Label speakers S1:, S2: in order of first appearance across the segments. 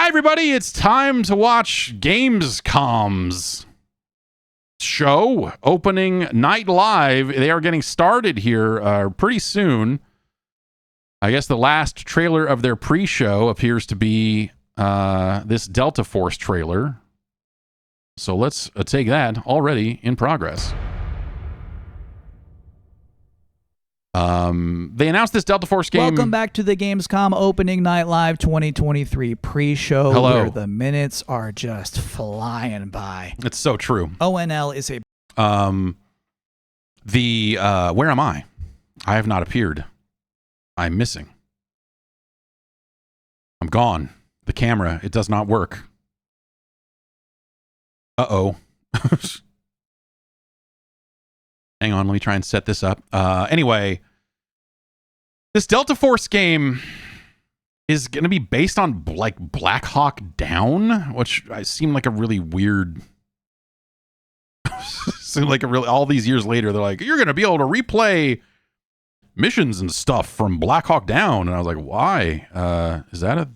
S1: Hi, everybody. It's time to watch Gamescom's show, opening night live. They are getting started here pretty soon. I guess the last trailer of their pre-show appears to be this Delta Force trailer. So let's take that already in progress. They announced this Delta Force game.
S2: Welcome back to the Gamescom Opening Night Live 2023 pre-show.
S1: Hello.
S2: Where the minutes are just flying by.
S1: It's so true.
S2: ONL is a...
S1: Where am I? I have not appeared. I'm missing. I'm gone. The camera, it does not work. Uh-oh. Hang on, let me try and set this up. Anyway, this Delta Force game is going to be based on like Black Hawk Down, which seemed like a really weird... seemed like a really... All these years later, they're like, you're going to be able to replay missions and stuff from Black Hawk Down. And I was like, why? Is that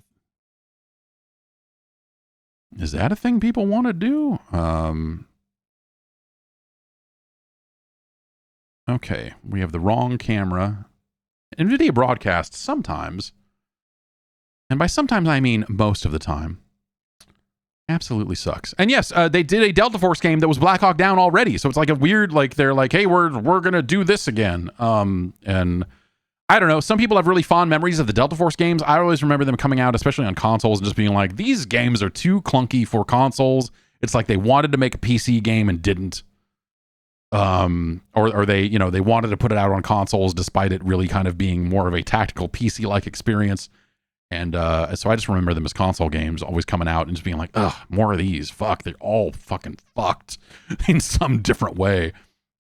S1: a thing people want to do? Okay, we have the wrong camera. NVIDIA broadcasts sometimes. And by sometimes, I mean most of the time. Absolutely sucks. And yes, they did a Delta Force game that was Black Hawk Down already. So it's like a weird, like, they're like, hey, we're going to do this again. And I don't know. Some people have really fond memories of the Delta Force games. I always remember them coming out, especially on consoles, and just being like, these games are too clunky for consoles. It's like they wanted to make a PC game and didn't. Or they, you know, they wanted to put it out on consoles despite it really kind of being more of a tactical PC-like experience. And so I just remember them as console games always coming out and just being like, ugh, more of these. Fuck, they're all fucking fucked in some different way.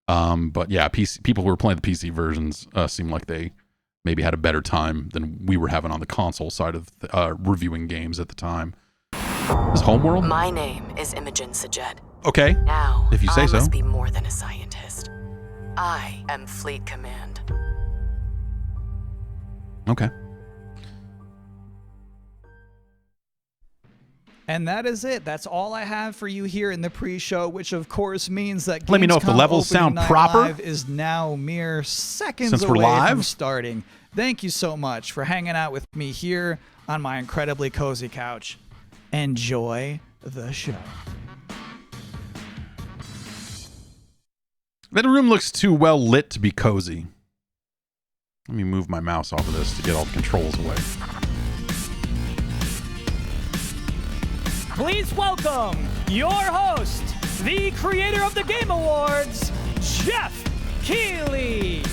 S1: But yeah, people who were playing the PC versions seem like they maybe had a better time than we were having on the console side of reviewing games at the time. Is Homeworld?
S3: My name is Imogen Sajed.
S1: Okay,
S3: now,
S1: if you say so.
S3: I must be more than a scientist. I am Fleet Command.
S1: Okay.
S2: And that is it. That's all I have for you here in the pre-show, which of course means that
S1: Let me know if the
S2: Gamescom
S1: levels
S2: Opening
S1: sound
S2: Night
S1: proper.
S2: Live is now mere seconds
S1: Since we're
S2: away
S1: live.
S2: from starting. Thank you so much for hanging out with me here on my incredibly cozy couch. Enjoy the show.
S1: That room looks too well lit to be cozy. Let me move my mouse off of this to get all the controls away.
S4: Please welcome your host, the creator of the Game Awards, Jeff Keighley.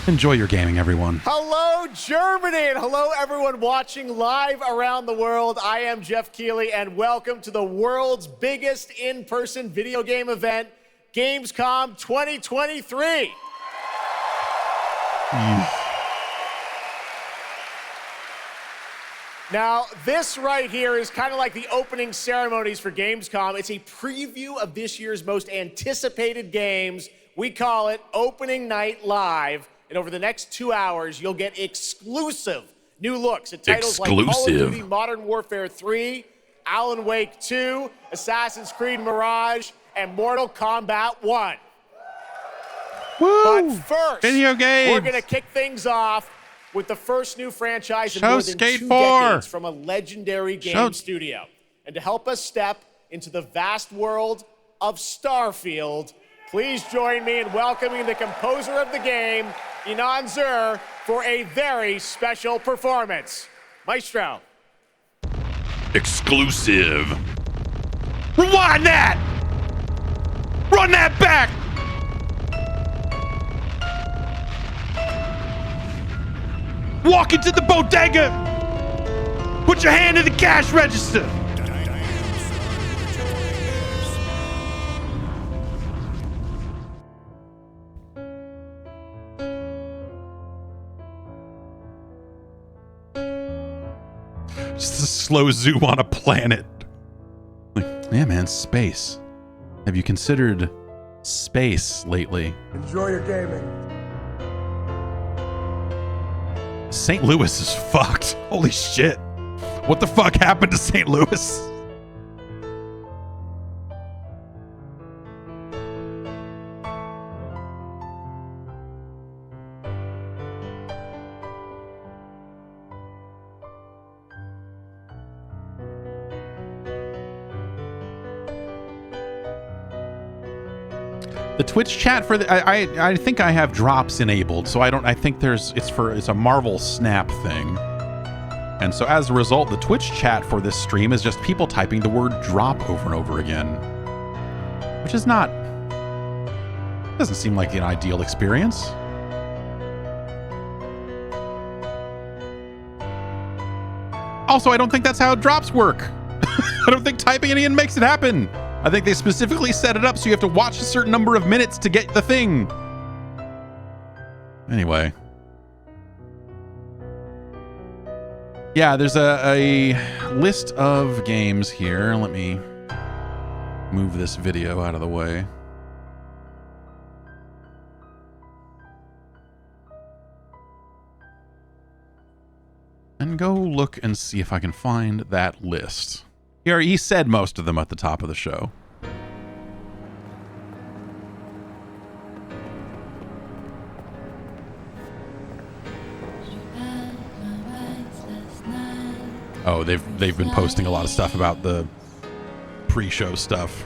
S1: Enjoy your gaming, everyone.
S5: Hello, Germany, and hello, everyone watching live around the world. I am Jeff Keighley, and welcome to the world's biggest in-person video game event, Gamescom 2023. Now, this right here is kind of like the opening ceremonies for Gamescom. It's a preview of this year's most anticipated games. We call it Opening Night Live. And over the next 2 hours, you'll get exclusive new looks at titles like Call of Duty Modern Warfare 3, Alan Wake 2, Assassin's Creed Mirage, and Mortal Kombat 1.
S1: Woo!
S5: But first,
S1: video games.
S5: We're going to kick things off with the first new franchise in
S1: Show
S5: more than
S1: Skate
S5: 2
S1: 4.
S5: decades from a legendary game studio. And to help us step into the vast world of Starfield, please join me in welcoming the composer of the game, Inan Zur, for a very special performance. Maestro.
S1: Exclusive. Rewind that! Run that back! Walk into the bodega! Put your hand in the cash register! Just a slow zoo on a planet. Like, yeah, man, space. Have you considered space lately?
S6: Enjoy your gaming.
S1: St. Louis is fucked. Holy shit. What the fuck happened to St. Louis? The Twitch chat for the I think I have drops enabled, so I think it's a Marvel Snap thing. And so as a result, the Twitch chat for this stream is just people typing the word drop over and over again. Which is not, doesn't seem like an ideal experience. Also, I don't think that's how drops work. I don't think typing it in makes it happen. I think they specifically set it up so you have to watch a certain number of minutes to get the thing. Anyway. Yeah, there's a list of games here. Let me move this video out of the way. And go look and see if I can find that list. He said most of them at the top of the show. Oh, they've been posting a lot of stuff about the pre-show stuff.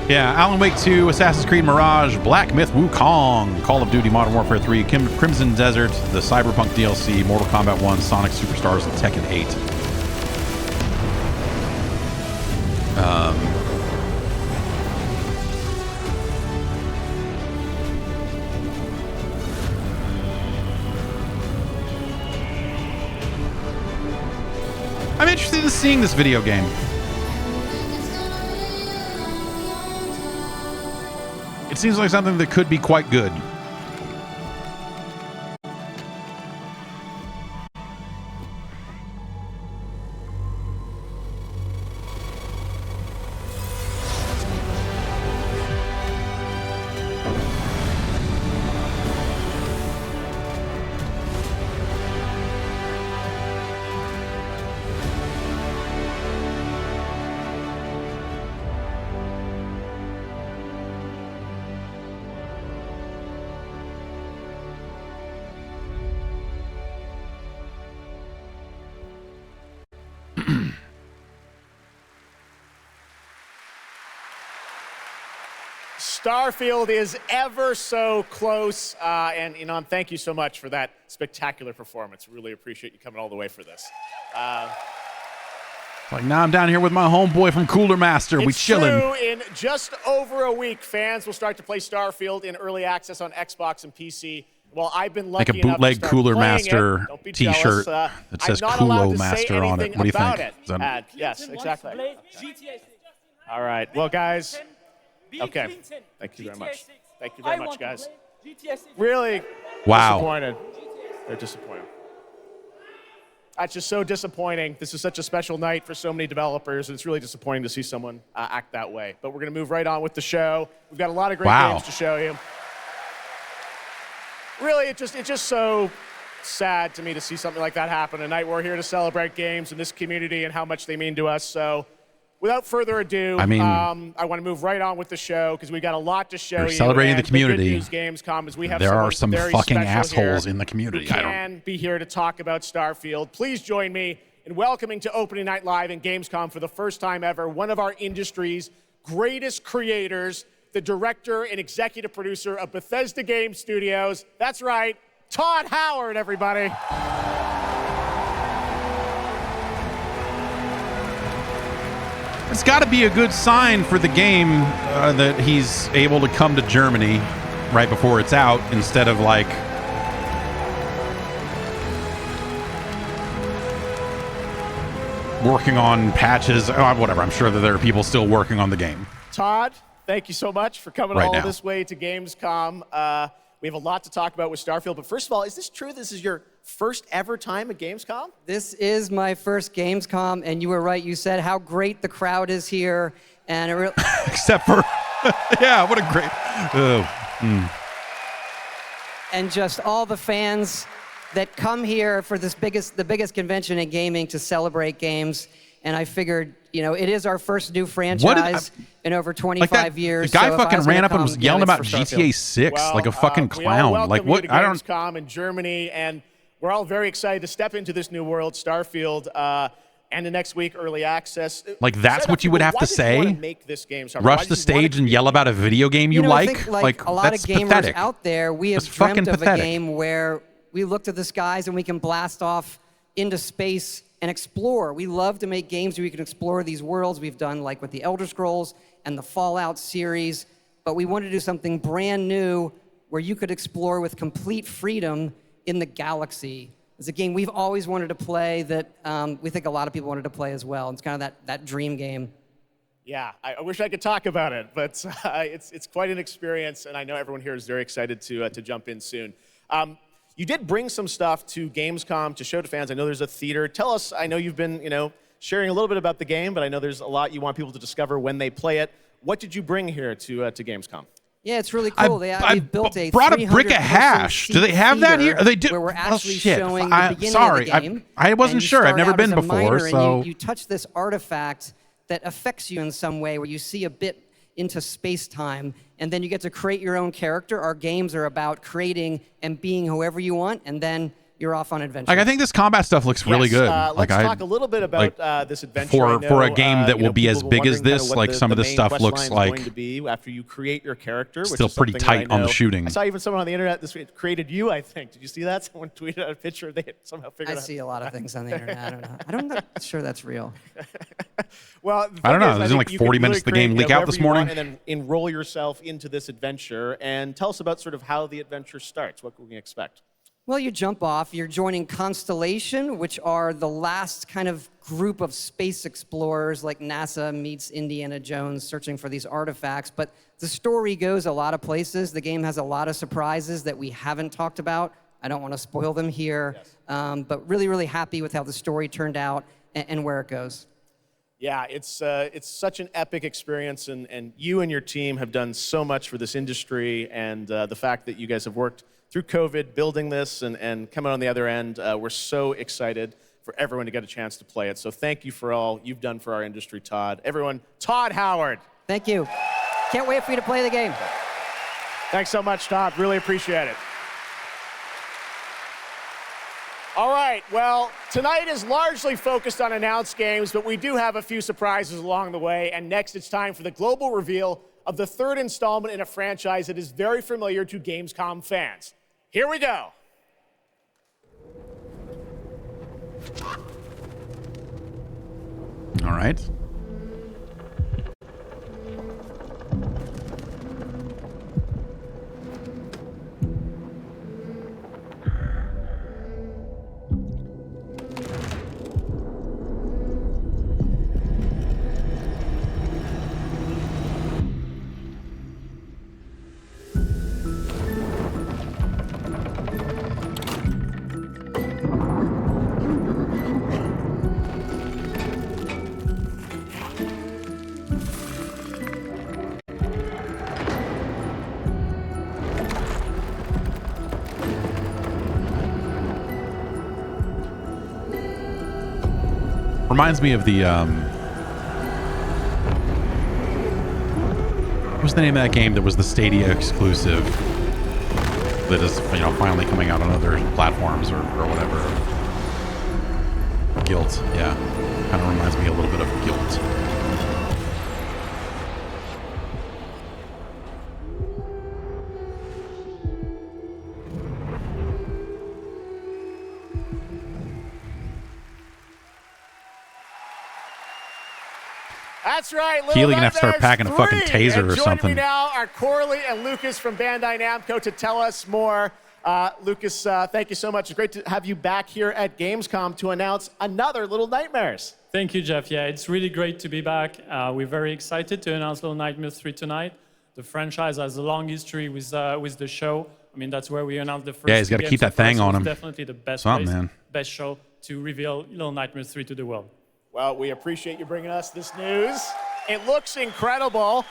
S1: Yeah, Alan Wake 2, Assassin's Creed Mirage, Black Myth Wukong, Call of Duty Modern Warfare 3, Crimson Desert, the Cyberpunk DLC, Mortal Kombat 1, Sonic Superstars, and Tekken 8. I'm interested in seeing this video game. It seems like something that could be quite good.
S5: Starfield is ever so close, and thank you so much for that spectacular performance. Really appreciate you coming all the way for this.
S1: Like now I'm down here with my homeboy from Cooler Master. We chilling.
S5: True. In just over a week, fans will start to play Starfield in early access on Xbox and PC. Well, I've been lucky
S1: like a bootleg
S5: enough to
S1: Cooler
S5: playing
S1: Master
S5: it.
S1: T-shirt that says Coolo Master on it. What do you think?
S5: Yes, exactly. All right. Well, guys. Okay. Thank you very much. Thank you very much, guys. Really disappointed. They're disappointed. It's just so disappointing. This is such a special night for so many developers, and it's really disappointing to see someone act that way. But we're going to move right on with the show. We've got a lot of great games to show you. Really, it's just so sad to me to see something like that happen tonight. We're here to celebrate games in this community and how much they mean to us. So without further ado, I want to move right on with the show because we've got a lot to show you.
S1: Celebrating the community.
S5: The good news, Gamescom, is we have
S1: there are some
S5: very
S1: fucking
S5: special
S1: assholes
S5: here
S1: in the community.
S5: who can be here to talk about Starfield. Please join me in welcoming to Opening Night Live in Gamescom for the first time ever, one of our industry's greatest creators, the director and executive producer of Bethesda Game Studios. That's right, Todd Howard, everybody.
S1: It's got to be a good sign for the game that he's able to come to Germany right before it's out instead of like working on patches. Whatever. I'm sure that there are people still working on the game.
S5: Todd, thank you so much for coming
S1: Right
S5: all
S1: now.
S5: this way to Gamescom. We have a lot to talk about with Starfield, but first of all, is this true? This is your first ever time at Gamescom?
S6: This is my first Gamescom, and you were right. You said how great the crowd is here, and it
S1: Except for, yeah, what a great.
S6: and just all the fans that come here for the biggest convention in gaming to celebrate games. And I figured, you know, it is our first new franchise in over 25 years.
S1: The guy
S6: so if I
S1: fucking
S6: was
S1: ran
S6: gonna
S1: up and
S6: come,
S1: was
S6: you know,
S1: yelling
S6: it's
S1: about
S6: for Starfield.
S1: GTA 6 like a fucking
S5: We all
S1: clown.
S5: welcome
S1: Like what?
S5: you to Gamescom in Germany, and we're all very excited to step into this new world, Starfield, and the next week, early access.
S1: Like that's what you would have to say?
S5: Make this game, Starfield?
S1: Rush the stage and yell about a video game you
S6: know, I
S1: like?
S6: think, like a lot
S1: that's
S6: of gamers
S1: pathetic.
S6: out there, we have
S1: That's fucking
S6: dreamt of
S1: pathetic.
S6: a game where we look to the skies and we can blast off into space and explore. We love to make games where we can explore these worlds. We've done like with the Elder Scrolls and the Fallout series, but we wanted to do something brand new where you could explore with complete freedom in the galaxy. It's a game we've always wanted to play that we think a lot of people wanted to play as well. It's kind of that dream game.
S5: Yeah, I wish I could talk about it, but it's quite an experience, and I know everyone here is very excited to jump in soon. You did bring some stuff to Gamescom to show to fans. I know there's a theater. Tell us, I know you've been, sharing a little bit about the game, but I know there's a lot you want people to discover when they play it. What did you bring here to Gamescom?
S6: Yeah, it's really cool.
S1: I
S6: built a
S1: brought a brick of hash. Do they have that here? They do.
S6: Where we're actually
S1: shit.
S6: showing the beginning of the game.
S1: I wasn't
S6: and you
S1: sure. I've
S6: start
S1: never
S6: out
S1: been
S6: as a
S1: before,
S6: miner,
S1: so
S6: and you touch this artifact that affects you in some way, where you see a bit into space-time, and then you get to create your own character. Our games are about creating and being whoever you want, and then you're off on adventure.
S1: like I think this combat stuff looks really good.
S5: Let's talk a little bit about this adventure.
S1: For a game that will be as big as this. Like some of this stuff looks like
S5: going to be after you create your character. Which
S1: still
S5: is
S1: pretty
S5: something that I
S1: tight on the
S5: know-
S1: shooting.
S5: I saw even someone on the internet this week created you. I think. Did you see that? Someone tweeted out a picture. They had somehow figured
S6: I
S5: out.
S6: see a lot of things on the internet. I don't know. I'm not sure that's real.
S5: Well,
S1: I don't know.
S5: There's
S1: There's like 40 minutes the game leak out this morning.
S5: and then enroll yourself into this adventure. And tell us about sort of how the adventure starts. What can we expect?
S6: Well, you jump off. You're joining Constellation, which are the last kind of group of space explorers, like NASA meets Indiana Jones searching for these artifacts. But the story goes a lot of places. The game has a lot of surprises that we haven't talked about. I don't want to spoil them here, but really, really happy with how the story turned out and where it goes.
S5: Yeah, it's such an epic experience, and you and your team have done so much for this industry, and the fact that you guys have worked through COVID, building this and coming on the other end, we're so excited for everyone to get a chance to play it. So thank you for all you've done for our industry, Todd. Everyone, Todd Howard.
S6: Thank you. Can't wait for you to play the game.
S5: Thanks so much, Todd. Really appreciate it. All right, well, tonight is largely focused on announced games, but we do have a few surprises along the way. And next, it's time for the global reveal of the third installment in a franchise that is very familiar to Gamescom fans. Here we go.
S1: All right. Reminds me of the what was the name of that game that was the Stadia exclusive that is finally coming out on other platforms or whatever. Guilt, yeah. Kind of reminds me a little bit of Guilt.
S5: That's right.
S1: Keely gonna have to start packing a fucking taser or
S5: and joining
S1: something.
S5: me now are Corley and Lucas from Bandai Namco to tell us more Lucas, thank you so much. It's great to have you back here at Gamescom to announce another Little Nightmares.
S7: Thank you, Jeff. Yeah, it's really great to be back. We're very excited to announce Little Nightmares 3 tonight. The franchise has a long history with the show. I mean, that's where we announced the first.
S1: Yeah, he's got to keep that thing on him.
S7: Definitely the best best show to reveal Little Nightmares 3 to the world.
S5: Well, we appreciate you bringing us this news. It looks incredible.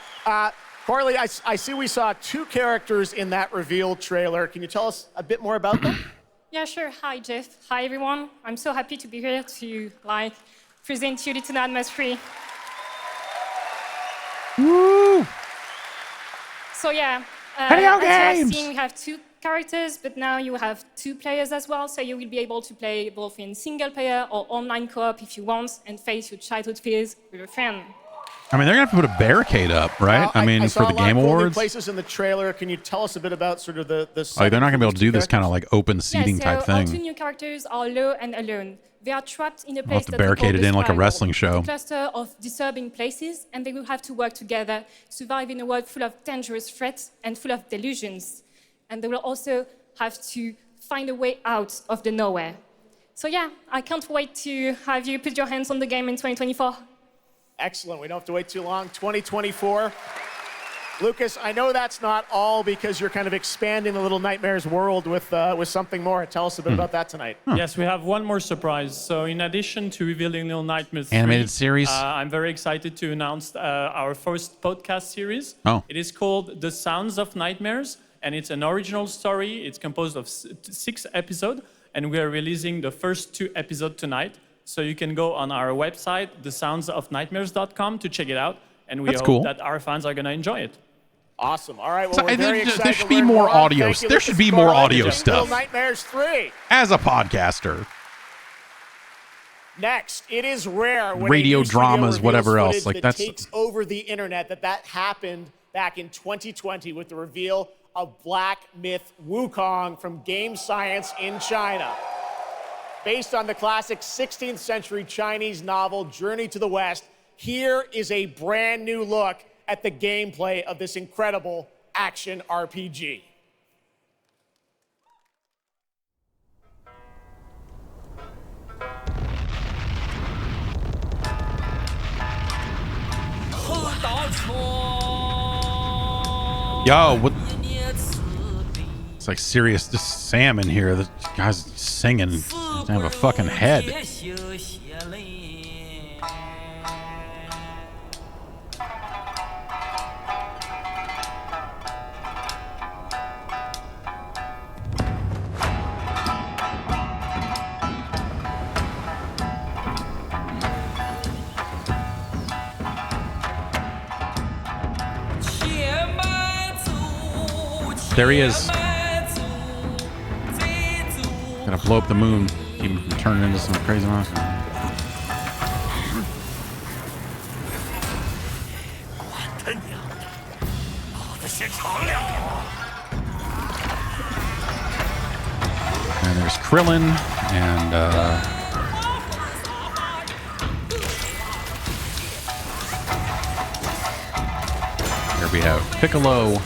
S5: Corley, I see we saw 2 characters in that reveal trailer. Can you tell us a bit more about them?
S8: Yeah, sure. Hi, Jeff. Hi, everyone. I'm so happy to be here to present you Little Nightmares 3.
S1: Woo!
S8: So yeah,
S1: Video
S8: as you have
S1: games!
S8: seen, we have 2 characters, but now you have 2 players as well. So you will be able to play both in single player or online co-op if you want, and face your childhood fears with a friend.
S1: I mean, they're going to have to put a barricade up, right?
S5: Well,
S1: I mean, for the Game Awards.
S5: Places in the trailer. Can you tell us a bit about sort of the
S1: Like, they're not going to be able to do this kind of like open seating type
S8: Our 2
S1: thing.
S8: new characters are Lo and Alone. They are trapped in a place
S1: to
S8: that
S1: barricade
S8: we
S1: it
S8: call
S1: in
S8: the
S1: like a
S8: Spiral,
S1: wrestling show.
S8: a cluster of disturbing places, and they will have to work together, survive in a world full of dangerous threats and full of delusions. And they will also have to find a way out of the nowhere. So yeah, I can't wait to have you put your hands on the game in 2024.
S5: Excellent. We don't have to wait too long. 2024. Lucas, I know that's not all because you're kind of expanding the Little Nightmares world with something more. Tell us a bit about that tonight.
S7: Yes, we have one more surprise. So in addition to revealing Little Nightmares 3,
S1: Animated series.
S7: I'm very excited to announce our first podcast series.
S1: Oh.
S7: It is called The Sounds of Nightmares, and it's an original story. It's composed of 6 episodes, and we are releasing the first 2 episodes tonight. So you can go on our website, thesoundsofnightmares.com, to check it out, and we hope that our fans are going to enjoy it.
S5: Awesome. All right. Well, we're very excited.
S1: There should be more audio. There should be more audio stuff.
S5: Little Nightmares 3.
S1: As a podcaster.
S5: Next, it is rare when
S1: radio dramas, whatever else, like
S5: that takes over the internet. That happened back in 2020 with the reveal of Black Myth Wukong from Game Science in China. Based on the classic 16th century Chinese novel Journey to the West, here is a brand new look at the gameplay of this incredible action RPG.
S1: Yo, what? It's like serious Sam in here. The guy's singing. He doesn't have a fucking head. There he is. Gonna blow up the moon, keep him from turning into some crazy monster. And there's Krillin and here we have Piccolo.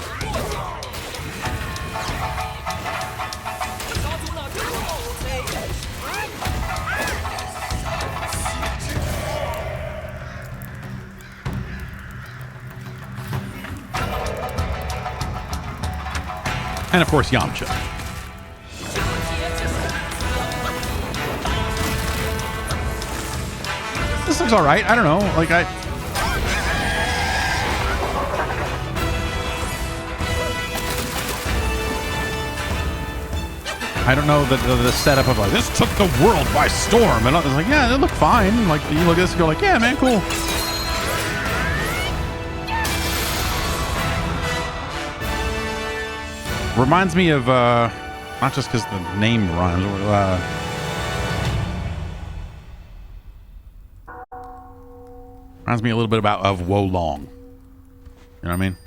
S1: And of course, Yamcha. This looks all right. I don't know. Like I don't know the setup of like this took the world by storm, and I was like, yeah, it looked fine. Like you look at this and go like, yeah, man, cool. Reminds me of, not just because the name rhymes, reminds me a little bit of Wolong. You know what I mean?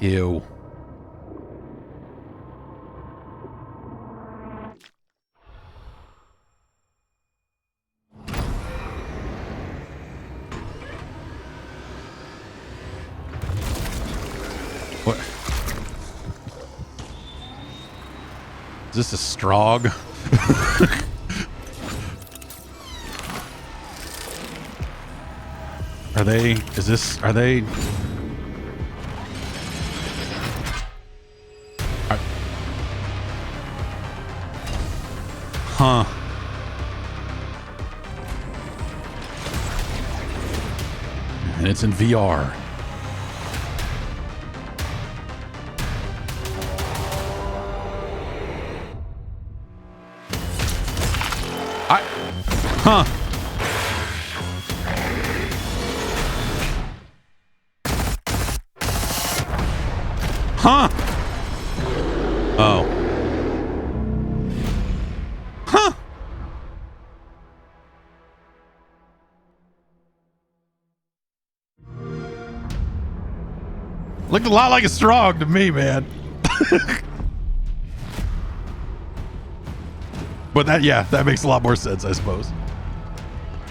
S1: Ew. What? Is this a Strog? Are they? Is this? Are they? Huh. And it's in VR. Huh. Huh. Oh. Huh. Looked a lot like a Strog to me, man. But that, yeah, that makes a lot more sense, I suppose.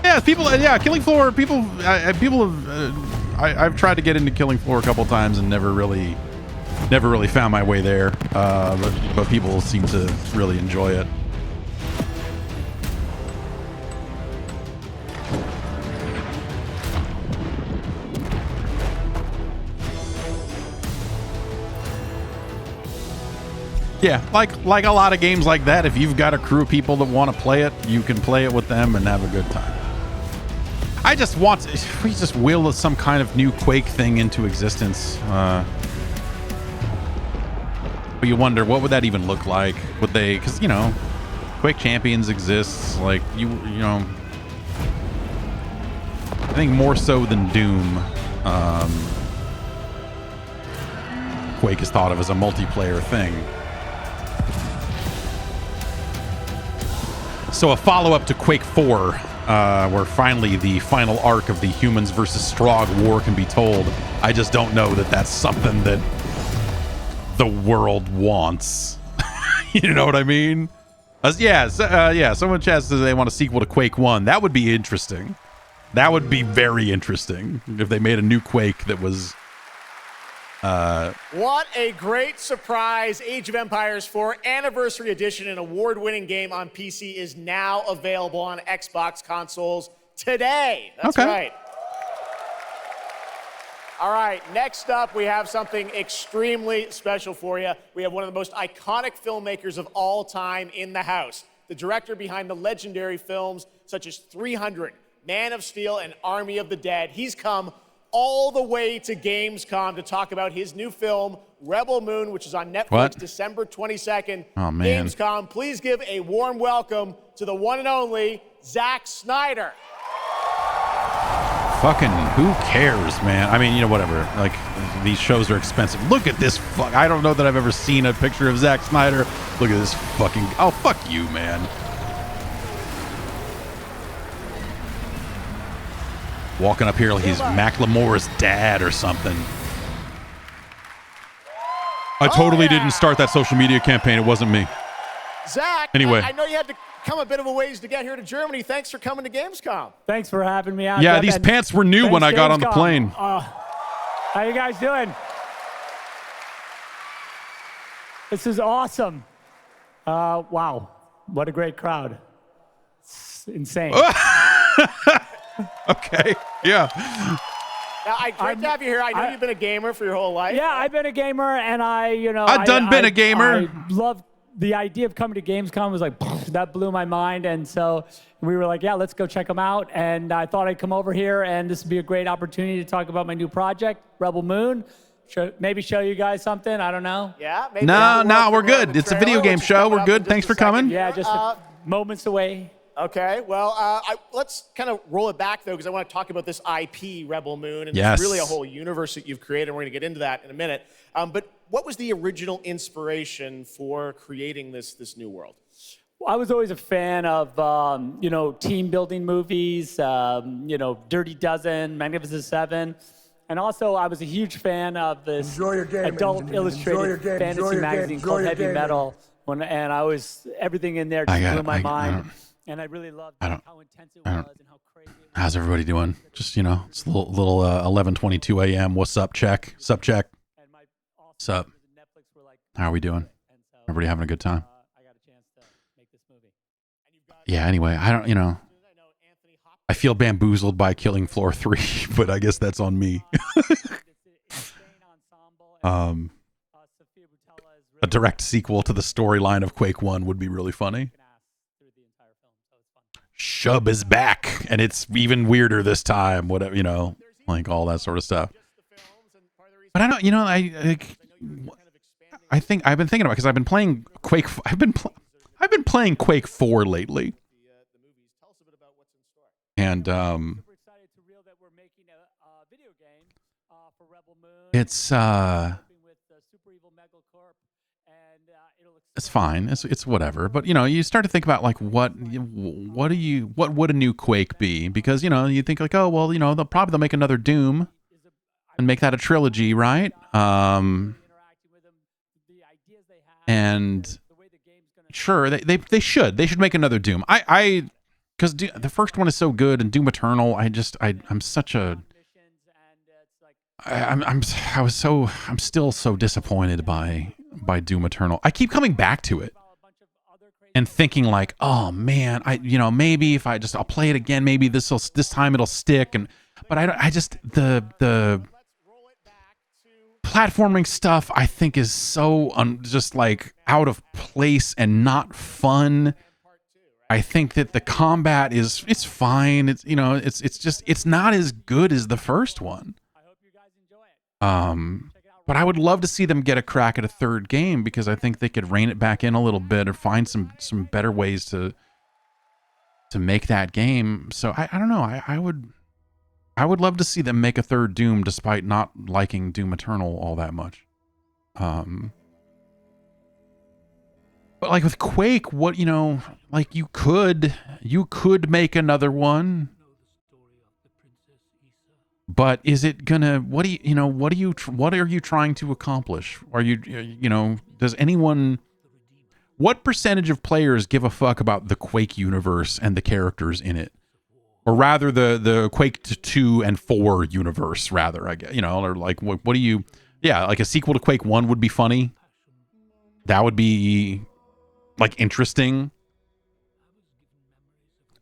S1: Yeah, people. Yeah, Killing Floor. People. People have. I've tried to get into Killing Floor a couple times and never really found my way there. But people seem to really enjoy it. Yeah, like a lot of games like that, if you've got a crew of people that want to play it, you can play it with them and have a good time. I just want, if we just will some kind of new Quake thing into existence. But you wonder, what would that even look like? Would they, because, you know, Quake Champions exists, like, you know, I think more so than Doom, Quake is thought of as a multiplayer thing. So a follow-up to Quake 4, where finally the final arc of the humans versus Strog war can be told. I just don't know that that's something that the world wants. You know what I mean? Yeah, someone in chat says they want a sequel to Quake 1. That would be interesting. That would be very interesting if they made a new Quake that was...
S5: What a great surprise. Age of Empires 4 Anniversary Edition, an award-winning game on PC, is now available on Xbox consoles today. That's
S1: okay.
S5: Right. All right, next up, we have something extremely special for you. We have one of the most iconic filmmakers of all time in the house. The director behind the legendary films such as 300, Man of Steel, and Army of the Dead. He's come all the way to Gamescom to talk about his new film, Rebel Moon, which is on Netflix December 22nd.
S1: Oh, man.
S5: Gamescom, please give a warm welcome to the one and only Zack Snyder.
S1: Fucking who cares, man? I mean, you know, whatever. Like, these shows are expensive. Look at this fuck. I don't know that I've ever seen a picture of Zack Snyder. Look at this fucking... Oh, fuck you, man. Walking up here like he's Macklemore's dad or something. I totally didn't start that social media campaign. It wasn't me.
S5: Zach,
S1: anyway.
S5: I know you had to come a bit of a ways to get here to Germany. Thanks for coming to Gamescom.
S4: Thanks for having me out.
S1: Yeah,
S4: Jeff,
S1: these
S4: and
S1: pants were new when I got on the plane.
S4: How you guys doing? This is awesome. Wow, what a great crowd. It's insane.
S1: Okay, yeah.
S5: Now, great to have you here. I know you've been a gamer for your whole life.
S4: Yeah, I've been a gamer, and
S1: I've been a gamer.
S4: I love the idea of coming to Gamescom. Was like, that blew my mind, and so we were like, yeah, let's go check them out. And I thought I'd come over here, and this would be a great opportunity to talk about my new project, Rebel Moon. Maybe show you guys something. I don't know.
S5: Yeah. Maybe
S1: no, we're good. It's a video game show. We're good. Thanks for coming.
S4: Yeah, just moments away.
S5: Okay, well, let's kind of roll it back, though, because I want to talk about this IP, Rebel Moon, and
S1: yes.
S5: It's really a whole universe that you've created, and we're going to get into that in a minute. But what was the original inspiration for creating this new world?
S4: Well, I was always a fan of, team-building movies, Dirty Dozen, Magnificent Seven, And also, I was a huge fan of this adult
S9: Enjoy
S4: illustrated
S9: your game.
S4: fantasy magazine
S9: Enjoy
S4: called
S9: your
S4: Heavy
S9: game.
S4: Metal. And I was, everything in there just blew my mind. And I really loved how intense it was and how crazy it was.
S1: How's everybody doing? Just, you know, it's a little 11:22 a.m. What's up, check? Sup, check? Sup? How are we doing? Everybody having a good time? Yeah, anyway, I don't, you know, I feel bamboozled by Killing Floor 3, but I guess that's on me. A direct sequel to the storyline of Quake 1 would be really funny. Shub is back, and it's even weirder this time, whatever, you know, like all that sort of stuff. But I don't, you know, I think I've been thinking about it because I've been playing Quake. I've been playing Quake 4 lately, and it's fine. It's whatever. But you know, you start to think about like what would a new Quake be? Because you know, you think like, oh well, you know, they'll make another Doom and make that a trilogy, right? And sure, they should make another Doom. Because the first one is so good, and Doom Eternal, I'm still so disappointed by Doom Eternal. I keep coming back to it and thinking like, oh man, maybe if I'll play it again, maybe this time it'll stick. But the platforming stuff I think is so just like out of place and not fun. I think that the combat it's fine. It's not as good as the first one. But I would love to see them get a crack at a third game because I think they could rein it back in a little bit or find some better ways to make that game. So I don't know. I would love to see them make a third Doom despite not liking Doom Eternal all that much. But like with Quake, what, you know, like you could make another one. But is it gonna, what are you trying to accomplish? Are what percentage of players give a fuck about the Quake universe and the characters in it? Or rather the Quake 2 and 4 universe, rather, I guess, you know, or like, what do you, yeah, like a sequel to Quake 1 would be funny. That would be like interesting.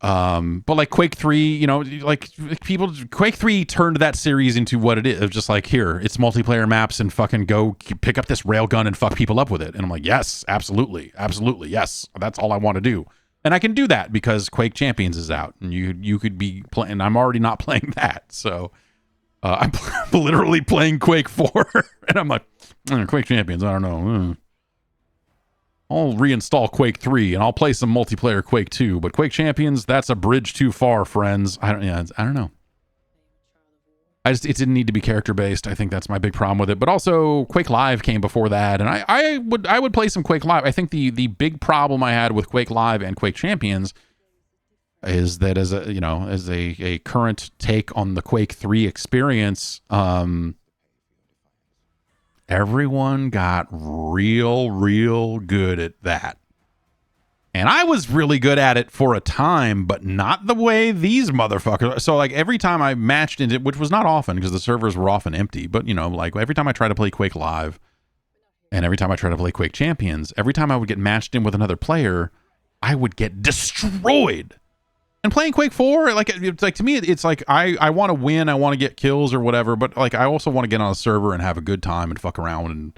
S1: But like Quake 3, you know, like Quake 3 turned that series into what it is. Just like, here, it's multiplayer maps and fucking go pick up this railgun and fuck people up with it. And I'm like, yes, absolutely. Absolutely. Yes. That's all I want to do. And I can do that because Quake Champions is out and you could be playing. I'm already not playing that. So, I'm literally playing Quake 4 and I'm like, Quake Champions. I don't know. I'll reinstall Quake 3 and I'll play some multiplayer Quake 2, but Quake Champions, that's a bridge too far, friends. I don't know. It didn't need to be character based. I think that's my big problem with it. But also Quake Live came before that, and I would play some Quake Live. I think the big problem I had with Quake Live and Quake Champions is that as a current take on the Quake 3 experience, everyone got real good at that. And I was really good at it for a time, but not the way these motherfuckers. So like every time I matched into, which was not often because the servers were often empty, but you know, like every time I try to play Quake Live and every time I try to play Quake Champions, every time I would get matched in with another player, I would get destroyed. And playing Quake 4, like it's like to me, it's like I want to win, I want to get kills or whatever, but like I also want to get on a server and have a good time and fuck around and,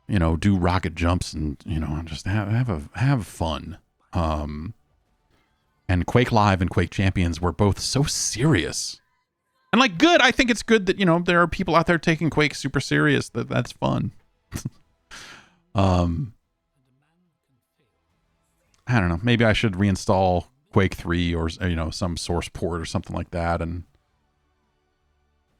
S1: you know, do rocket jumps and, you know, just have fun. And Quake Live and Quake Champions were both so serious. And like good, I think it's good that, you know, there are people out there taking Quake super serious. That's fun. I don't know. Maybe I should reinstall Quake 3 or, you know, some source port or something like that. And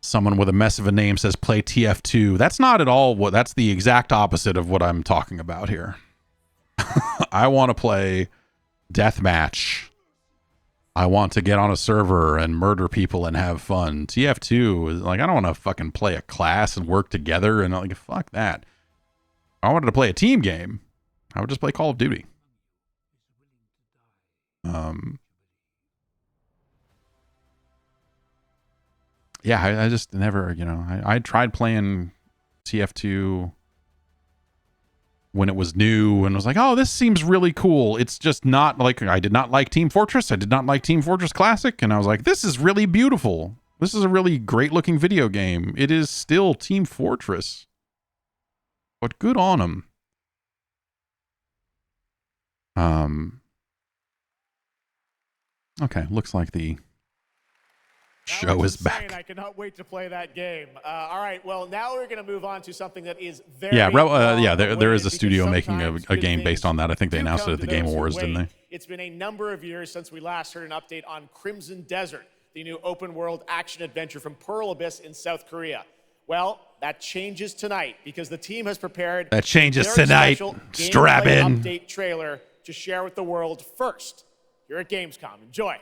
S1: someone with a mess of a name says play TF2. That's not at all that's the exact opposite of what I'm talking about here. I want to play Deathmatch I want to get on a server and murder people and have fun. TF2 is like, I don't want to fucking play a class and work together and like, fuck that. If I wanted to play a team game, I would just play Call of Duty. Yeah, I just never, you know, I tried playing TF2 when it was new and was like, oh, this seems really cool. It's just not like, I did not like Team Fortress. I did not like Team Fortress Classic. And I was like, this is really beautiful. This is a really great looking video game. It is still Team Fortress. But good on them. Okay, looks like the show is back.
S5: I cannot wait to play that game. All right, well, now we're going to move on to something that is very
S1: there is a studio making a game based on that. I think they announced it at the Game Awards, didn't they?
S5: It's been a number of years since we last heard an update on Crimson Desert, the new open-world action-adventure from Pearl Abyss in South Korea. Well, that changes tonight because the team has prepared
S1: that changes tonight. Strap in.
S5: Update trailer to share with the world first here at Gamescom. Enjoy.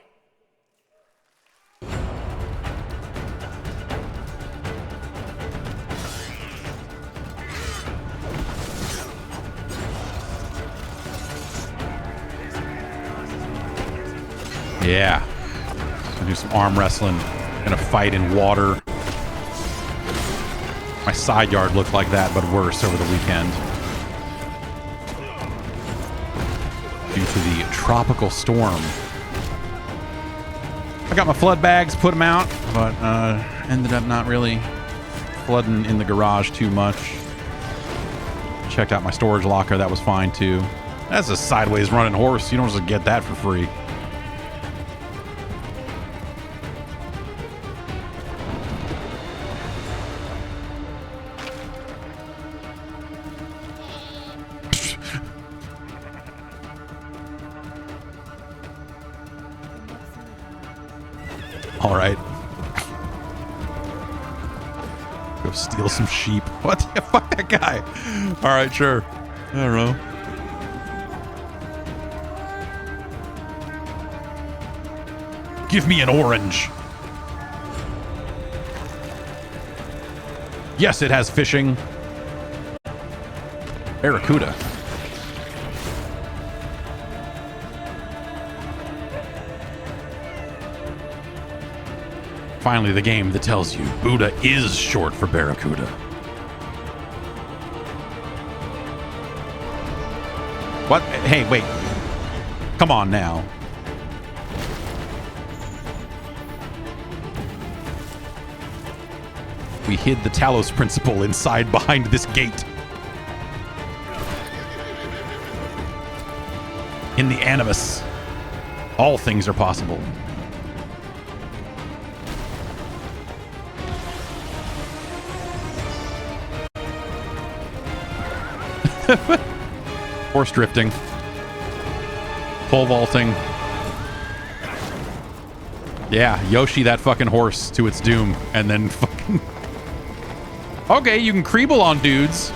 S1: Yeah. Gonna do some arm wrestling. Gonna fight in water. My side yard looked like that, but worse over the weekend. Due to the tropical storm. I got my flood bags, put them out, but ended up not really flooding in the garage too much. Checked out my storage locker. That was fine, too. That's a sideways running horse. You don't just get that for free. All right. Go steal some sheep. What the fuck, that guy? All right, sure. I don't know. Give me an orange. Yes, it has fishing. Barracuda. Finally, the game that tells you Buddha is short for Barracuda. What? Hey, wait. Come on now. We hid the Talos principle inside behind this gate. In the Animus, all things are possible. Horse drifting, pole vaulting. Yeah, Yoshi that fucking horse to its doom, and then fucking. Okay, you can creeble on dudes.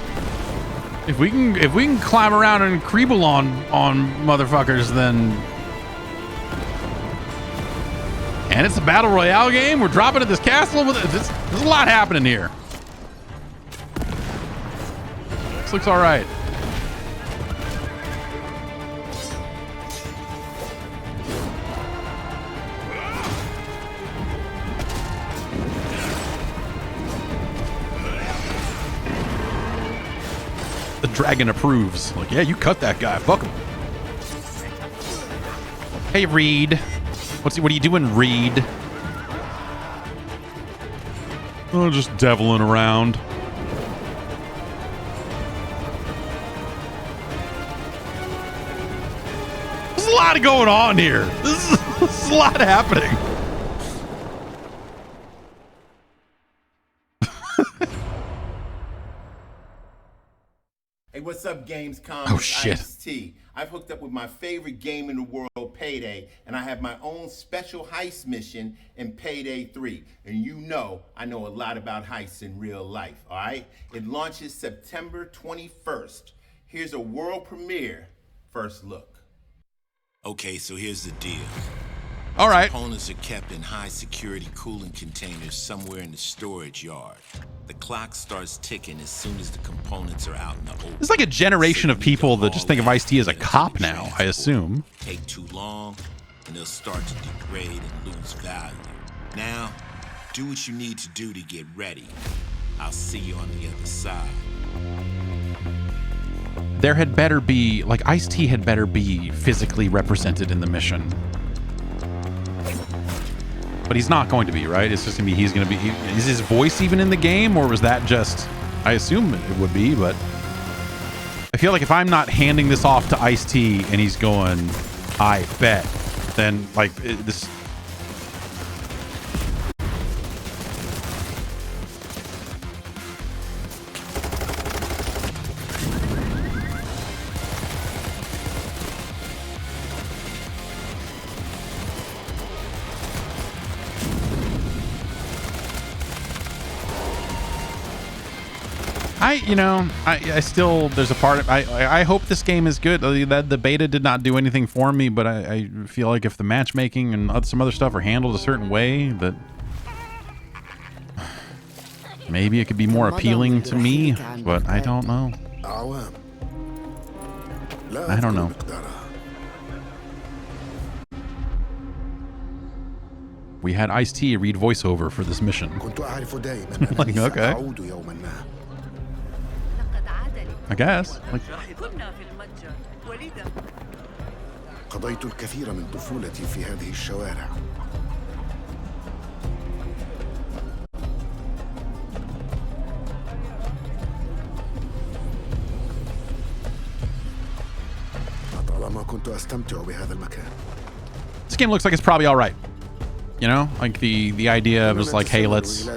S1: If we can climb around and creeble on motherfuckers, then. And it's a battle royale game. We're dropping at this castle. There's a lot happening here. This looks all right. The dragon approves. Like, yeah, you cut that guy. Fuck him. Hey, Reed. What are you doing, Reed? Oh, just deviling around. There's a lot going on here. This is a lot happening.
S9: Hey, what's up, Gamescom?
S1: Oh, shit.
S9: Ice-T. I've hooked up with my favorite game in the world, Payday, and I have my own special heist mission in Payday 3. And you know I know a lot about heists in real life, all right? It launches September 21st. Here's a world premiere first look.
S10: Okay, so here's the deal.
S1: All right.
S10: Components are kept in high security cooling containers somewhere in the storage yard. The clock starts ticking as soon as the components are out in the open.
S1: There's like a generation of people that just think of Ice-T as a cop now, I assume.
S10: Take too long, and they'll start to degrade and lose value. Now, do what you need to do to get ready. I'll see you on the other side.
S1: There had better be, like, Ice-T had better be physically represented in the mission. But he's not going to be, right? It's just gonna be, he's gonna be, is his voice even in the game, or was that just, I assume it would be, but I feel like if I'm not handing this off to Ice-T and he's going, I bet, then like this. I still, there's a part of, I hope this game is good. The beta did not do anything for me, but I feel like if the matchmaking and some other stuff are handled a certain way, that maybe it could be more appealing to me, but I don't know. I don't know. We had Ice-T read voiceover for this mission. Like, okay. I guess. Like,
S11: قضيت الكثير من طفولتي في هذه الشوارع. طالما كنت أستمتع بهذا المكان.
S1: This game looks like it's probably all right. You know, like the idea of just like, hey, let's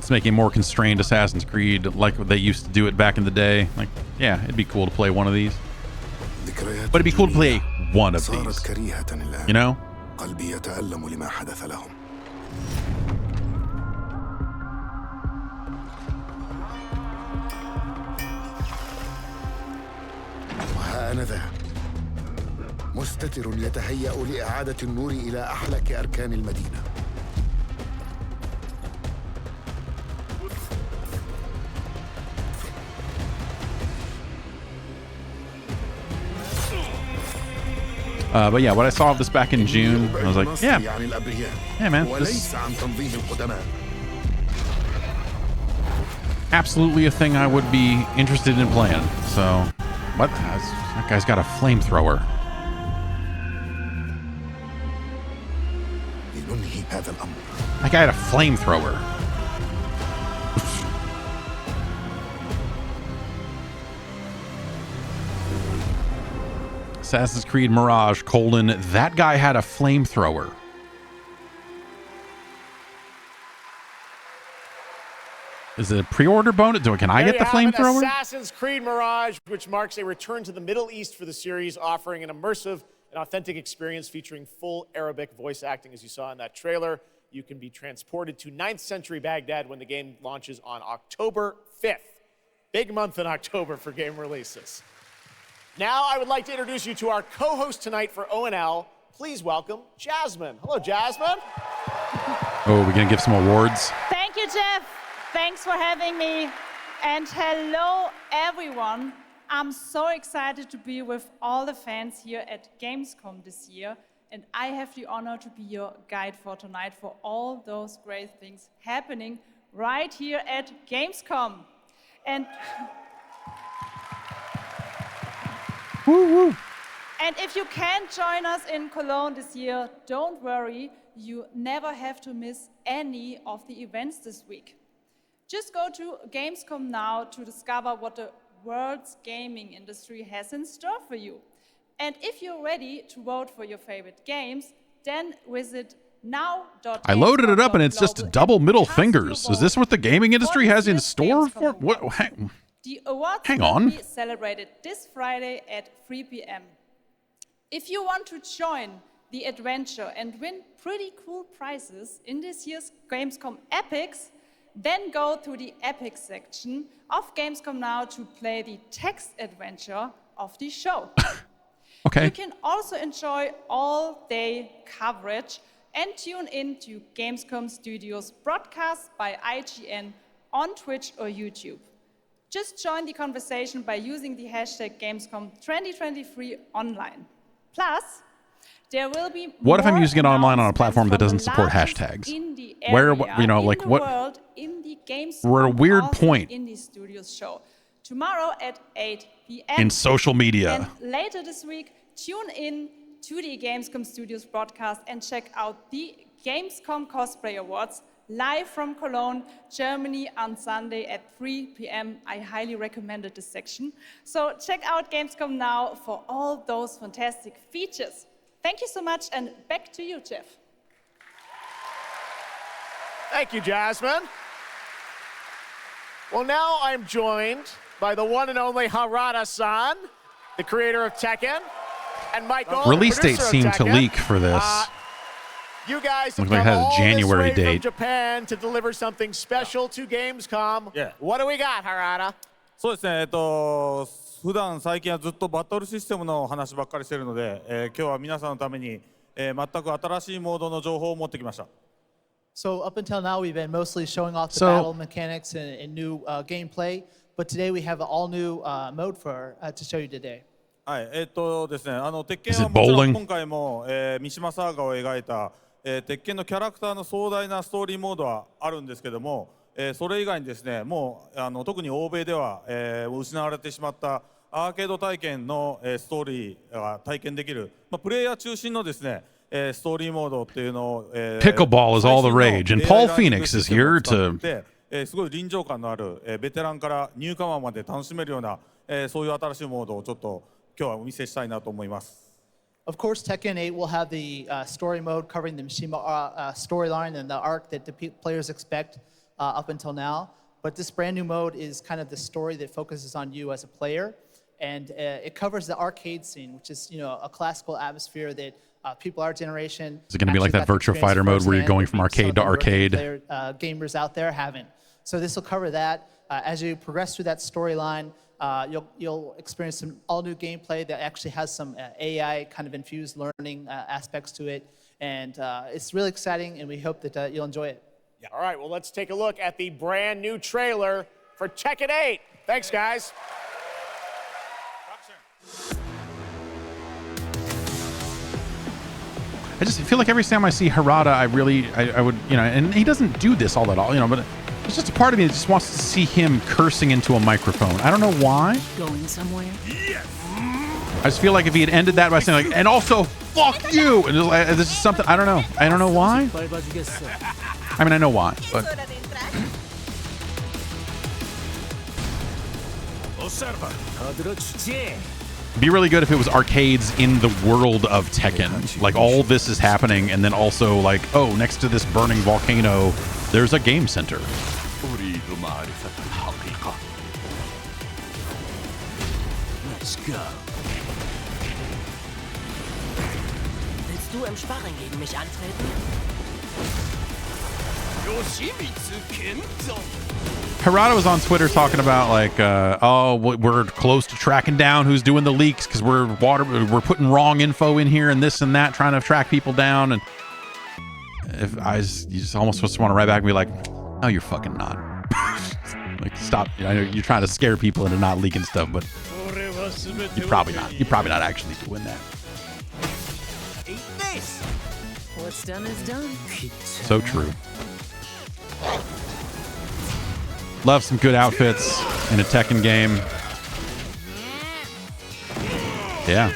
S1: make a more constrained Assassin's Creed like they used to do it back in the day. Like, yeah, it'd be cool to play one of these. But it'd be cool to play one of these. You know?
S11: مستتر يتهيأ لإعادة النور إلى أحلك أركان المدينة.
S1: But yeah, what I saw of this back in June, I was like, yeah, man, this is absolutely a thing I would be interested in playing. So, what? That guy's got a flamethrower. That guy had a flamethrower. Assassin's Creed Mirage, that guy had a flamethrower. Is it a pre-order bonus? Can I get the flamethrower?
S5: Assassin's Creed Mirage, which marks a return to the Middle East for the series, offering an immersive and authentic experience featuring full Arabic voice acting, as you saw in that trailer. You can be transported to 9th century Baghdad when the game launches on October 5th. Big month in October for game releases. Now I would like to introduce you to our co-host tonight for ONL. Please welcome Gerstmann. Hello, Gerstmann.
S1: Oh, we're going to give some awards.
S12: Thank you, Jeff. Thanks for having me. And hello, everyone. I'm so excited to be with all the fans here at Gamescom this year. And I have the honor to be your guide for tonight for all those great things happening right here at Gamescom. And
S1: woo.
S12: And if you can't join us in Cologne this year, don't worry. You never have to miss any of the events this week. Just go to Gamescom now to discover what the world's gaming industry has in store for you. And if you're ready to vote for your favorite games, then visit now.gamescom.
S1: I loaded it up and it's just double middle fingers. Is this what the gaming industry has in store for? What?
S12: The awards
S1: hang
S12: will
S1: on.
S12: be celebrated this Friday at 3 p.m. If you want to join the adventure and win pretty cool prizes in this year's Gamescom Epics, then go to the Epic section of Gamescom Now to play the text adventure of the show.
S1: Okay.
S12: You can also enjoy all-day coverage and tune in to Gamescom Studios broadcast by IGN on Twitch or YouTube. Just join the conversation by using the hashtag Gamescom 2023 online. Plus, there will be
S1: What if I'm
S12: more
S1: using it online on a
S12: announcements
S1: platform that
S12: from
S1: doesn't
S12: the
S1: support
S12: largest
S1: hashtags?
S12: indie
S1: Where,
S12: area
S1: you know,
S12: in
S1: like
S12: the
S1: what?
S12: world in the Gamescom
S1: We're at a weird
S12: Awesome
S1: point
S12: Indie Studios show tomorrow at 8 p.m.
S1: in social media.
S12: And later this week, tune in to the Gamescom Studios broadcast and check out the Gamescom Cosplay Awards live from Cologne, Germany on Sunday at 3 p.m. I highly recommended this section. So check out Gamescom now for all those fantastic features. Thank you so much, and back to you, Jeff.
S5: Thank you, Jasmine. Well, now I'm joined by the one and only Harada-san, the creator of Tekken, and Michael,
S1: Release
S5: the
S1: date
S5: producer of
S1: seemed to
S5: Tekken.
S1: leak for this.
S5: You guys have
S1: Looks like it
S5: come
S1: has a
S5: all
S1: January
S5: this way
S1: date.
S5: from Japan to deliver something special to Gamescom.
S13: Yeah.
S5: What do we got, Harada?
S13: そうですね、普段最近はずっとバトルシステムの話ばっかりしてるので、今日は皆さんのために、全く新しいモードの情報を持ってきました。
S14: So up until now, we've been mostly showing off the
S1: So-
S14: battle mechanics and new gameplay, but today we have an all-new mode to show you today.
S13: はい、ですね、鉄拳
S1: Is
S13: は
S1: it
S13: もちろ
S1: bowling?
S13: ん今回も、三島サーガを描いた、鉄拳のキャラクターの壮大なストーリーモードはあるんですけども、それ以外にですね、もう特に欧米では、失われてしまったアーケード体験の、ストーリーが体験できる、プレイヤー中心のですね、ストーリーモードっていうのを、
S1: Pickleball is all the rage, and Paul
S13: 最新の
S1: Phoenix is
S13: AI ラーニングシステムを
S1: here
S13: 使
S1: to
S13: ってすごい臨場感のある、ベテランからニューカマーまで楽しめるような、そういう新しいモードをちょっと今日はお見せしたいなと思います。
S14: Of course, Tekken 8 will have the story mode covering the Mishima storyline and the arc that the players expect up until now. But this brand new mode is kind of the story that focuses on you as a player, and it covers the arcade scene, which is a classical atmosphere that people our generation.
S1: Is it gonna be like
S14: actually
S1: that
S14: got to
S1: Virtua
S14: experience
S1: Fighter mode where you're
S14: firsthand,
S1: going
S14: that
S1: from
S14: maybe
S1: arcade to
S14: some of the
S1: arcade?
S14: Gamers out there haven't. So this will cover that. As you progress through that storyline, you'll experience some all-new gameplay that actually has some AI kind of infused learning aspects to it, and it's really exciting, and we hope that you'll enjoy it.
S5: Yeah. All right, well, let's take a look at the brand new trailer for Tekken 8. Thanks, guys.
S1: I just feel like every time I see Harada, I would, and he doesn't do this all that all, but there's just a part of me that just wants to see him cursing into a microphone. I don't know why.
S3: Going somewhere?
S1: I just feel like if he had ended that by saying like, and also fuck you, and this is something I don't know. I don't know why. I mean, I know why, but it'd be really good if it was arcades in the world of Tekken. Like all this is happening, and then also like, oh, next to this burning volcano, there's a game center.
S3: Let's go. Willst du im Sparring gegen mich antreten?
S1: Harada was on Twitter talking about like, oh, we're close to tracking down who's doing the leaks because we're putting wrong info in here and this and that, trying to track people down. And you just almost just want to write back and be like, no, you're fucking not. Like, stop. I know you're trying to scare people into not leaking stuff, but you're probably not. You're probably not actually doing that.
S3: What's done is done.
S1: So true. Love some good outfits in a Tekken game. Yeah.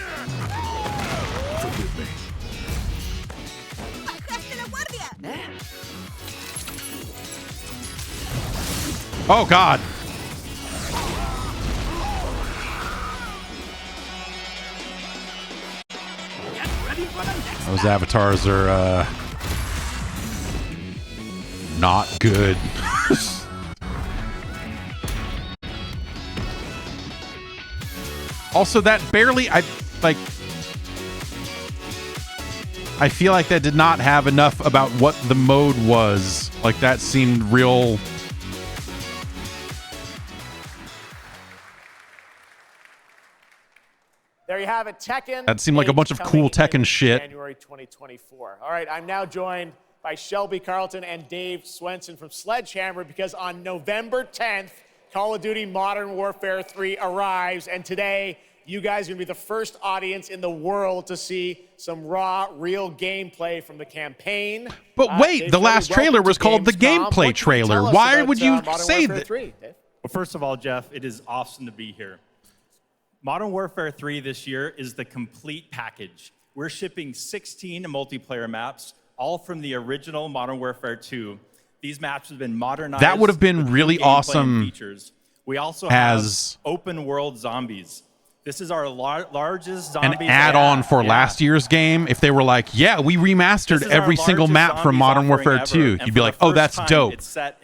S1: Oh, God. Those avatars are not good. Also, that barely, I feel like that did not have enough about what the mode was. Like, that seemed real.
S5: There you have it, Tekken.
S1: That seemed like a bunch of cool Tekken shit.
S5: January 2024. All right, I'm now joined by Shelby Carlton and Dave Swenson from Sledgehammer because on November 10th, Call of Duty Modern Warfare 3 arrives, and today you guys are going to be the first audience in the world to see some raw, real gameplay from the campaign.
S1: But wait, the last trailer was called the gameplay trailer. Why would you say that?
S15: Well, first of all, Jeff, it is awesome to be here. Modern Warfare 3 this year is the complete package. We're shipping 16 multiplayer maps, all from the original Modern Warfare 2. These maps have been modernized.
S1: That would have been really awesome.
S15: Features. We also have open world zombies. This is our largest zombie.
S1: An add-on for last year's game. If they were like, yeah, we remastered every single map from Modern Warfare 2, you'd be like, oh, that's dope.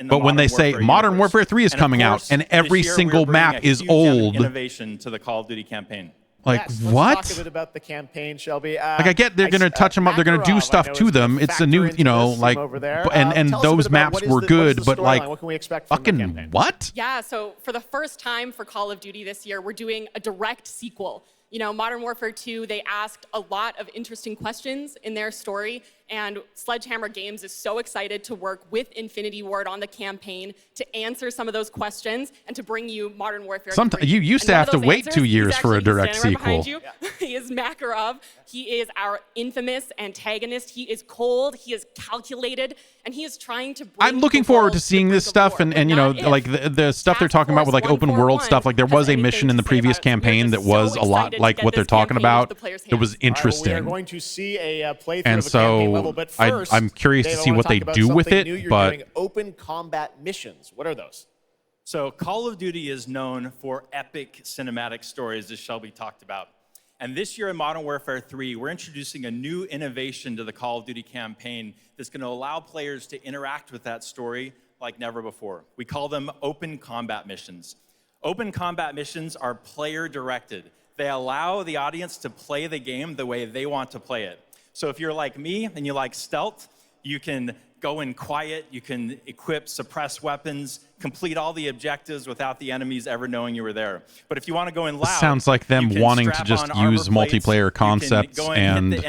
S1: But when they say Modern Warfare 3 is coming out and every single map is old,
S15: innovation to the Call of Duty campaign.
S1: Like,
S5: yes,
S1: what?
S5: Let's talk a bit about the campaign, Shelby.
S1: Like, I get they're going to touch them up. They're going to do stuff to them. It's a new, you know, like, and those maps were good, but like,
S5: what can we expect from
S1: fucking
S5: the campaign?
S1: what?
S16: Yeah, so for the first time for Call of Duty this year, we're doing a direct sequel. You know, Modern Warfare 2, they asked a lot of interesting questions in their story, and Sledgehammer Games is so excited to work with Infinity Ward on the campaign to answer some of those questions and to bring you Modern Warfare 3.
S1: You used to have to wait 2 years for a direct sequel.
S16: He is Makarov. He is our infamous antagonist. He is cold. He is calculated, and he is trying to bring
S1: I'm looking forward to seeing this stuff, and you know, like the stuff they're talking about with like open world stuff. Like there was a mission in the previous campaign that was a lot like what they're talking about. It was interesting.
S5: All right, well, we are going to see a playthrough
S1: And
S5: of a campaign level,
S1: so
S5: but first,
S1: I'm curious
S5: Dave,
S1: to
S5: I
S1: see
S5: wanna
S1: what they
S5: talk about
S1: do with
S5: something
S1: it,
S5: new. You're
S1: but
S5: doing open combat missions. What are those?
S15: So Call of Duty is known for epic cinematic stories, as Shelby talked about. And this year in Modern Warfare 3, we're introducing a new innovation to the Call of Duty campaign that's going to allow players to interact with that story like never before. We call them open combat missions. Open combat missions are player-directed. They allow the audience to play the game the way they want to play it. So if you're like me and you like stealth, you can go in quiet, you can equip suppressed weapons, complete all the objectives without the enemies ever knowing you were there. But if you want to go in loud,
S1: it sounds like them wanting to just use multiplayer concepts and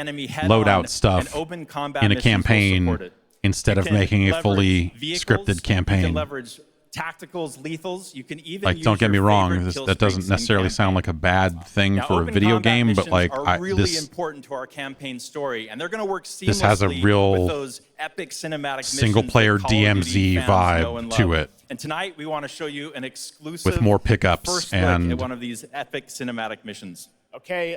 S1: load out stuff in a campaign instead of making a fully scripted campaign.
S15: You can leverage tacticals, lethals. You can even
S1: like, don't get me wrong, that doesn't necessarily sound like a bad thing for a video game, but like
S15: really important to our campaign story, and they're going to work seamlessly
S1: this has a real
S15: with those epic cinematic
S1: single-player DMZ vibe to it.
S15: And tonight we want to show you an exclusive
S1: with more pickups
S15: first look
S1: and
S15: at one of these epic cinematic missions.
S5: Okay,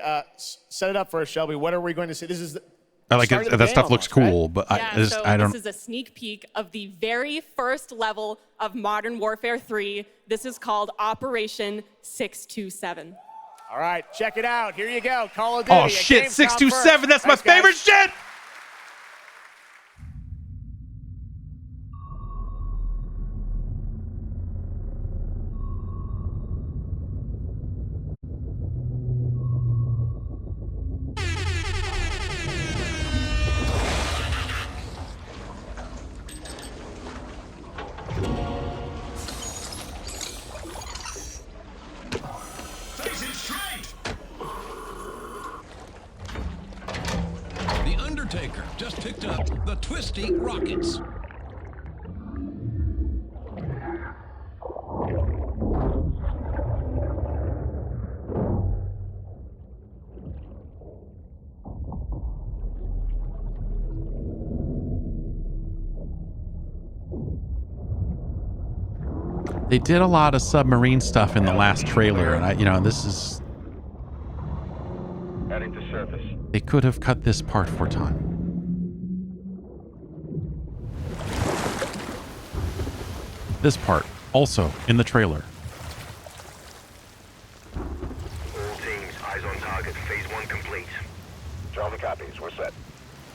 S5: set it up for us, Shelby. What are we going to see? This is the
S1: I like it. That stuff looks cool, but
S16: Yeah,
S1: I don't.
S16: This is a sneak peek of the very first level of Modern Warfare 3. This is called Operation 627.
S5: All right, check it out. Here you go. Call of Duty.
S1: Oh shit, 627. That's my favorite shit.
S17: Just picked up the Twisty Rockets.
S1: They did a lot of submarine stuff in the last trailer, and this is.
S18: Heading to surface.
S1: They could have cut this part for time. This part, also in the trailer.
S18: All teams, eyes on target. Phase 1 complete. Charlie copies. We're set.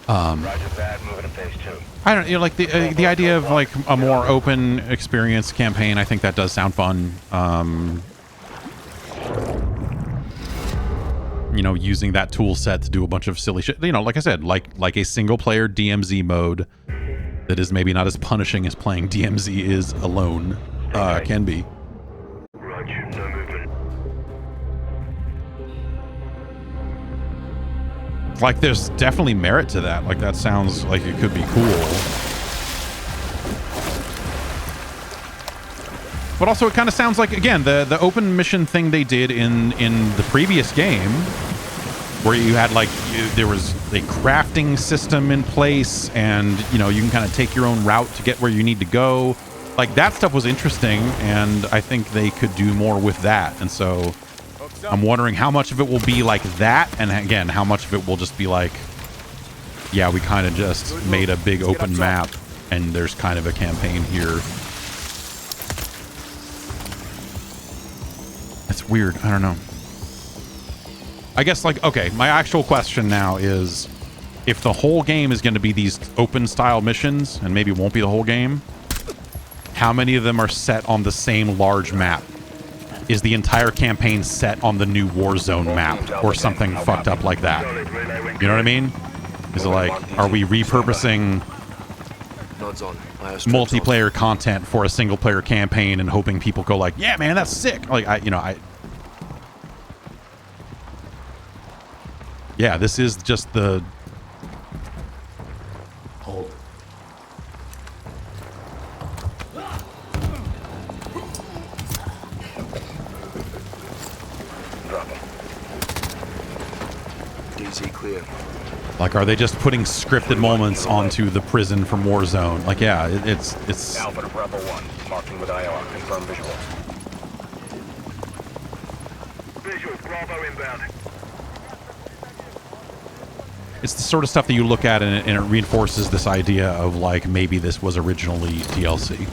S18: Roger that. Moving to phase 2.
S1: I don't like the idea of like a more open experience campaign. I think that does sound fun. Using that tool set to do a bunch of silly shit. Like I said, like a single player DMZ mode that is maybe not as punishing as playing DMZ is alone can be.
S18: Roger. No movement.
S1: like there's definitely merit to that. Like that sounds like it could be cool. But also it kind of sounds like, again, the open mission thing they did in the previous game, where you had like, there was a crafting system in place, and you know, you can kind of take your own route to get where you need to go. Like that stuff was interesting, and I think they could do more with that. And so I'm wondering how much of it will be like that, and again, how much of it will just be like, yeah, we kind of just made a big open map, and there's kind of a campaign here. It's weird. I don't know. I guess, like, okay, my actual question now is, if the whole game is going to be these open style missions, and maybe it won't be the whole game, how many of them are set on the same large map? Is the entire campaign set on the new Warzone map or something fucked up like that? You know what I mean? Is it like, are we repurposing multiplayer content for a single player campaign and hoping people go like, yeah, man, that's sick. Like, yeah, this is just the...
S18: Hold. Drop him. DZ clear.
S1: Like, are they just putting scripted moments onto the prison from Warzone? Like, yeah, it's...
S18: Alpha to Bravo 1, marking with IR, confirm visuals. Visuals, Bravo inbound.
S1: It's the sort of stuff that you look at and it reinforces this idea of, like, maybe this was originally DLC,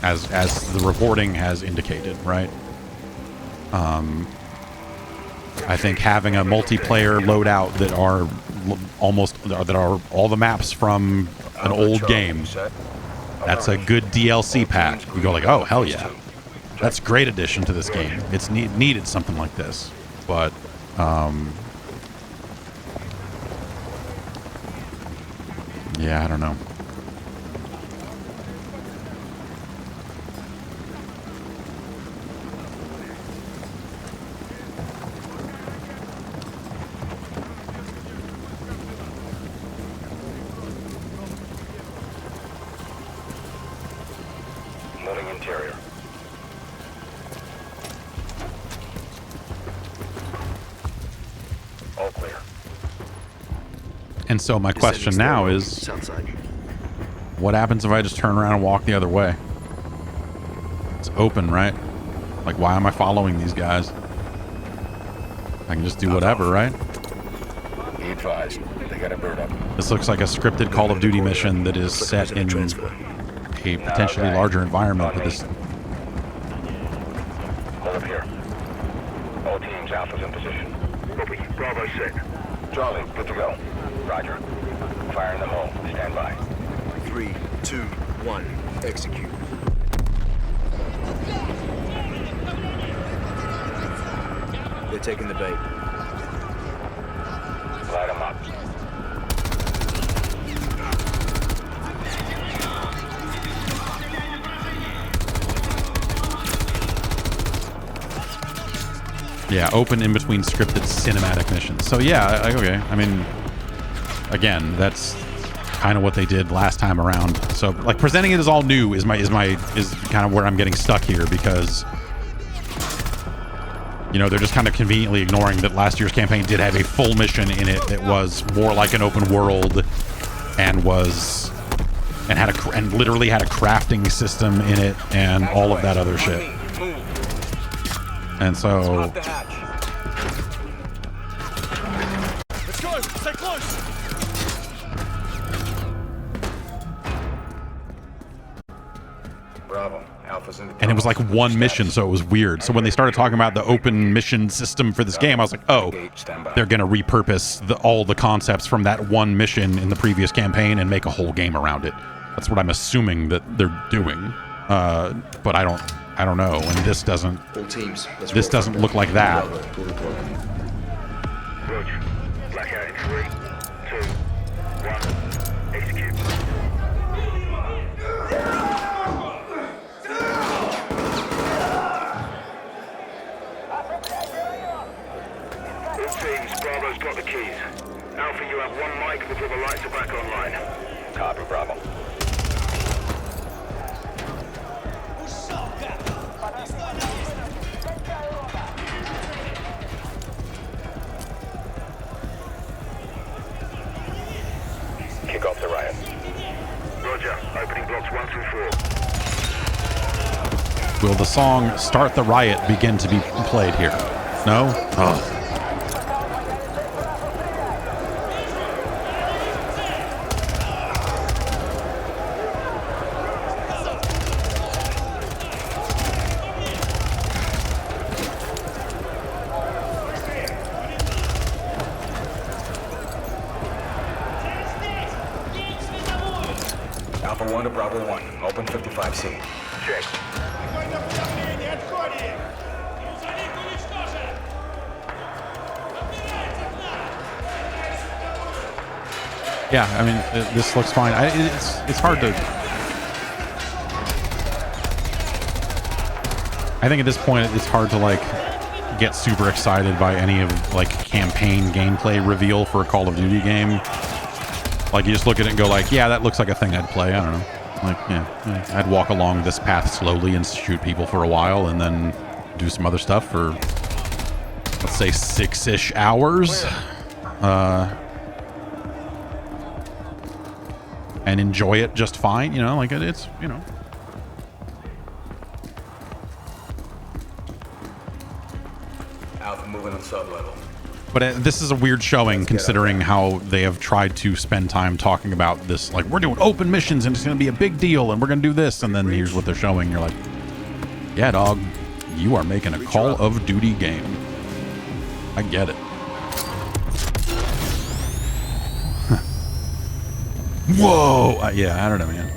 S1: as the reporting has indicated, right? I think having a multiplayer loadout that are all the maps from an old game, that's a good DLC pack. You go like, oh, hell yeah. That's a great addition to this game. It's needed something like this. But, yeah, I don't know.
S18: Moving interior. All clear.
S1: And so my question now is, what happens if I just turn around and walk the other way? It's open, right? Like, why am I following these guys? I can just do whatever, right?
S18: Be advised, they got a bird up.
S1: This looks like a scripted Call of Duty mission that is set in a potentially larger environment, but this...
S18: Hold up here. All teams, Alpha's in position. Copy. Bravo set. Charlie, good to go. Roger. Fire in the hole. Stand by.
S11: 3, 2, 1. Execute.
S18: They're taking the bait. Light them up.
S1: Yeah, open in between scripted cinematic missions. So yeah, okay. I mean, again, that's kind of what they did last time around. So like presenting it as all new is kind of where I'm getting stuck here, because you know, they're just kind of conveniently ignoring that last year's campaign did have a full mission in it that was more like an open world and literally had a crafting system in it and all of that other shit. And so
S18: Let's go. Stay close. Bravo. Alpha's in the
S1: and it was like one mission, so it was weird. So when they started talking about the open mission system for this game, I was like, oh, they're going to repurpose all the concepts from that one mission in the previous campaign and make a whole game around it. That's what I'm assuming that they're doing. But I don't know. And this doesn't look like that.
S18: Roger. Blackout in 3, 2, 1. Execute. teams, Bravo's got the keys. Alpha, you have one mic before the lights are back online. Copy, Bravo. Kick off the riot. Roger. Opening blocks 1 through 4.
S1: Will the song Start the Riot begin to be played here? No? Oh.
S18: Alpha 1 to Bravo 1. Open 55C. Check.
S1: Yeah, I mean, this looks fine. It's hard to... I think at this point, it's hard to, like, get super excited by any of, like, campaign gameplay reveal for a Call of Duty game. Like, you just look at it and go, like, yeah, that looks like a thing I'd play. I don't know. Like, yeah, I'd walk along this path slowly and shoot people for a while and then do some other stuff for, let's say, 6-ish hours. And enjoy it just fine, you know, like it's, you know.
S18: Alpha moving on sub-level.
S1: But this is a weird showing considering how they have tried to spend time talking about this. Like, we're doing open missions and it's going to be a big deal and we're going to do this. And then here's what they're showing. You're like, yeah, dog, you are making a Call of Duty game. I get it. Whoa. Yeah, I don't know, man.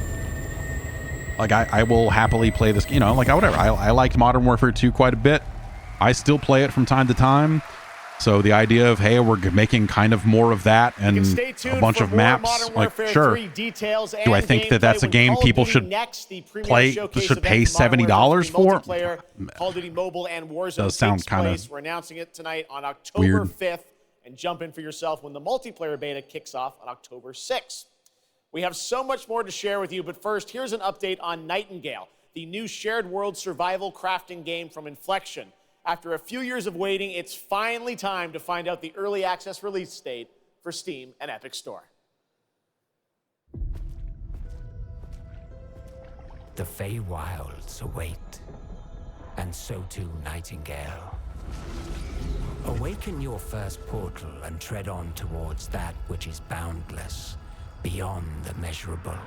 S1: Like, I will happily play this, you know, like, whatever. I liked Modern Warfare 2 quite a bit. I still play it from time to time. So the idea of, hey, we're making kind of more of that and a bunch of maps, like, sure. Do I think that that's a game people should play, should pay $70 for?
S5: Call of Duty Mobile and Warzone
S1: does sound kind of
S5: we're announcing it tonight on October 5th. And jump in for yourself when the multiplayer beta kicks off on October 6th. We have so much more to share with you, but first, here's an update on Nightingale, the new shared world survival crafting game from Inflection. After a few years of waiting, it's finally time to find out the early access release date for Steam and Epic Store.
S19: The Feywilds await, and so too Nightingale. Awaken your first portal and tread on towards that which is boundless, beyond the measurable.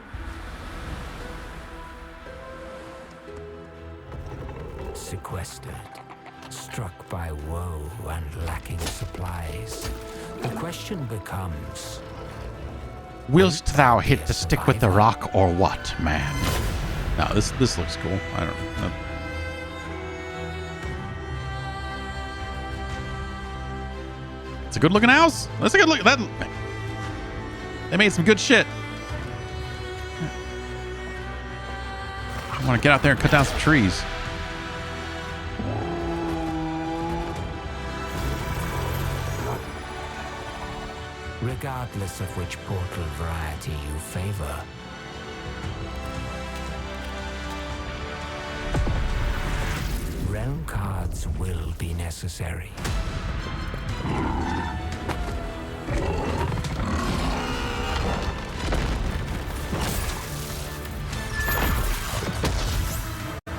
S19: Sequestered, struck by woe and lacking supplies, the question becomes,
S1: willst thou hit the stick with the rock or what, man? No, this looks cool. I don't know. It's a good looking house. Let's take a look at that. They made some good shit. I want to get out there and cut down some trees.
S19: regardless of which portal variety you favor. Realm cards will be necessary.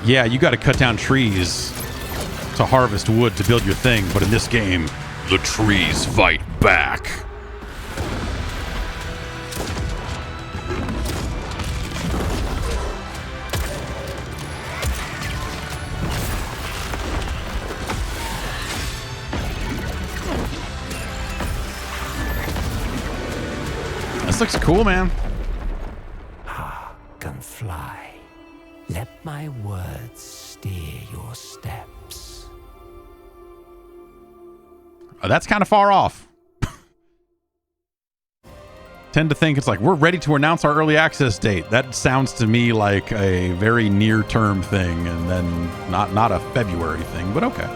S1: Yeah, you got to cut down trees to harvest wood to build your thing, but in this game, the trees fight back. This looks cool, man.
S19: Can fly. Let my words steer your steps.
S1: Oh, that's kind of far off. Tend to think it's like we're ready to announce our early access date. That sounds to me like a very near-term thing, and then not a February thing, but okay.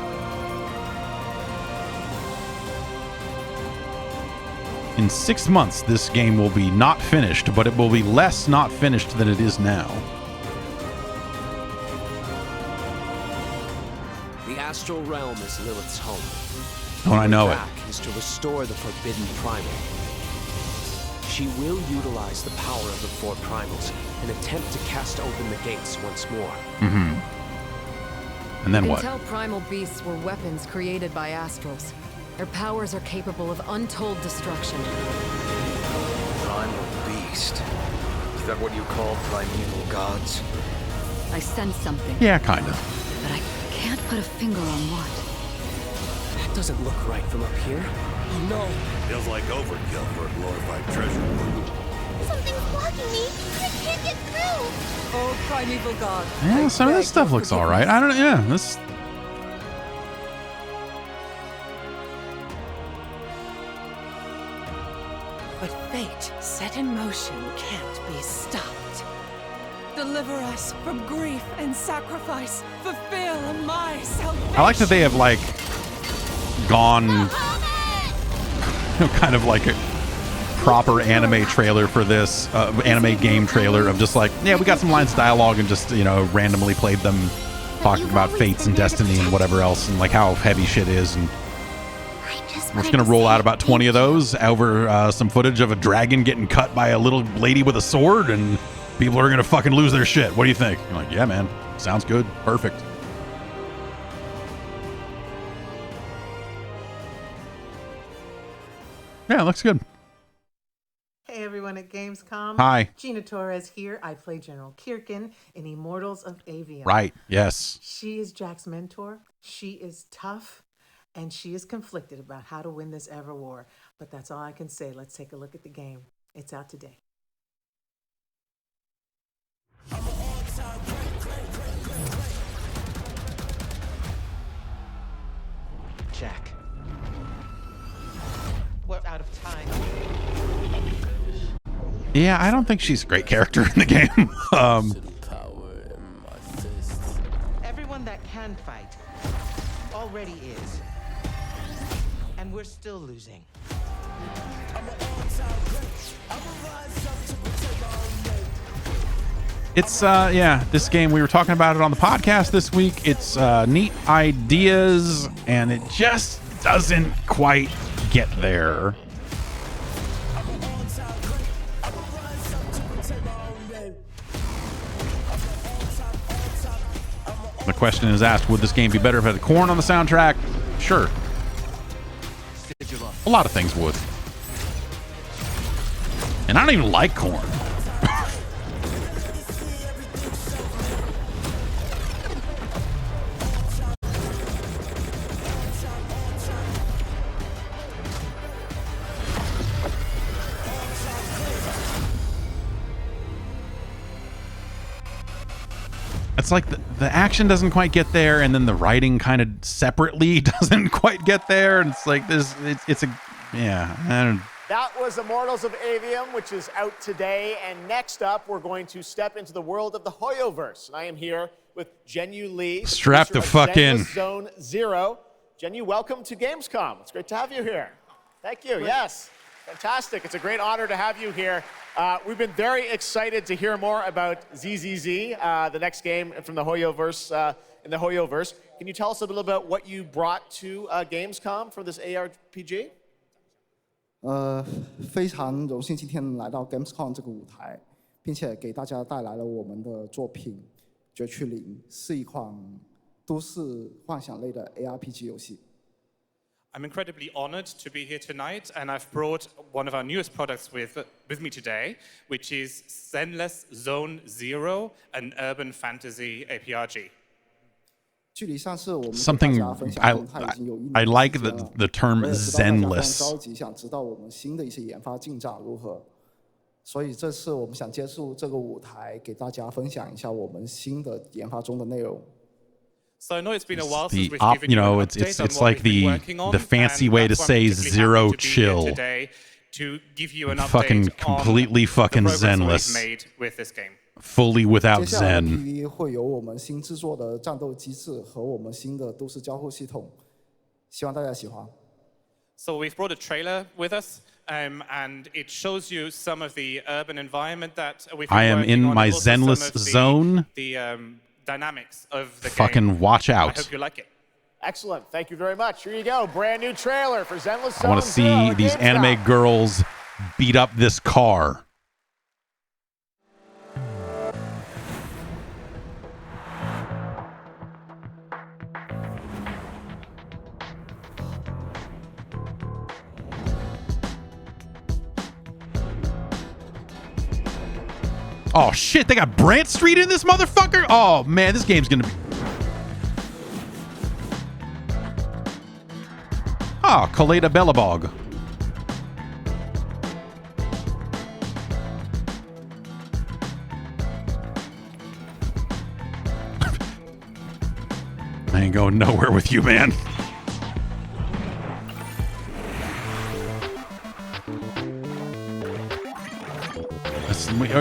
S1: In 6 months, this game will be not finished, but it will be less not finished than it is now.
S20: The astral realm is Lilith's home.
S1: Oh, I know
S20: Her
S1: it.
S20: back is to restore the forbidden primal. She will utilize the power of the four primals and attempt to cast open the gates once more.
S1: Mm-hmm. And then what?
S21: Until primal beasts were weapons created by astrals. Their powers are capable of untold destruction.
S22: Primal beast. Is that what you call primeval gods?
S21: I sense something.
S1: Yeah, kind of.
S21: But I can't put a finger on what.
S20: That doesn't look right from up here. Oh no.
S23: Feels like overkill for a glorified treasure.
S24: Something's blocking me. I can't get through.
S21: Oh, primeval god.
S1: Yeah, some of this stuff looks all right. I don't know. Yeah, this.
S3: But fate set in motion can't be stopped. Deliver us from grief and sacrifice. Fulfill my salvation.
S1: I like that they have like gone kind of like a proper anime trailer for this anime game trailer of just like, yeah, we got some lines of dialogue and just, you know, randomly played them talking about fates and destiny and whatever else and like how heavy shit is. And we're just gonna roll out about 20 of those over some footage of a dragon getting cut by a little lady with a sword, and people are gonna fucking lose their shit. What do you think? I'm like, yeah, man, sounds good, perfect. Yeah, it looks good.
S25: Hey everyone at Gamescom.
S1: Hi.
S25: Gina Torres here. I play General Kirkin in Immortals of Avion.
S1: Right, yes.
S25: She is Jack's mentor. She is tough, and she is conflicted about how to win this ever war. But that's all I can say. Let's take a look at the game. It's out today.
S26: Jack. We're out of time.
S1: Yeah, I don't think she's a great character in the game.
S26: Everyone that can fight already is. And we're still losing.
S1: It's yeah, this game, we were talking about it on the podcast this week. It's neat ideas, and it just doesn't quite get there. The question is asked, would this game be better if it had Korn on the soundtrack? Sure. A lot of things would. And I don't even like Korn. It's like the action doesn't quite get there, and then the writing kind of separately doesn't quite get there, and it's like this. It's a yeah. I don't.
S5: That was Immortals of Avium, which is out today. And next up, we're going to step into the world of the Hoyoverse. And I am here with Jenyu Lee.
S1: Strap the fuck in.
S5: Zone Zero. Jenyu, welcome to Gamescom. It's great to have you here. Thank you. Yes. Fantastic. It's a great honor to have you here. We've been very excited to hear more about ZZZ, the next game from the Hoyoverse, in the Hoyoverse. Can you tell us a little about what you brought to Gamescom for this ARPG?
S27: 非常荣幸今天来到 Gamescom 这个舞台，并且给大家带来了我们的作品《绝区零》，是一款都市幻想类的 ARPG 游戏。
S28: I'm incredibly honored to be here tonight, and I've brought one of our newest products with me today, which is Zenless Zone Zero, an urban fantasy APRG.
S1: Something I like the term zenless.
S27: 着急想知道我们新的一些研发进展如何，所以这次我们想借助这个舞台给大家分享一下我们新的研发中的内容。
S28: So I know it's been a while
S1: The
S28: since we've given
S1: you
S28: you
S1: know,
S28: an
S1: it's
S28: update on
S1: it's
S28: what
S1: like
S28: we've been
S1: the
S28: working on,
S1: fancy
S28: and
S1: way to
S28: that's why I'm
S1: say
S28: particularly
S1: zero
S28: happy to be here
S1: chill.
S28: today to give you an update
S1: Fucking completely
S28: on
S1: fucking
S28: the progress that we've
S1: zenless.
S28: made with this game.
S1: Fully without
S27: 接下来
S1: zen.
S27: PV 会有我们新制作的战斗机制和我们新的都市交互系统，希望大家喜欢。
S28: So we've brought a trailer with us and it shows you some of the urban environment that we've been
S1: I am
S28: working
S1: in
S28: on,
S1: my
S28: and also
S1: Zenless
S28: some of
S1: zone.
S28: The dynamics of the
S1: Fucking
S28: game.
S1: watch
S28: I
S1: out.
S28: hope you like it.
S5: Excellent. Thank you very much. Here you go. Brand new trailer for Zenless Zone.
S1: I want to see these anime girls beat up this car. Oh shit, they got Brant Street in this motherfucker? Oh man, this game's gonna be... Ah, Colada Bellabog. I ain't going nowhere with you, man.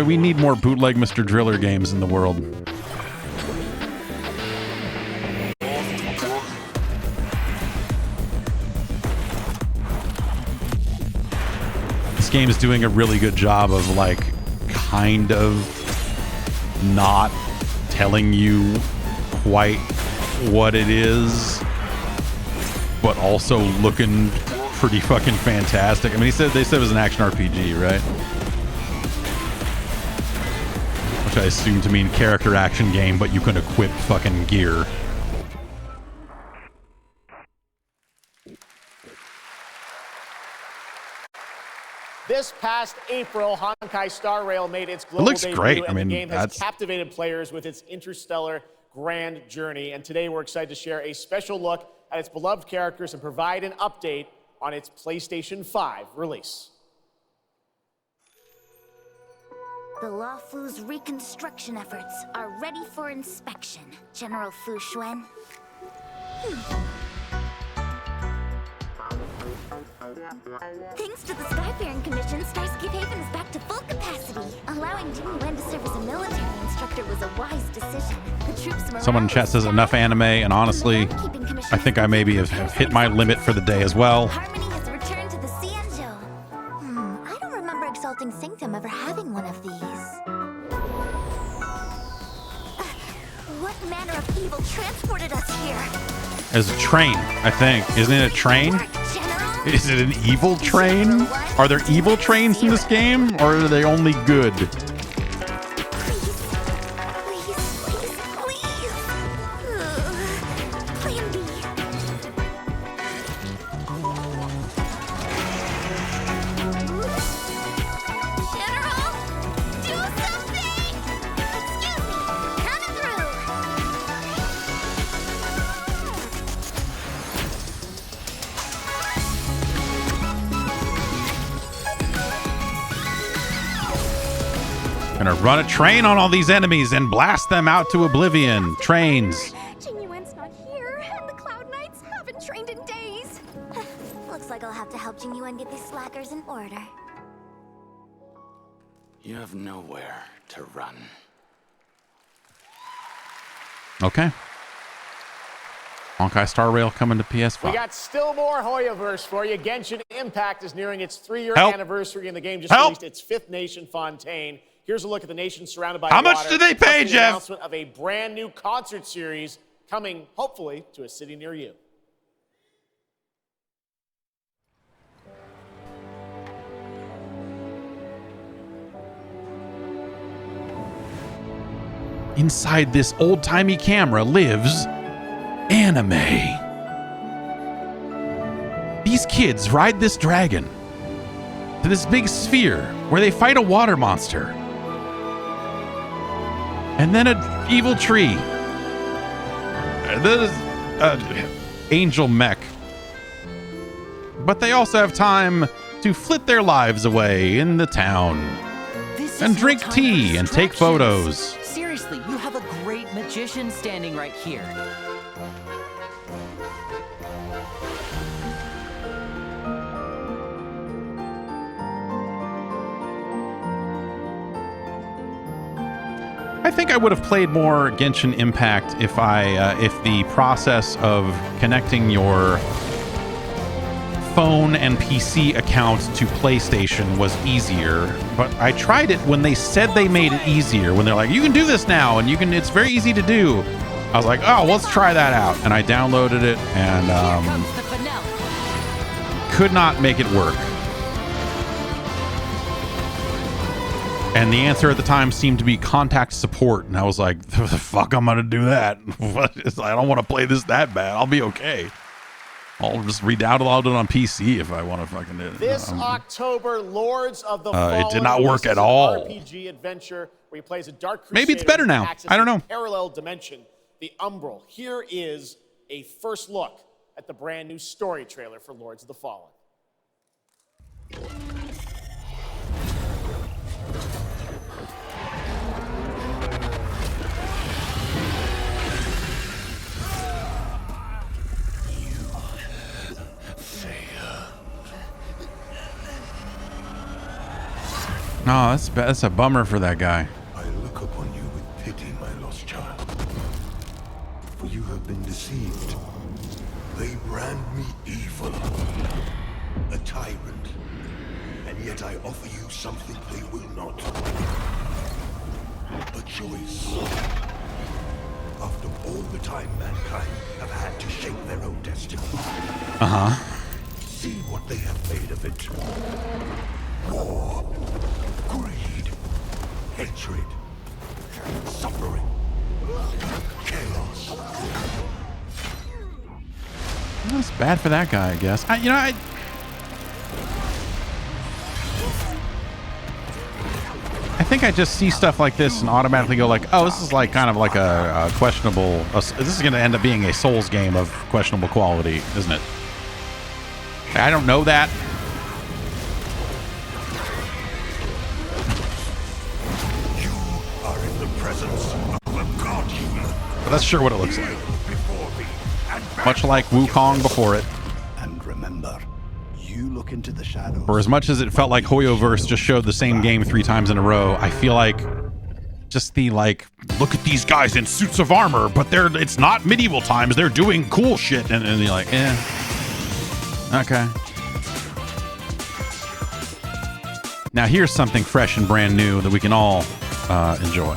S1: We need more bootleg Mr. Driller games in the world. This game is doing a really good job of like kind of not telling you quite what it is, but also looking pretty fucking fantastic. I mean, they said it was an action RPG, right? Which I assume to mean character action game, but you can equip fucking gear.
S5: This past April, Honkai Star Rail made its global debut,
S1: great.
S5: and
S1: I mean,
S5: the game has
S1: that's...
S5: captivated players with its interstellar grand journey. And today we're excited to share a special look at its beloved characters and provide an update on its PlayStation 5 release.
S24: The Luofu's reconstruction efforts are ready for inspection, General Fu Xuan. Thanks to the Skyfaring Commission, Starscape Haven is back to full capacity. Allowing Jimmy Wen to serve as a military instructor was a wise decision. The troops
S1: Someone in chat says enough anime, and honestly, I think I maybe have hit my limit for the day as well.
S24: Harmony has returned to the Cianzhou. I don't remember Exalting Sanctum ever having one of these. What manner of evil transported us here?
S1: As a train, I think. Isn't it a train? Is it an evil train? Are there evil trains in this game, or are they only good? Gonna run a train on all these enemies and blast them out to oblivion. Trains.
S24: Jing Yuan's not here, and the Cloud Knights haven't trained in days. Looks like I'll have to help Jing Yuan get these slackers in order.
S2: You have nowhere to run.
S1: Okay. Honkai Star Rail coming to PS5.
S5: We got still more Hoyoverse for you. Genshin Impact is nearing its 3-year anniversary, and the game just released its 5th nation, Fontaine. Here's a look at the nation surrounded by
S1: How
S5: water.
S1: much do they pay,
S5: The
S1: Jeff?
S5: announcement of a brand new concert series coming, hopefully, to a city near you.
S1: Inside this old-timey camera lives anime. These kids ride this dragon to this big sphere where they fight a water monster. And then an evil tree. There's angel mech. But they also have time to flit their lives away in the town. And drink tea and take photos.
S4: Seriously, you have a great magician standing right here.
S1: I think I would have played more Genshin Impact if the process of connecting your phone and PC account to PlayStation was easier, but I tried it when they said they made it easier. When they're like, you can do this now, and it's very easy to do. I was like, oh, let's try that out, and I downloaded it and could not make it work. And the answer at the time seemed to be contact support, and I was like, the fuck I'm gonna do that? I don't want to play this that bad. I'll be okay. I'll just re-download it on PC if I want to fucking do it.
S5: This October, Lords of the Fallen.
S1: It did not work at all.
S5: RPG adventure where he plays a dark crusader.
S1: Maybe it's better now. I don't know.
S5: Parallel dimension, the Umbral. Here is a first look at the brand new story trailer for Lords of the Fallen.
S1: No, that's a bummer for that guy.
S23: I look upon you with pity, my lost child. For you have been deceived. They brand me evil, a tyrant, and yet I offer you something they will not. A choice. After all the time mankind have had to shape their own destiny. See what they have made of it. War, greed, hatred, suffering, chaos.
S1: That's bad for that guy, I guess. I think I just see stuff like this and automatically go like, oh, this is like kind of like a questionable. This is going to end up being a Souls game of questionable quality, isn't it? I don't know that. But that's sure what it looks like. Much like Wukong before it.
S23: And remember, you look into the shadows.
S1: For as much as it felt like Hoyoverse just showed the same game 3 times in a row, I feel like just the like, look at these guys in suits of armor, but it's not medieval times. They're doing cool shit, and you're like, okay. Now here's something fresh and brand new that we can all enjoy.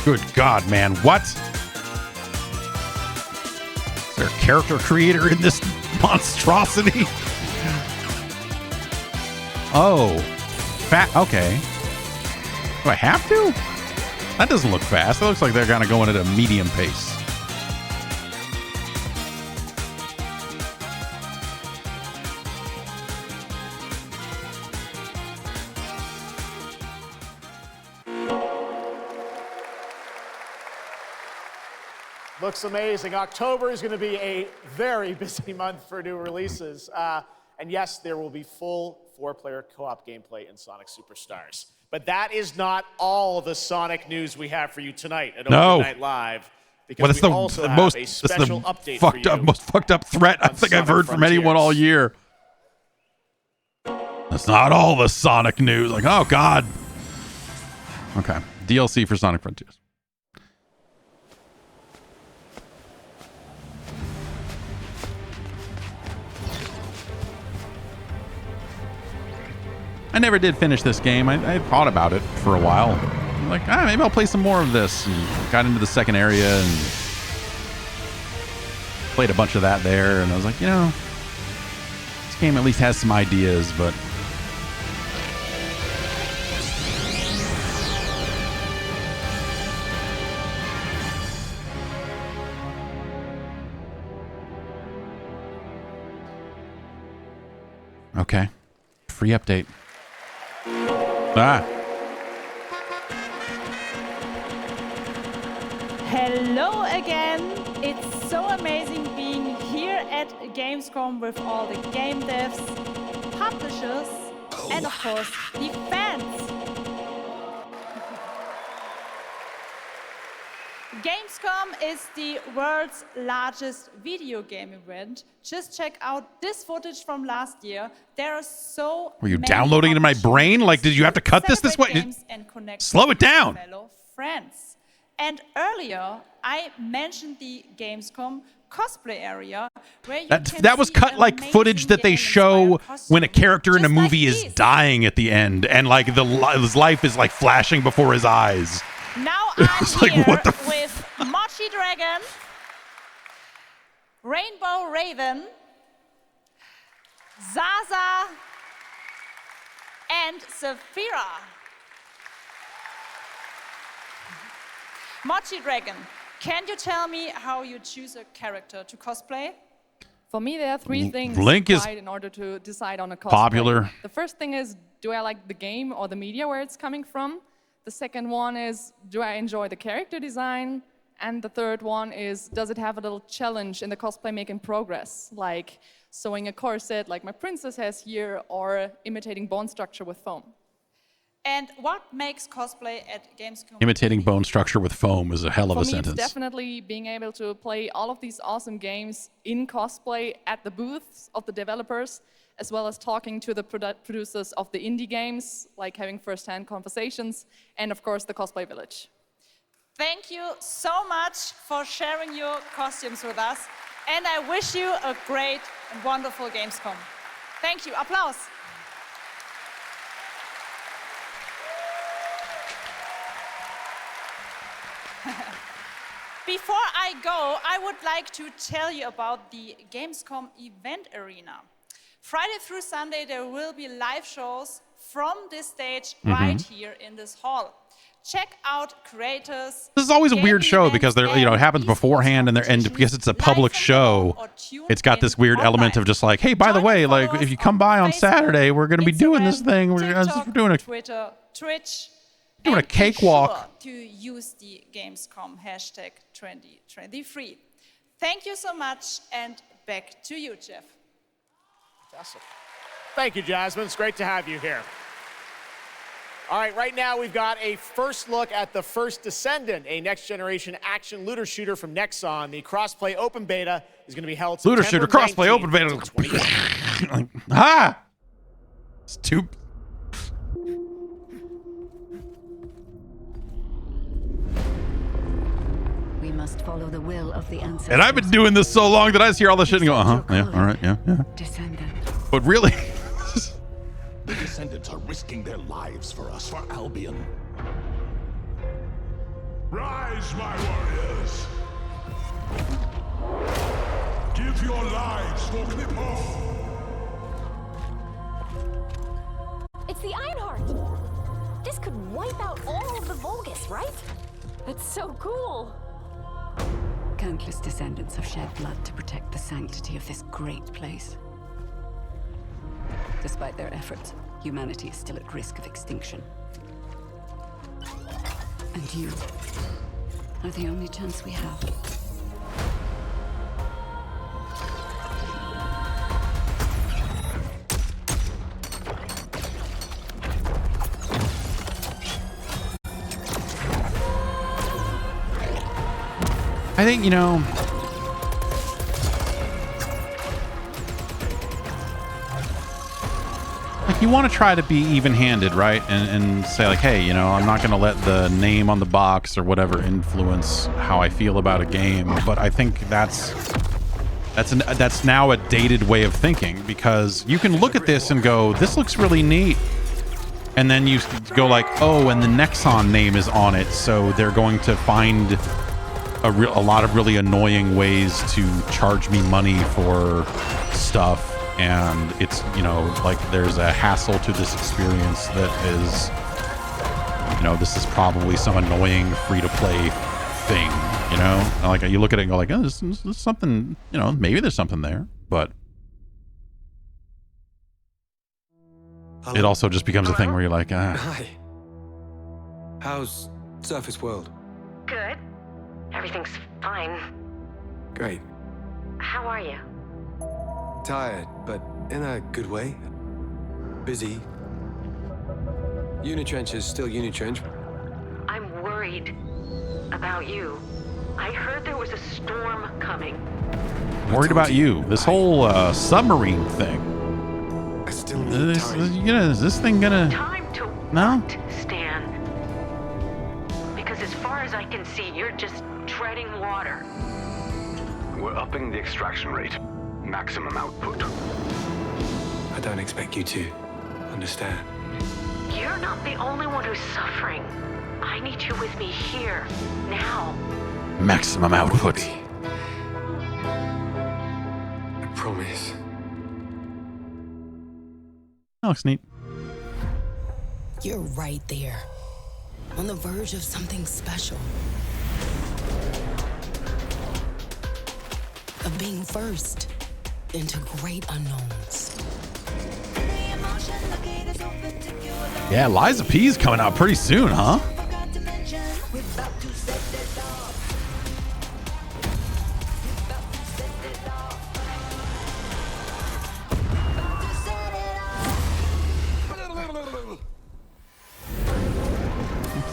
S1: Good God, man. What? Is there a character creator in this monstrosity? Oh. Okay. Do I have to? That doesn't look fast. It looks like they're kind of going at a medium pace.
S5: Looks amazing. October is going to be a very busy month for new releases. And yes, there will be full 4-player co-op gameplay in Sonic Superstars. But that is not all the Sonic news we have for you tonight at Open Night Live. Because we also have a special update for you.
S1: Most fucked up threat I think I've heard from anyone all year. That's not all the Sonic news. Like, oh God. Okay. DLC for Sonic Frontiers. I never did finish this game. I thought about it for a while. I'm like, maybe I'll play some more of this. And got into the second area and played a bunch of that there. And I was like, you know, this game at least has some ideas, but okay. Free update.
S6: Hello again. It's so amazing being here at Gamescom with all the game devs, publishers, and of course the fans. Gamescom is the world's largest video game event. Just check out this footage from last year. There are so
S1: Were you
S6: many
S1: downloading it in my brain? Like, did you have to cut this way?
S6: games and connect
S1: Slow it down.
S6: with fellow friends. And earlier, I mentioned the Gamescom cosplay area where you can
S1: That was
S6: see
S1: cut like footage that they show when a character in a movie is dying at the end, and like his life is like flashing before his eyes.
S6: Now I'm
S1: like,
S6: here
S1: what the
S6: with Mochi Dragon, Rainbow Raven, Zaza, and Saphira. Mochi Dragon, can you tell me how you choose a character to cosplay?
S7: For me, there are three things
S1: Link is
S7: in order to decide on a cosplay.
S1: popular.
S7: The first thing is, do I like the game or the media where it's coming from? The second one is, do I enjoy the character design? And the third one is, does it have a little challenge in the cosplay making progress? Like sewing a corset like my princess has here, or imitating bone structure with foam.
S6: And what makes cosplay at Gamescom?
S1: Imitating bone structure with foam is a hell of a
S7: For me,
S1: sentence.
S7: it's definitely being able to play all of these awesome games in cosplay at the booths of the developers, as well as talking to the producers of the indie games, like having first-hand conversations, and of course the cosplay village.
S6: Thank you so much for sharing your costumes with us, and I wish you a great and wonderful Gamescom. Thank you. Applause. Before I go, I would like to tell you about the Gamescom event arena. Friday through Sunday, there will be live shows from this stage right here in this hall. Check out creators.
S1: This is always a weird show because they're, it happens beforehand, and because it's a public show, it's got this weird element of just like, hey, by the way, like if you come by on Saturday, we're going to be doing this thing. We're doing a
S6: Twitter, Twitch.
S1: Doing a cakewalk.
S6: Be sure to use the Gamescom hashtag 2023. Thank you so much, and back to you, Jeff.
S5: Awesome. Thank you, Jasmine. It's great to have you here. All right, right now we've got a first look at the first Descendant, a next-generation action looter shooter from Nexon. The crossplay open beta is going to be held
S1: Looter shooter crossplay open beta. Like, ah! It's too...
S8: We must follow the will of the ancestors.
S1: And I've been doing this so long that I just hear all this shit and go, yeah, all right, yeah.
S8: Descendant.
S1: But really...
S9: The Descendants are risking their lives for us, for Albion.
S23: Rise, my warriors! Give your lives for Kickoff!
S24: It's the Ironheart! This could wipe out all of the Vulgus, right? That's so cool!
S8: Countless descendants have shed blood to protect the sanctity of this great place. Despite their efforts, humanity is still at risk of extinction. And you are the only chance we have.
S1: I think, you know... Like, you want to try to be even-handed, right? And say, like, hey, you know, I'm not going to let the name on the box or whatever influence how I feel about a game. But I think that's now a dated way of thinking, because you can look at this and go, this looks really neat. And then you go like, oh, and the Nexon name is on it, so they're going to find a lot of really annoying ways to charge me money for stuff. And it's, you know, like there's a hassle to this experience that is, you know, this is probably some annoying free-to-play thing, you know? Like, you look at it and go like, oh, this is something, you know, maybe there's something there, but it also just becomes a thing where you're like, ah.
S22: Hi. How's Surface World?
S24: Good. Everything's fine.
S22: Great.
S24: How are you?
S22: Tired, but in a good way. Busy. Unitrench is still Unitrench.
S24: I'm worried about you.
S10: I heard there was a storm coming.
S1: Worried about you. This whole submarine thing.
S22: I still need time.
S1: Is this thing gonna...
S10: Time to
S1: No?
S10: what, Stan? Because as far as I can see, you're just treading water.
S18: We're upping the extraction rate. Maximum output.
S22: I don't expect you to understand.
S10: You're not the only one who's suffering. I need you with me here, now.
S1: Maximum output.
S22: I promise.
S1: That looks neat.
S11: You're right there, on the verge of something special. Of being first into great unknowns.
S1: Yeah, Liza P's coming out pretty soon, huh?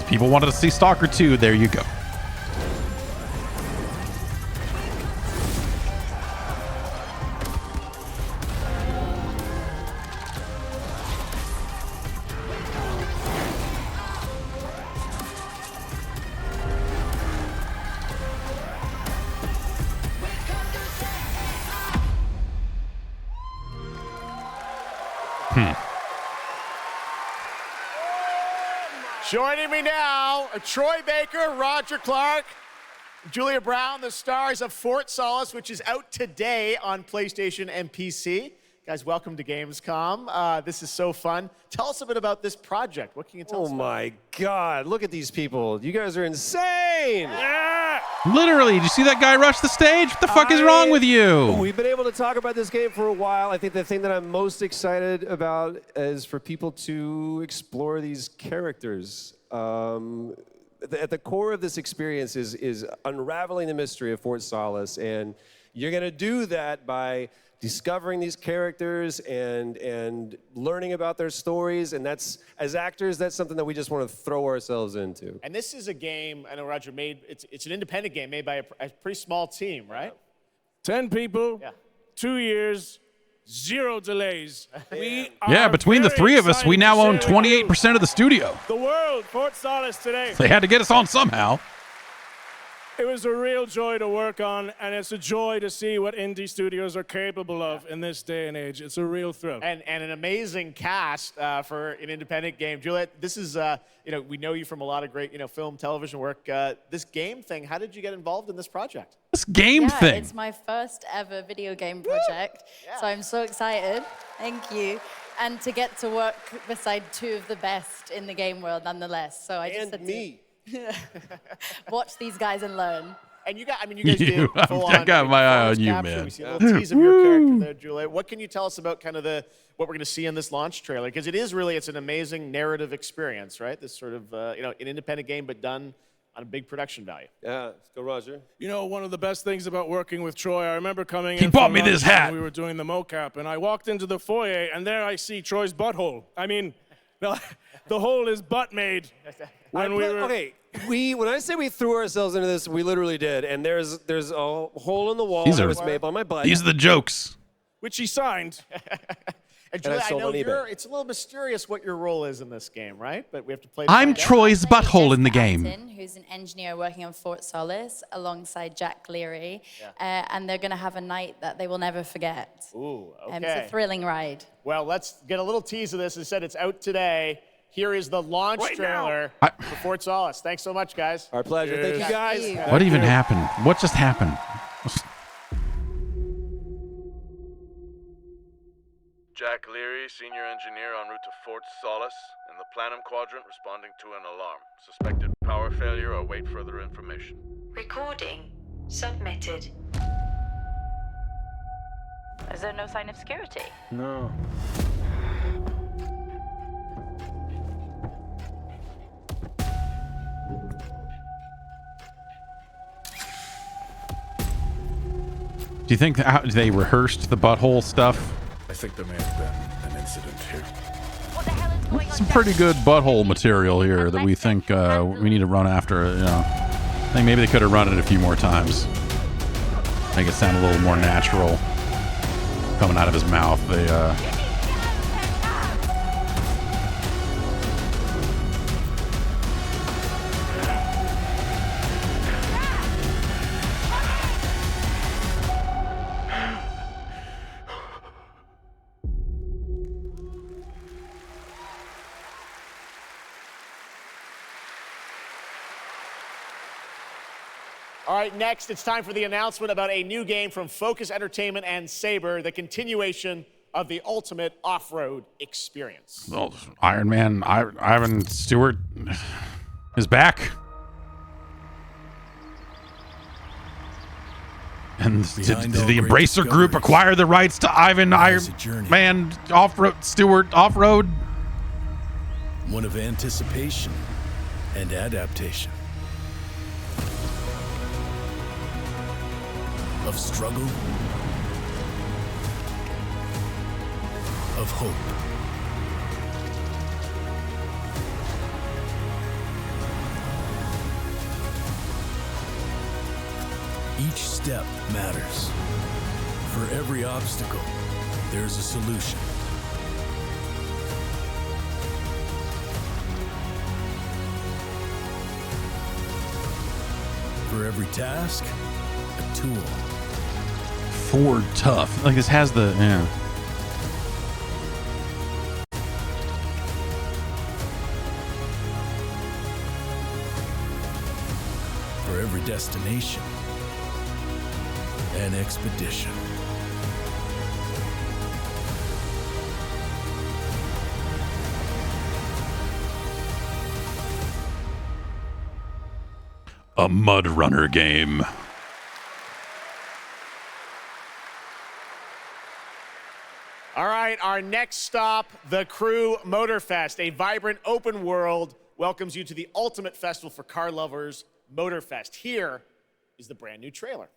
S1: People wanted to see Stalker 2. There you go.
S5: Joining me now, Troy Baker, Roger Clark, Julia Brown, the stars of Fort Solis, which is out today on PlayStation and PC. Guys, welcome to Gamescom. This is so fun. Tell us a bit about this project. What can you tell us
S12: Oh
S5: about?
S12: my God, look at these people. You guys are insane. Yeah.
S1: Literally, did you see that guy rush the stage? What the fuck is wrong with you?
S12: We've been able to talk about this game for a while. I think the thing that I'm most excited about is for people to explore these characters. At the core of this experience is unraveling the mystery of Fort Solis, and you're going to do that by discovering these characters and learning about their stories. And that's, as actors, that's something that we just want to throw ourselves into.
S5: And this is a game, I know Roger made, it's an independent game made by a pretty small team, right?
S13: 10 people,
S5: Yeah.
S13: 2 years, 0 delays.
S1: Yeah, between the three of us, we now own 28% of the studio.
S13: The world, Fort Solis today.
S1: They had to get us on somehow.
S13: It was a real joy to work on, and it's a joy to see what indie studios are capable of in this day and age. It's a real thrill.
S5: And an amazing cast for an independent game. Juliet, this is, we know you from a lot of great, film, television work. This game thing, how did you get involved in this project?
S1: This game thing.
S14: It's my first ever video game project, so I'm so excited. Thank you. And to get to work beside two of the best in the game world nonetheless. So I just had to watch these guys and learn.
S5: And you guys did full
S1: I
S5: on,
S1: got my eye on you,
S5: capture.
S1: man.
S5: We see a little tease of your character there, Juliet. What can you tell us about kind of what we're going to see in this launch trailer? Because it's an amazing narrative experience, right? This sort of, an independent game, but done on a big production value.
S12: Yeah, let's go, Roger.
S13: You know, one of the best things about working with Troy, I remember coming
S1: He
S13: in
S1: bought
S13: from
S1: me this
S13: lunch when
S1: hat.
S13: We were doing the mocap, and I walked into the foyer, and there I see Troy's butthole. I mean, the hole is butt made.
S12: When I say we threw ourselves into this, we literally did. And there's a hole in the wall that was made by my butt.
S1: These are the jokes.
S13: Which he signed.
S5: And Juliet, I
S12: sold
S5: know
S12: on eBay.
S5: it's a little mysterious what your role is in this game, right? But we have to play.
S1: I'm Troy's butthole in the game.
S14: Who's an engineer working on Fort Solis alongside Jack Leary, and they're going to have a night that they will never forget.
S5: Ooh, okay.
S14: It's a thrilling ride.
S5: Well, let's get a little tease of this. It said it's out today. Here is the launch trailer for Fort Solis. Thanks so much, guys.
S12: Our pleasure. Thank you, guys.
S1: What even happened? What just happened?
S15: Jack Leary, senior engineer en route to Fort Solis, in the Planum Quadrant, responding to an alarm. Suspected power failure. Await further information.
S10: Recording submitted.
S14: Is there no sign of security?
S15: No.
S1: Do you think they rehearsed the butthole stuff?
S15: I think there may have been an incident here.
S1: Some pretty good butthole material here that we think we need to run after. I think maybe they could have run it a few more times. Make it sound a little more natural coming out of his mouth. They
S5: All right, next, it's time for the announcement about a new game from Focus Entertainment and Saber, the continuation of the ultimate off-road experience.
S1: well, Iron Man, Ivan Stewart is back. And did the Embracer Group acquire the rights to Iron Man Stewart off-road?
S3: One of anticipation and adaptation. Of struggle, of hope. Each step matters. For every obstacle, there's a solution. For every task, a tool.
S1: Ford Tough. Like this has the yeah.
S3: For every destination, an expedition.
S1: A Mud Runner game.
S5: All right, our next stop, the Crew Motorfest, a vibrant open world, welcomes you to the ultimate festival for car lovers, Motorfest. Here is the brand new trailer.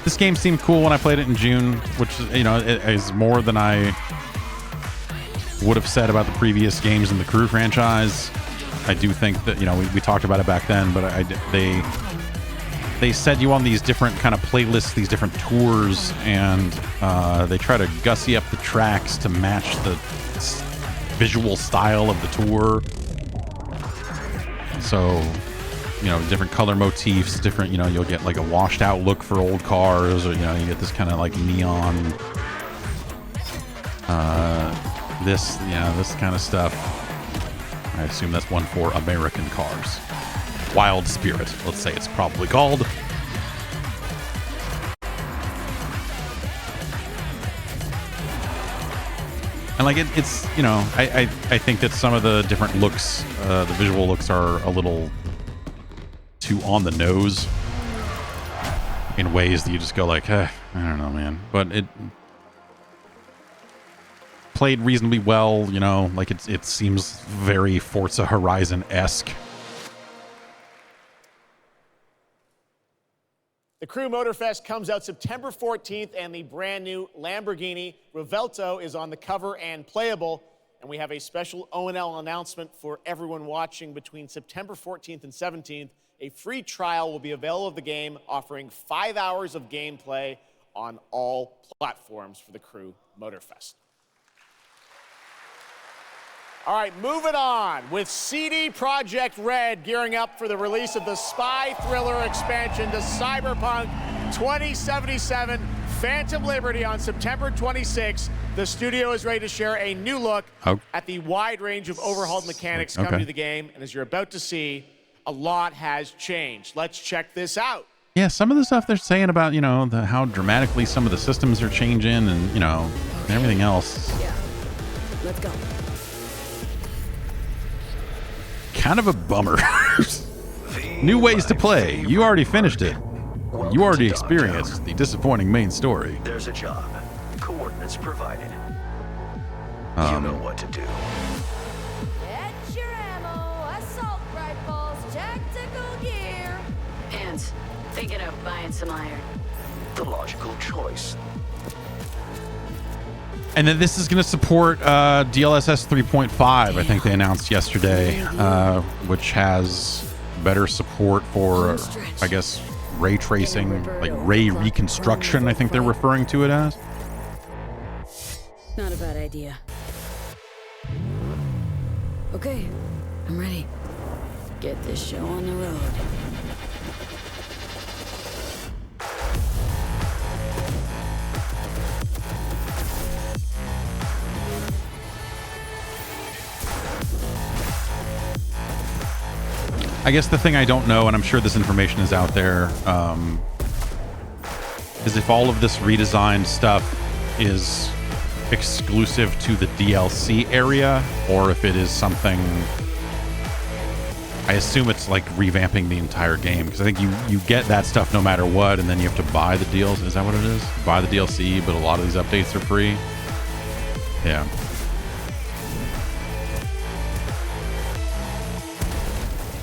S1: This game seemed cool when I played it in June, which, you know, is more than I would have said about the previous games in the Crew franchise. I do think that, you know, we talked about it back then, but they set you on these different kind of playlists, these different tours, and they try to gussy up the tracks to match the visual style of the tour. So, you know, different color motifs, different, you know, you'll get like a washed out look for old cars, or, you know, you get this kind of like neon, this kind of stuff. I assume that's one for American cars. Wild Spirit, let's say it's probably called. And like it's, you know, I think that some of the different looks, the visual looks are a little too on the nose in ways that you just go like, I don't know, man. But it played reasonably well, you know, like it seems very Forza Horizon-esque.
S5: The Crew Motorfest comes out September 14th, and the brand new Lamborghini Revuelto is on the cover and playable. And we have a special O&L announcement for everyone watching between September 14th and 17th. A free trial will be available of the game, offering 5 hours of gameplay on all platforms for the Crew Motorfest. All right, moving on with CD Projekt Red gearing up for the release of the spy thriller expansion to Cyberpunk 2077 Phantom Liberty on September 26th. The studio is ready to share a new look at the wide range of overhauled mechanics coming to the game. And as you're about to see, a lot has changed. Let's check this out.
S1: Yeah, some of the stuff they're saying about, you know, how dramatically some of the systems are changing and, you know, everything else.
S11: Yeah. Let's go.
S1: Kind of a bummer. New ways to play. You already finished it. You already experienced the disappointing main story.
S18: There's a job. Coordinates provided. You know what to do.
S16: Get your ammo, assault rifles, tactical gear.
S10: Thinking of buying some iron.
S9: The logical choice.
S1: And then this is going to support DLSS 3.5, I think they announced yesterday, which has better support for, I guess, ray tracing, like ray reconstruction, I think they're referring to it as.
S11: Not a bad idea. Okay, I'm ready. Get this show on the road.
S1: I guess the thing I don't know, and I'm sure this information is out there, is if all of this redesigned stuff is exclusive to the DLC area, or if it is something... I assume it's like revamping the entire game, because I think you get that stuff no matter what, and then you have to buy the deals. Is that what it is? Buy the DLC, but a lot of these updates are free. Yeah.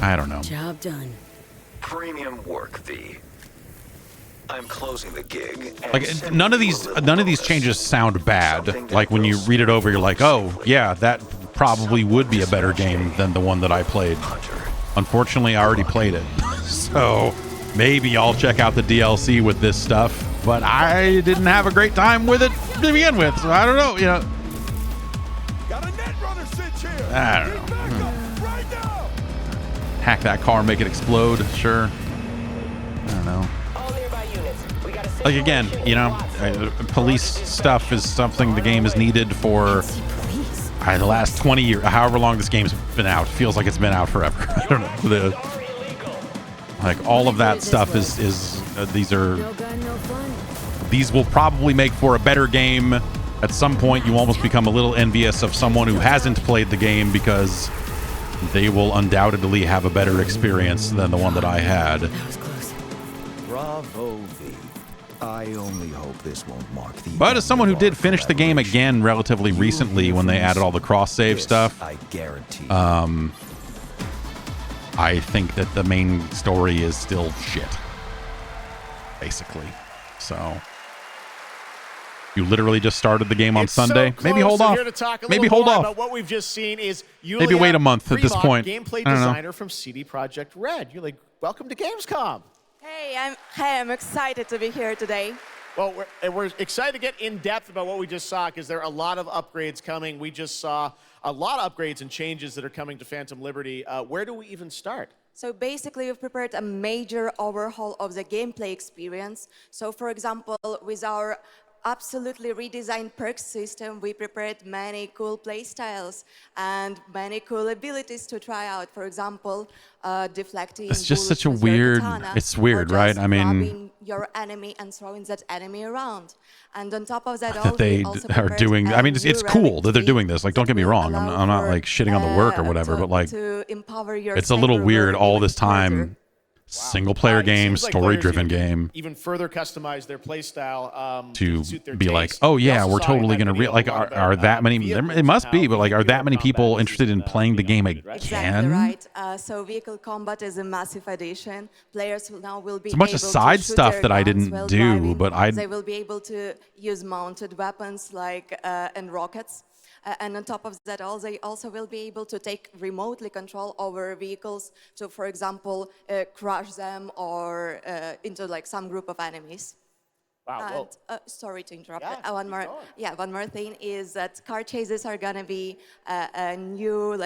S1: I don't know.
S11: Job done.
S9: Premium work, V. I'm closing the gig.
S1: Like none of these changes sound bad. Like when you read it over, you're like, oh yeah, that probably would be a better game than the one that I played. Unfortunately, I already played it, so maybe I'll check out the DLC with this stuff. But I didn't have a great time with it to begin with, so I don't know. You know, I don't know. Hack that car, make it explode. Sure. I don't know. Like again, you know, police stuff is something the game has needed for the last 20 years, however long this game's been out. Feels like it's been out forever. I don't know. Like all of that stuff is these will probably make for a better game. At some point, you almost become a little envious of someone who hasn't played the game, because they will undoubtedly have a better experience than the one that I had.
S9: Bravo, V. I only hope this won't mark the...
S1: But as someone who did finish the game again relatively recently when they added all the cross-save stuff,
S9: I guarantee.
S1: I think that the main story is still shit, basically. So... You literally just started the game on Sunday.
S5: So
S1: maybe hold off. Maybe hold off.
S5: About what we've just seen is
S1: maybe wait a month at this point.
S5: Gameplay designer from CD Projekt Red. You're like, welcome to Gamescom.
S16: Hey, I'm excited to be here today.
S5: Well, we're excited to get in depth about what we just saw, because there are a lot of upgrades coming. We just saw a lot of upgrades and changes that are coming to Phantom Liberty. Where do we even start?
S16: So basically, we've prepared a major overhaul of the gameplay experience. So for example, with our absolutely redesigned perks system, we prepared many cool playstyles and many cool abilities to try out. For example, deflecting.
S1: It's just such a weird. It's weird, right? I mean,
S16: grabbing your enemy and throwing that enemy around. And on top of that,
S1: that they are doing. I mean, it's cool that they're doing this. Like, don't get me wrong. I'm not like shitting on the work or whatever, but like, it's a little weird all this time. Single player game, story driven game.
S5: Even further customize their playstyle
S1: to be like, oh yeah, we're totally gonna like. Are that many? It must be, but like, are that many people interested in playing the game again?
S16: Exactly right. So vehicle combat is a massive addition. Players now will be
S1: it's a bunch of side stuff that I didn't do, but
S16: they will be able to use mounted weapons like and rockets. And on top of that, they also will be able to take remotely control over vehicles. So, for example, crush them or into like some group of enemies.
S5: Wow.
S16: And, sorry to interrupt. One more thing is that car chases are gonna be a new,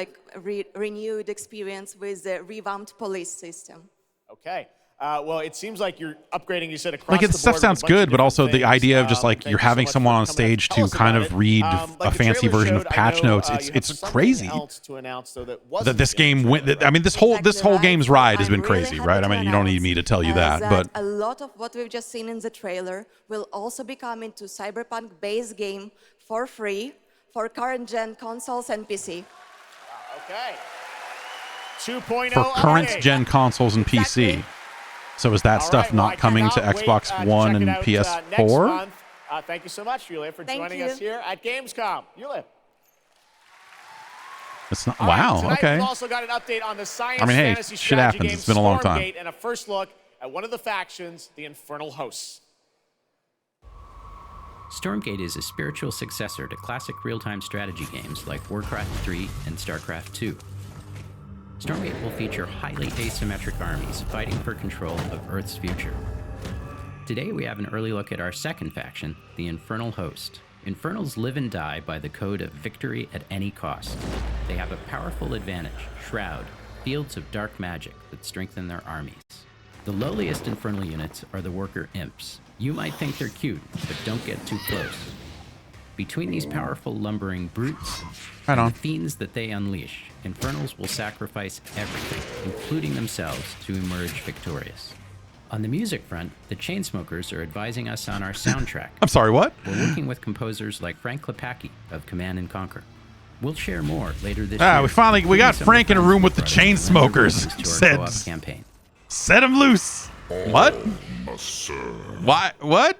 S16: renewed experience with the revamped police system.
S5: Okay. Well, it seems like you're upgrading, you said, across
S1: like
S5: the board.
S1: Stuff sounds good, but also the idea of just like you're having someone on stage to kind of read a fancy version of patch notes. It's crazy that this game went. I mean, this whole game's ride has been crazy, right? I mean, you don't need me to tell you that, but
S16: a lot of what we've just seen in the trailer will also be coming to Cyberpunk base game for free for current gen consoles and PC.
S5: Okay. 2.0
S1: for current gen consoles and PC. So is that stuff not coming to Xbox One and PS4?
S5: Thank you so much, Yulia, for joining us here at Gamescom. Yulia.
S1: It's not. Wow. Okay.
S5: We've also got an update on the Science
S1: I mean, hey,
S5: Fantasy
S1: shit
S5: strategy
S1: happens.
S5: game
S1: It's been a long time.
S5: Stormgate, and a first look at one of the factions, the Infernal Hosts.
S17: Stormgate is a spiritual successor to classic real-time strategy games like Warcraft 3 and StarCraft 2. Stormgate will feature highly asymmetric armies fighting for control of Earth's future. Today we have an early look at our second faction, the Infernal Host. Infernals live and die by the code of victory at any cost. They have a powerful advantage, Shroud, fields of dark magic that strengthen their armies. The lowliest Infernal units are the Worker Imps. You might think they're cute, but don't get too close. Between these powerful lumbering brutes and the fiends that they unleash, Infernals will sacrifice everything, including themselves, to emerge victorious. On the music front, the Chainsmokers are advising us on our soundtrack.
S1: I'm sorry, what?
S17: We're working with composers like Frank Klepacki of Command & Conquer. We'll share more later this year.
S1: We got Frank in a room with the Chainsmokers. Set him loose. What? Why? What?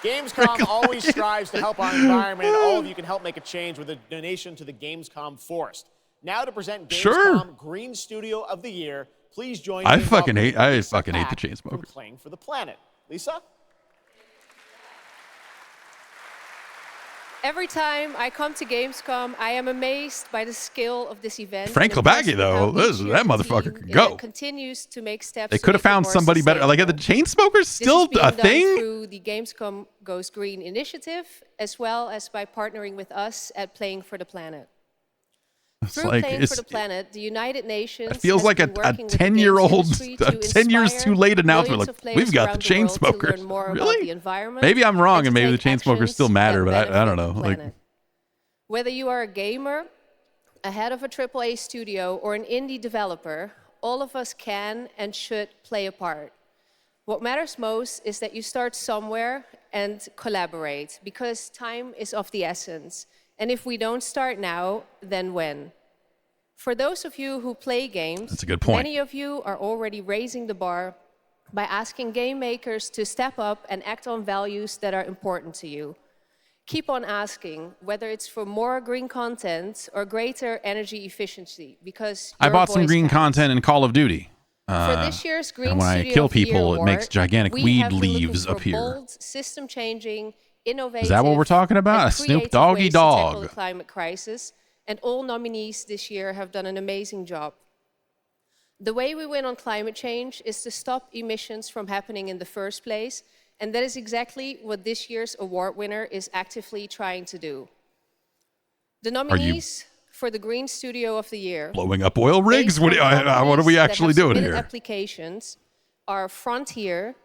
S5: Gamescom always strives to help our environment, and all of you can help make a change with a donation to the Gamescom Forest. Now to present Gamescom Green Studio of the Year, please join me.
S1: I fucking hate the Chainsmokers.
S5: Playing for the Planet. Lisa?
S19: Every time I come to Gamescom, I am amazed by the scale of this event.
S1: Frank Klepacki, though, that motherfucker could go.
S19: Continues to make steps.
S1: They could have found somebody better. Like, are the Chainsmokers still a thing?
S19: Through the Gamescom Goes Green initiative, as well as by partnering with us at Playing for the Planet. Through Playing for the Planet, the United Nations.
S1: It feels like a 10-year-old, 10 years too late announcement. Like, we've got the Chainsmokers. Really? Maybe I'm wrong, and maybe the Chainsmokers still matter, but I don't know. Like,
S19: whether you are a gamer, a head of a AAA studio, or an indie developer, all of us can and should play a part. What matters most is that you start somewhere and collaborate, because time is of the essence. And if we don't start now, then when? For those of you who play games,
S1: that's a good point.
S19: Many of you are already raising the bar by asking game makers to step up and act on values that are important to you. Keep on asking, whether it's for more green content or greater energy efficiency, because
S1: I bought some green content in Call of Duty.
S19: For this year's Green
S1: and when I
S19: Studio
S1: kill
S19: of the Year
S1: people, it
S19: award,
S1: makes gigantic
S19: we
S1: weed
S19: have been
S1: leaves
S19: looking for
S1: appear.
S19: bold, system-changing, innovative,
S1: Is that what we're talking about? A
S19: and
S1: Snoop
S19: creative
S1: Doggy
S19: ways to tackle
S1: Dog.
S19: the climate crisis, and all nominees this year have done an amazing job. The way we win on climate change is to stop emissions from happening in the first place, and that is exactly what this year's award winner is actively trying to do. The nominees for the Green Studio of the Year,
S1: Blowing up oil rigs? What are we actually doing here?
S19: applications are Frontier,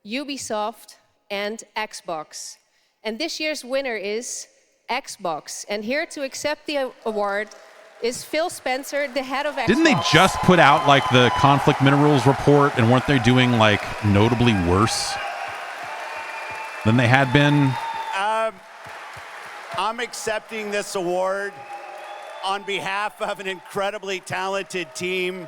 S19: Ubisoft, and Xbox. And this year's winner is Xbox. And here to accept the award is Phil Spencer, the head of Xbox.
S1: Didn't they just put out like the conflict minerals report, and weren't they doing like notably worse than they had been?
S20: I'm accepting this award on behalf of an incredibly talented team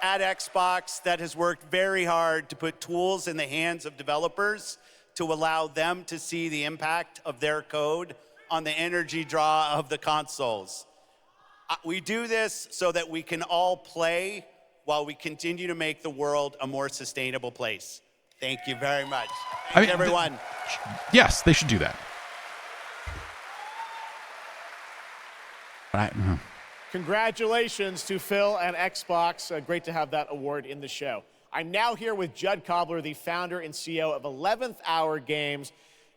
S20: at Xbox that has worked very hard to put tools in the hands of developers to allow them to see the impact of their code on the energy draw of the consoles. We do this so that we can all play while we continue to make the world a more sustainable place. Thank you very much. Thanks, everyone.
S1: Yes, they should do that.
S5: Congratulations to Phil and Xbox. Great to have that award in the show. I'm now here with Judd Cobbler, the founder and CEO of 11th Hour Games.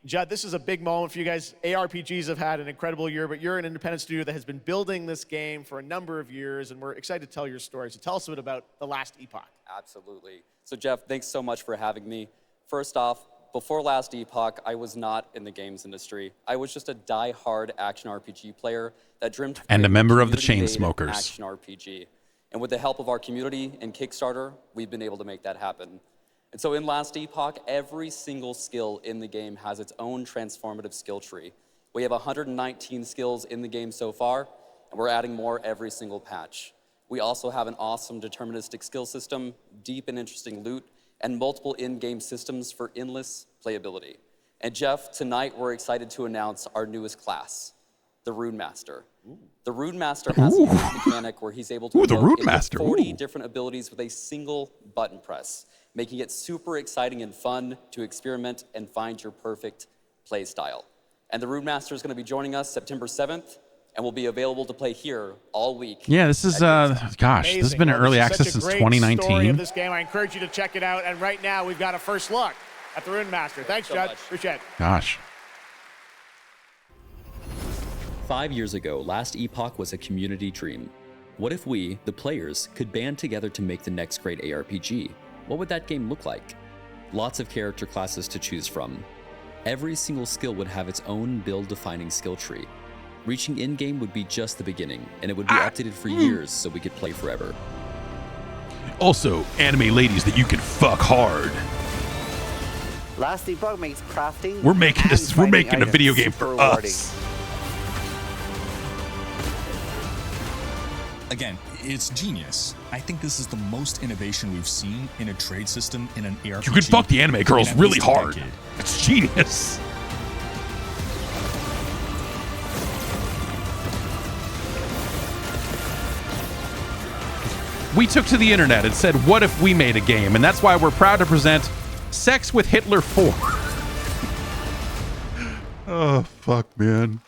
S5: Judd, this is a big moment for you guys. ARPGs have had an incredible year, but you're an independent studio that has been building this game for a number of years, and we're excited to tell your story. So tell us a bit about The Last Epoch.
S21: Absolutely. So Jeff, thanks so much for having me. First off, before Last Epoch, I was not in the games industry. I was just a die-hard action RPG player that dreamed to
S1: And a member of the
S21: community-made
S1: Chainsmokers.
S21: action RPG. And with the help of our community and Kickstarter, we've been able to make that happen. And so in Last Epoch, every single skill in the game has its own transformative skill tree. We have 119 skills in the game so far, and we're adding more every single patch. We also have an awesome deterministic skill system, deep and interesting loot, and multiple in-game systems for endless playability. And Jeff, tonight we're excited to announce our newest class, the Rune Master. The Rune Master has a unique mechanic where he's able to
S1: the
S21: evoke
S1: Rune Master.
S21: 40 different abilities with a single button press, making it super exciting and fun to experiment and find your perfect play style. And the Rune Master is going to be joining us September 7th, and will be available to play here all week.
S1: Yeah, this is gosh, this has been in early access since 2019.
S5: Of this game. I encourage you to check it out. And right now, we've got a first look at the Rune Master. Thanks, Judd. Appreciate it.
S1: Gosh.
S21: 5 years ago, Last Epoch was a community dream. What if we, the players, could band together to make the next great ARPG? What would that game look like? Lots of character classes to choose from. Every single skill would have its own build-defining skill tree. Reaching in-game would be just the beginning, and it would be updated for years so we could play forever.
S1: Also, anime ladies that you can fuck hard.
S2: Last Epoch makes crafting.
S1: We're making this. We're making a video game for us.
S4: Again, it's genius. I think this is the most innovation we've seen in a trade system in an ARPG.
S1: You can fuck the anime girls
S4: in at
S1: really
S4: least a
S1: hard.
S4: decade.
S1: It's genius. We took to the internet and said, what if we made a game? And that's why we're proud to present Sex with Hitler 4. Oh, fuck, man.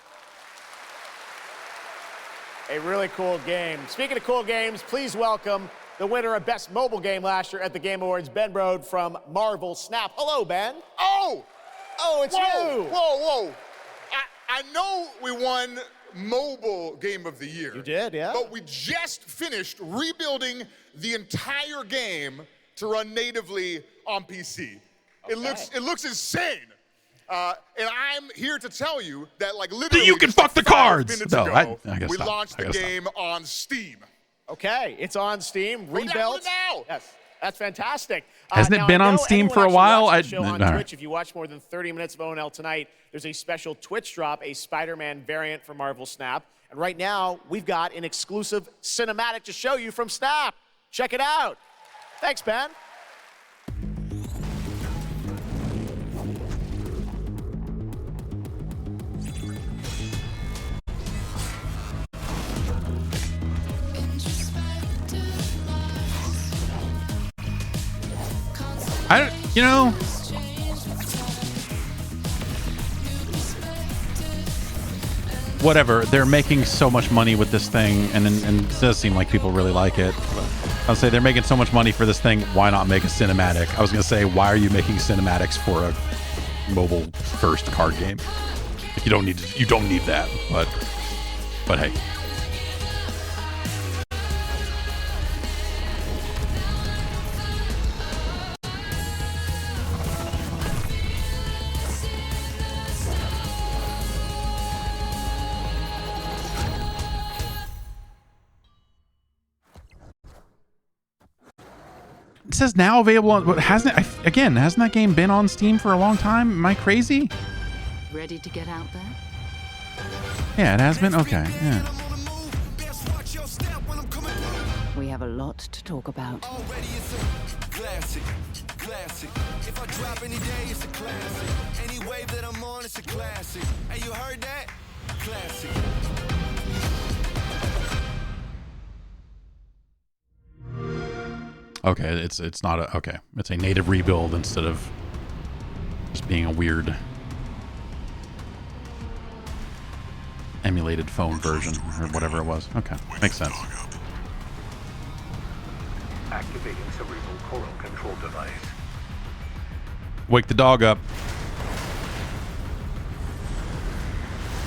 S5: A really cool game. Speaking of cool games, please welcome the winner of Best Mobile Game last year at the Game Awards, Ben Brode from Marvel Snap. Hello, Ben.
S6: Oh,
S5: it's
S6: whoa,
S5: you.
S6: Whoa. I know we won Mobile Game of the Year.
S5: You did, yeah.
S6: But we just finished rebuilding the entire game to run natively on PC.
S5: Okay.
S6: It looks insane. And I'm here to tell you that, like, literally,
S1: you can
S6: just
S1: fuck the
S6: 5
S1: cards.
S6: minutes
S1: No,
S6: ago,
S1: I gotta
S6: we
S1: stop.
S6: launched
S1: I
S6: the
S1: gotta
S6: game on Steam.
S5: Okay, it's on Steam, rebuilt.
S6: Now.
S5: Yes, that's fantastic.
S1: Hasn't it
S5: now,
S1: been
S5: I
S1: on
S5: know
S1: Steam
S5: anyone
S1: for a
S5: actually
S1: while?
S5: watching the show on
S1: all right.
S5: Twitch, if you watch more than 30 minutes of ONL tonight, there's a special Twitch drop, a Spider-Man variant from Marvel Snap. And right now, we've got an exclusive cinematic to show you from Snap. Check it out. Thanks, Ben.
S1: Whatever. They're making so much money with this thing, and it does seem like people really like it. I'll say they're making so much money for this thing. Why not make a cinematic? I was gonna say, why are you making cinematics for a mobile first card game? Like, you don't need that. But hey. It says now available on, but hasn't that game been on Steam for a long time? Am I crazy?
S8: Ready to get out there?
S1: Yeah, it has been. Okay, yeah.
S8: We have a lot to talk about.
S7: Classic. If I drop any day, it's a classic. Any wave that I'm on, it's a classic. Hey, you heard that? Classic.
S1: Okay, it's not a okay. It's a native rebuild instead of just being a weird emulated phone version or whatever it was. Okay, makes sense.
S18: Activating cerebral coral control device.
S1: Wake the dog up.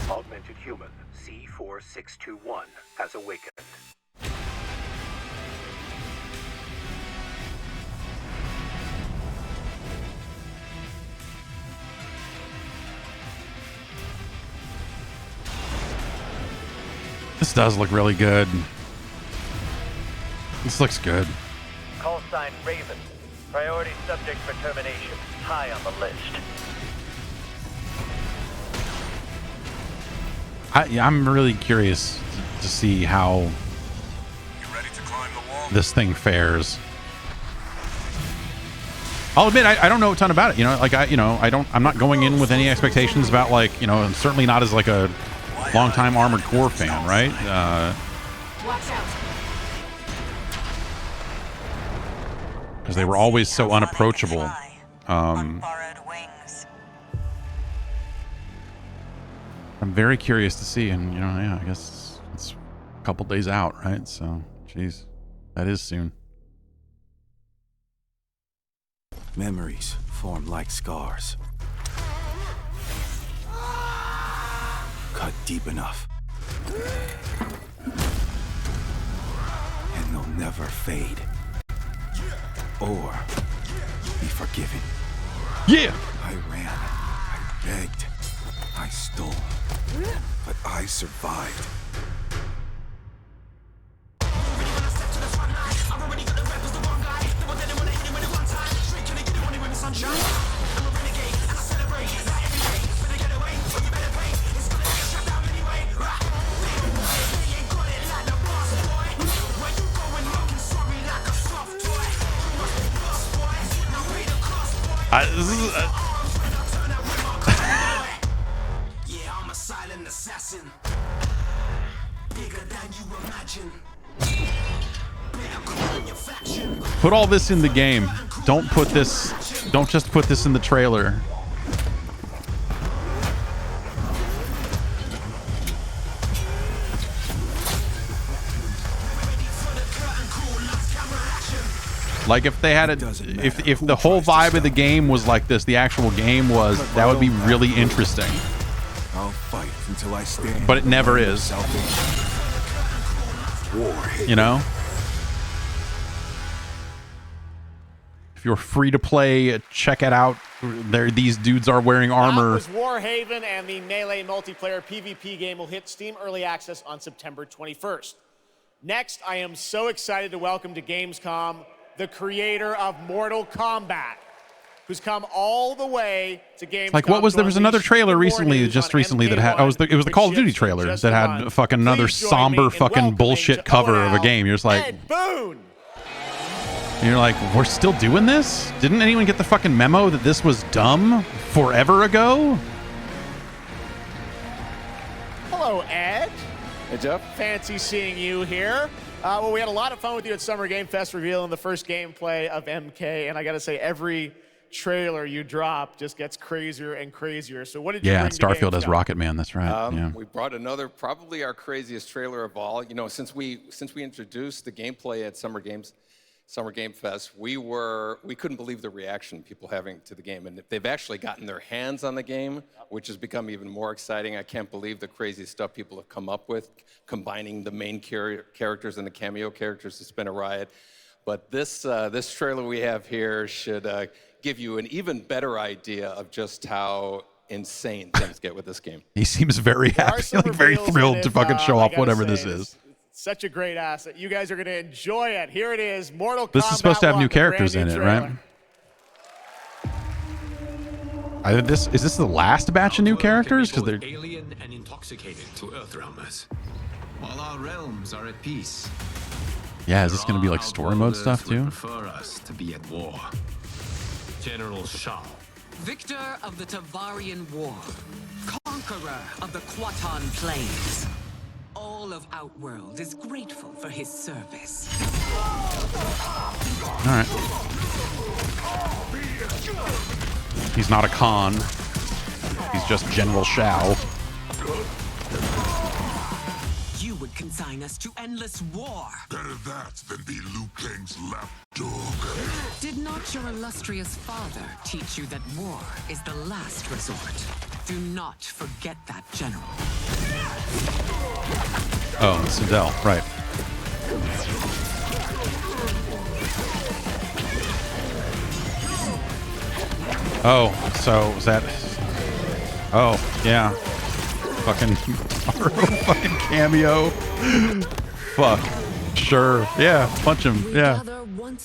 S18: Augmented human C4621 has awakened.
S1: This does look really good. This looks good.
S25: Call sign Raven. Priority subject for termination. High on the list.
S1: I'm really curious to see how this thing fares. I'll admit I don't know a ton about it. I'm not going in with any expectations about, like, and certainly not as like a Longtime Armored Core fan, right?
S10: Watch out.
S1: Because they were always so unapproachable. I'm very curious to see, and yeah, I guess it's a couple days out, right? So, geez, that is soon.
S3: Memories form like scars. Cut deep enough. And they'll never fade. Or be forgiven.
S1: Yeah!
S3: I ran. I begged. I stole. But I survived.
S1: Put all this in the game. Don't just put this in the trailer. Like if they had it, if the whole vibe of the game was like this, the actual game was, that would be really interesting.
S3: I'll fight until I stand.
S1: But it never is. You know? If you're free to play, check it out. These dudes are wearing armor.
S5: That was Warhaven, and the Melee multiplayer PvP game will hit Steam Early Access on September 21st. Next, I am so excited to welcome to Gamescom the creator of Mortal Kombat, who's come all the way to Gamescom.
S1: Like, what was there was another trailer recently, just recently, that had, it was the Call of Duty trailer that had fucking another somber fucking bullshit cover of a game. You're just like,
S5: Boone.
S1: You're like, we're still doing this? Didn't anyone get the fucking memo that this was dumb forever ago?
S5: Hello, Ed.
S12: Hey, Jeff.
S5: Fancy seeing you here. Well, we had a lot of fun with you at Summer Game Fest revealing the first gameplay of MK, and I got to say, every trailer you drop just gets crazier and crazier. So what did you bring to
S1: Starfield
S5: Gamescom?
S1: as Rocket Man, that's right. Yeah.
S12: We brought another, probably our craziest trailer of all. You know, since we introduced the gameplay at Summer Game Fest, we couldn't believe the reaction people having to the game, and they've actually gotten their hands on the game, which has become even more exciting. I can't believe the crazy stuff people have come up with, combining the main characters and the cameo characters. It's been a riot. But this trailer we have here should give you an even better idea of just how insane things get with this game.
S1: He seems very happy, like very thrilled to fucking show off whatever this is.
S5: Such a great asset. You guys are going to enjoy it. Here it is, Mortal Kombat.
S1: This is supposed to have
S5: 1,
S1: new characters in it, right? Is this the last batch of new characters? Because they're
S13: alien and intoxicated to Earthrealmers, while our realms are at peace.
S1: Yeah, is this going to be like story mode stuff too?
S13: Prefer us to be at war. General Shao,
S22: Victor of the Tavarian War, conqueror of the Quatan Plains. All of Outworld is grateful for his service.
S1: All right. He's not a Khan. He's just General Shao.
S22: You would consign us to endless war.
S9: Better that than be Liu Kang's lapdog.
S22: Did not your illustrious father teach you that war is the last resort? Do not forget that, General.
S1: Oh, Sindel, right. Oh, so is that... Oh, yeah. Fucking fucking cameo. Fuck. Sure. Yeah, punch him. Yeah.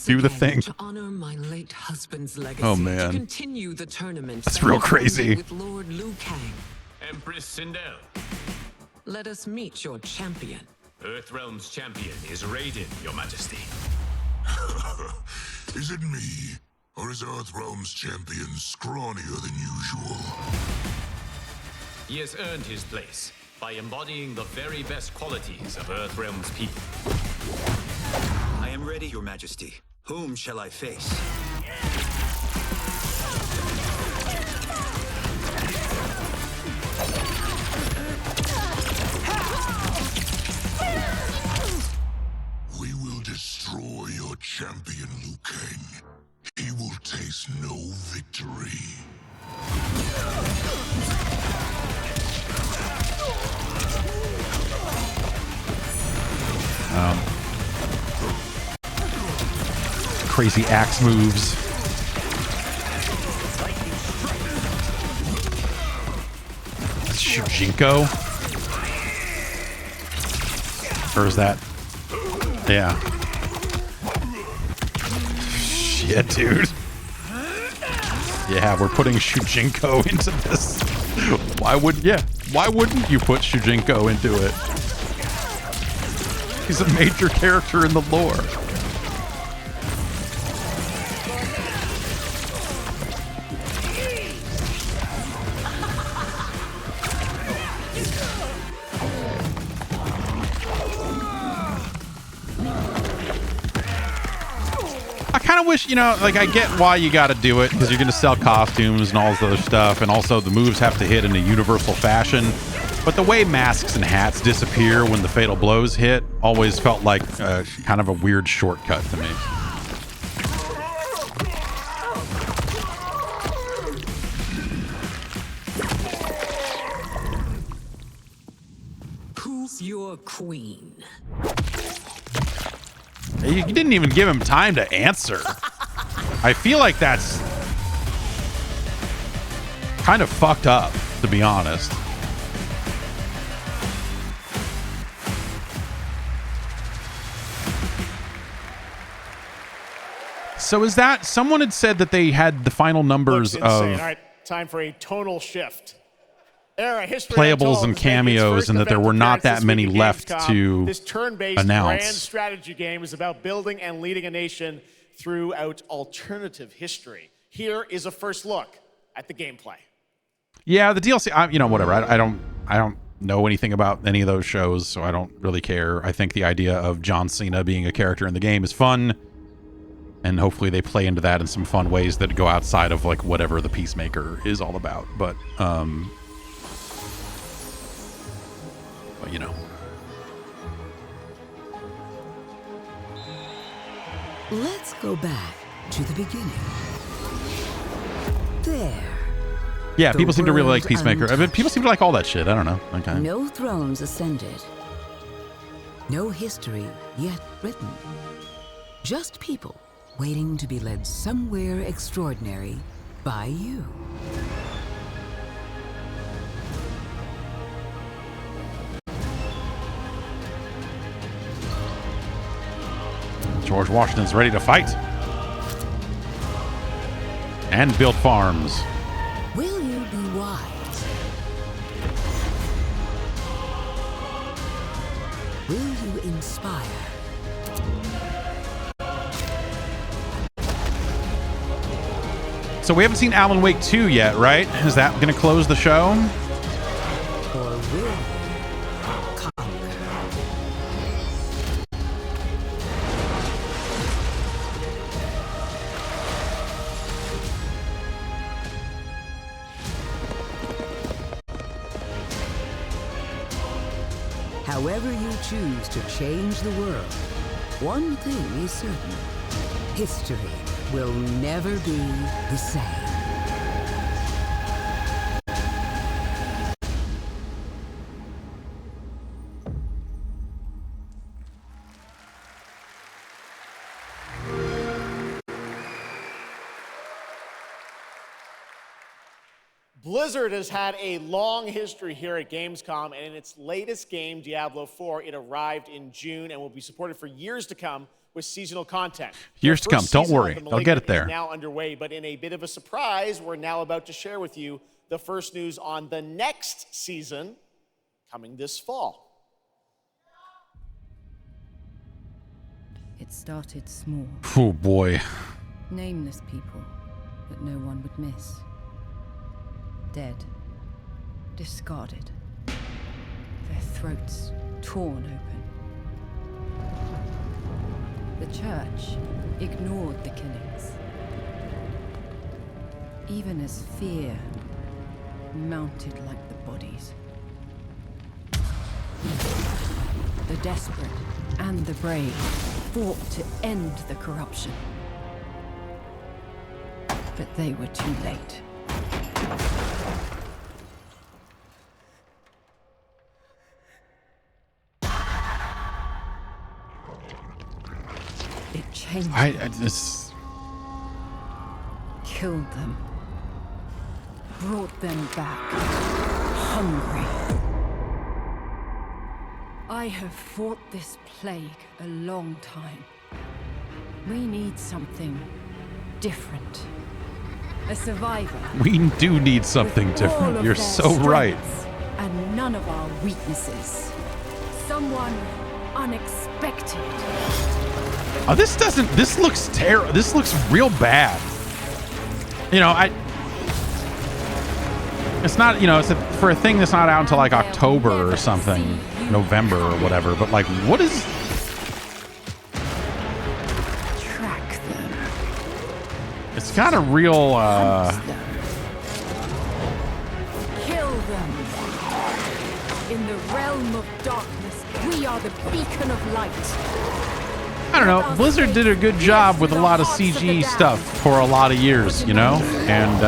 S1: Do the thing.
S22: To honor my late husband's legacy.
S1: Oh, man.
S22: To continue the tournament.
S1: That's real crazy.
S22: With Lord Liu Kang.
S13: Empress Sindel.
S22: Let us meet your champion.
S13: Earthrealm's champion is Raiden, Your Majesty.
S9: Is it me, or is Earthrealm's champion scrawnier than usual?
S13: He has earned his place. by embodying the very best qualities of Earthrealm's people.
S11: I am ready, Your Majesty. Whom shall I face?
S9: We will destroy your champion, Liu Kang. He will taste no victory.
S1: Crazy axe moves. Shujinko? Or is that? Yeah. Shit, dude. Yeah, we're putting Shujinko into this. Why wouldn't you put Shujinko into it? He's a major character in the lore. I kind of wish, you know, like, I get why you got to do it, because you're going to sell costumes and all this other stuff, and also the moves have to hit in a universal fashion. But the way masks and hats disappear when the fatal blows hit always felt like kind of a weird shortcut to me.
S22: Who's your queen?
S1: You didn't even give him time to answer. I feel like that's kind of fucked up, to be honest. So is that, someone had said that they had the final numbers of
S5: All right, time for a tonal shift.
S1: playables and cameos, and that there were not that many left to
S5: this turn-based grand
S1: announce.
S5: strategy game is about building and leading a nation throughout alternative history. Here is a first look at the gameplay.
S1: Yeah, the DLC, you know, whatever. I don't know anything about any of those shows, so I don't really care. I think the idea of John Cena being a character in the game is fun, and hopefully they play into that in some fun ways that go outside of like whatever the Peacemaker is all about. But you know.
S14: Let's go back to the beginning. There.
S1: Yeah,
S14: The
S1: people seem to really like
S14: world
S1: Peacemaker. I mean, people seem to like all that shit. I don't know. Okay.
S14: No thrones ascended. No history yet written. Just people waiting to be led somewhere extraordinary by you.
S1: George Washington's ready to fight and build farms.
S14: Will you be wise? Will you inspire?
S1: So we haven't seen Alan Wake 2 yet, right? Is that going to close the show?
S14: Or will you conquer? However you choose to change the world, one thing is certain. History will never be the same.
S5: Blizzard has had a long history here at Gamescom, and in its latest game, Diablo 4, it arrived in June and will be supported for years to come with seasonal content.
S1: Years to come. Don't
S5: Season of
S1: worry.
S5: The
S1: They'll get it
S5: Malignant
S1: there.
S5: is now underway, but in a bit of a surprise, we're now about to share with you the first news on the next season coming this fall.
S15: It started small.
S1: Oh boy.
S15: Nameless people that no one would miss. Dead. Discarded. throats torn open. The church ignored the killings, even as fear mounted like the bodies. The desperate and the brave fought to end the corruption. But they were too late. It changed them. Killed them. Brought them back. Hungry. I have fought this plague a long time. We need something different. A survivor.
S1: We do need something different. You're so right.
S15: And none of our weaknesses. Someone unexpected.
S1: Oh, this looks terrible. This looks real bad. You know, it's not, you know, it's for a thing that's not out until like October or something, November or whatever. But like, what is?
S15: Track them.
S1: It's got a real.
S15: Kill them. In the realm of darkness, we are the beacon of light.
S1: I don't know. Blizzard did a good job with a lot of CG stuff for a lot of years, you know, and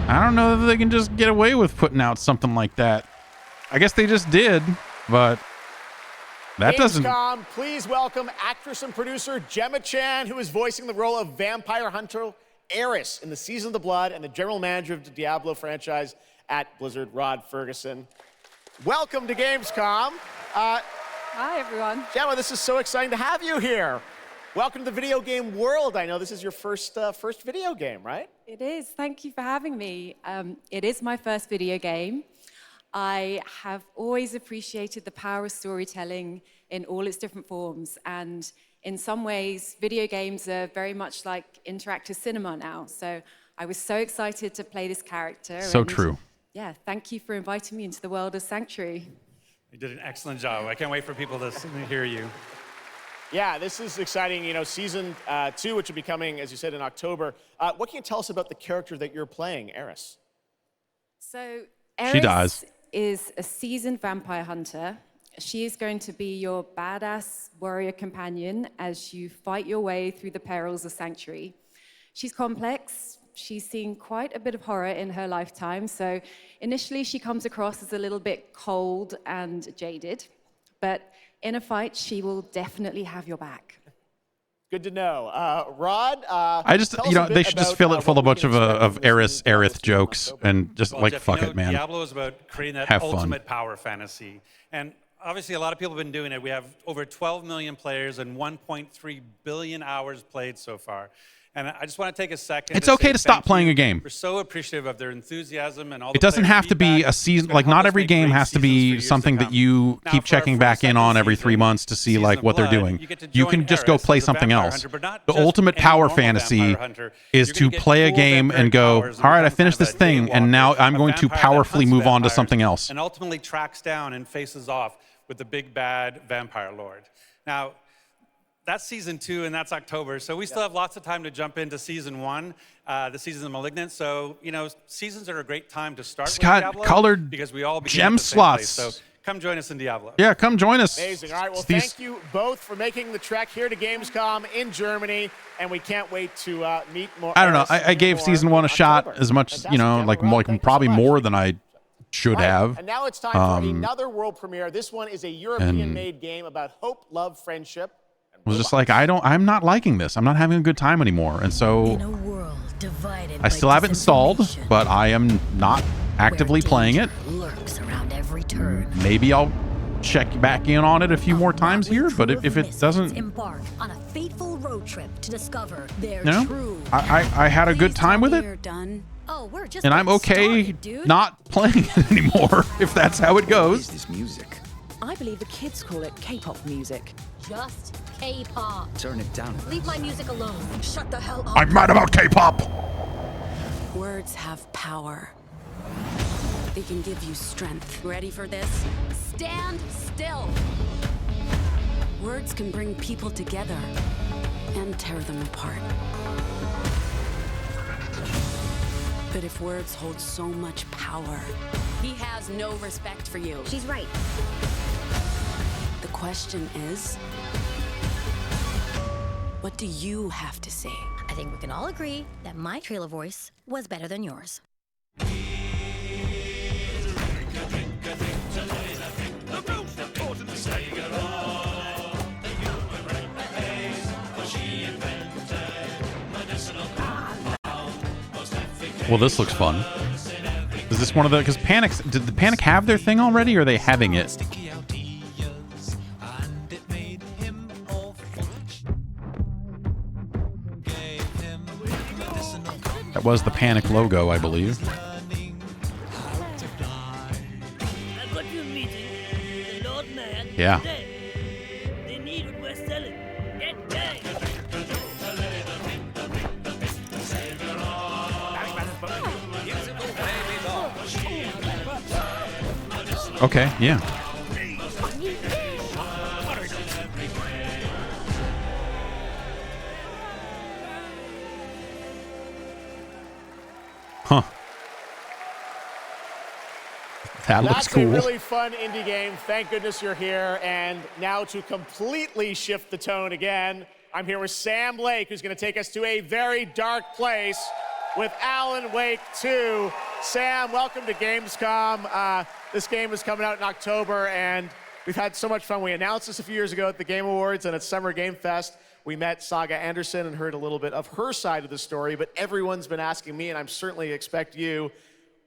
S1: I don't know if they can just get away with putting out something like that. I guess they just did, but that doesn't.
S5: Gamescom, please welcome actress and producer Gemma Chan, who is voicing the role of vampire hunter Eris in the Season of the Blood, and the general manager of the Diablo franchise at Blizzard, Rod Ferguson. Welcome to Gamescom.
S16: Hi, everyone.
S5: Gemma, this is so exciting to have you here. Welcome to the video game world. I know this is your first video game, right?
S16: It is. Thank you for having me. It is my first video game. I have always appreciated the power of storytelling in all its different forms. And in some ways, video games are very much like interactive cinema now. So I was so excited to play this character.
S1: So true.
S16: Yeah, thank you for inviting me into the world of Sanctuary.
S17: You did an excellent job. I can't wait for people to hear you.
S5: Yeah, this is exciting. You know, season 2, which will be coming, as you said, in October. What can you tell us about the character that you're playing, Eris?
S16: So,
S1: She dies.
S16: Eris is a seasoned vampire hunter. She is going to be your badass warrior companion as you fight your way through the perils of Sanctuary. She's complex. She's seen quite a bit of horror in her lifetime. So initially, she comes across as a little bit cold and jaded. But in a fight, she will definitely have your back.
S5: Good to know. Rod,
S1: I just, you know, they should just fill it full of a bunch of Aerith jokes and just like,
S17: Jeff,
S1: fuck
S17: you know,
S1: it, man.
S17: Diablo is about creating that
S1: Have fun.
S17: ultimate power fantasy. And obviously, a lot of people have been doing it. We have over 12 million players and 1.3 billion hours played so far. And I just want to take a second.
S1: It's okay to stop playing a game.
S17: We're so appreciative of their enthusiasm and all.
S1: It doesn't have to be a season. Like, not every game has to be something that you keep checking back in on every 3 months to see like what they're doing. You can just go play something else. The ultimate power fantasy is to play a game and go, all right, I finished this thing, and now I'm going to powerfully move on to something else.
S17: And ultimately tracks down and faces off with the big bad vampire lord. Now, that's season 2, and that's October. So we still have lots of time to jump into season 1, the season of Malignant. So, you know, seasons are a great time to start with Diablo
S1: colored
S17: because we all begin
S1: gem
S17: at the same
S1: slots.
S17: place. So come join us in Diablo.
S1: Yeah, come join us.
S5: Amazing. All right, well, thank you both for making the trek here to Gamescom in Germany, and we can't wait to meet more.
S1: I don't know. I gave season 1 a shot as much, you know, like probably more than I should have.
S5: And now it's time for another world premiere. This one is a European-made game about hope, love, friendship.
S1: Was just like, I'm not liking this. I'm not having a good time anymore. And so I still have it installed, but I am not actively playing it.
S19: Lurks around every turn.
S1: Maybe I'll check back in on it a few more times here, but if it doesn't,
S19: embark on a fateful road trip to discover their
S1: true. I had a good time with it.
S19: Oh, we're just
S1: and I'm okay not playing it anymore if that's how it goes.
S19: This music.
S23: I believe the kids call it K-pop music.
S19: Just K-pop.
S13: Turn it down.
S19: Leave my music alone. Shut the hell up.
S1: I'm mad about K-pop.
S23: Words have power.
S8: They can give you strength. Ready for this? Stand still. Words can bring people together and tear them apart. But if words hold so much power, he has no respect for you.
S19: She's right.
S8: The question is, what do you have to say?
S19: I think we can all agree that my trailer voice was better than yours.
S1: Well, this looks fun. Is this one of the... Because Panic's... Did the Panic have their thing already, or are they having it? That was the Panic logo, I believe. Yeah. Okay, yeah. Huh. That looks cool.
S5: That's a really fun indie game. Thank goodness you're here. And now to completely shift the tone again, I'm here with Sam Lake, who's going to take us to a very dark place with Alan Wake 2. Sam, welcome to Gamescom. This game is coming out in October, and we've had so much fun. We announced this a few years ago at the Game Awards and at Summer Game Fest. We met Saga Anderson and heard a little bit of her side of the story, but everyone's been asking me, and I'm certainly expect you,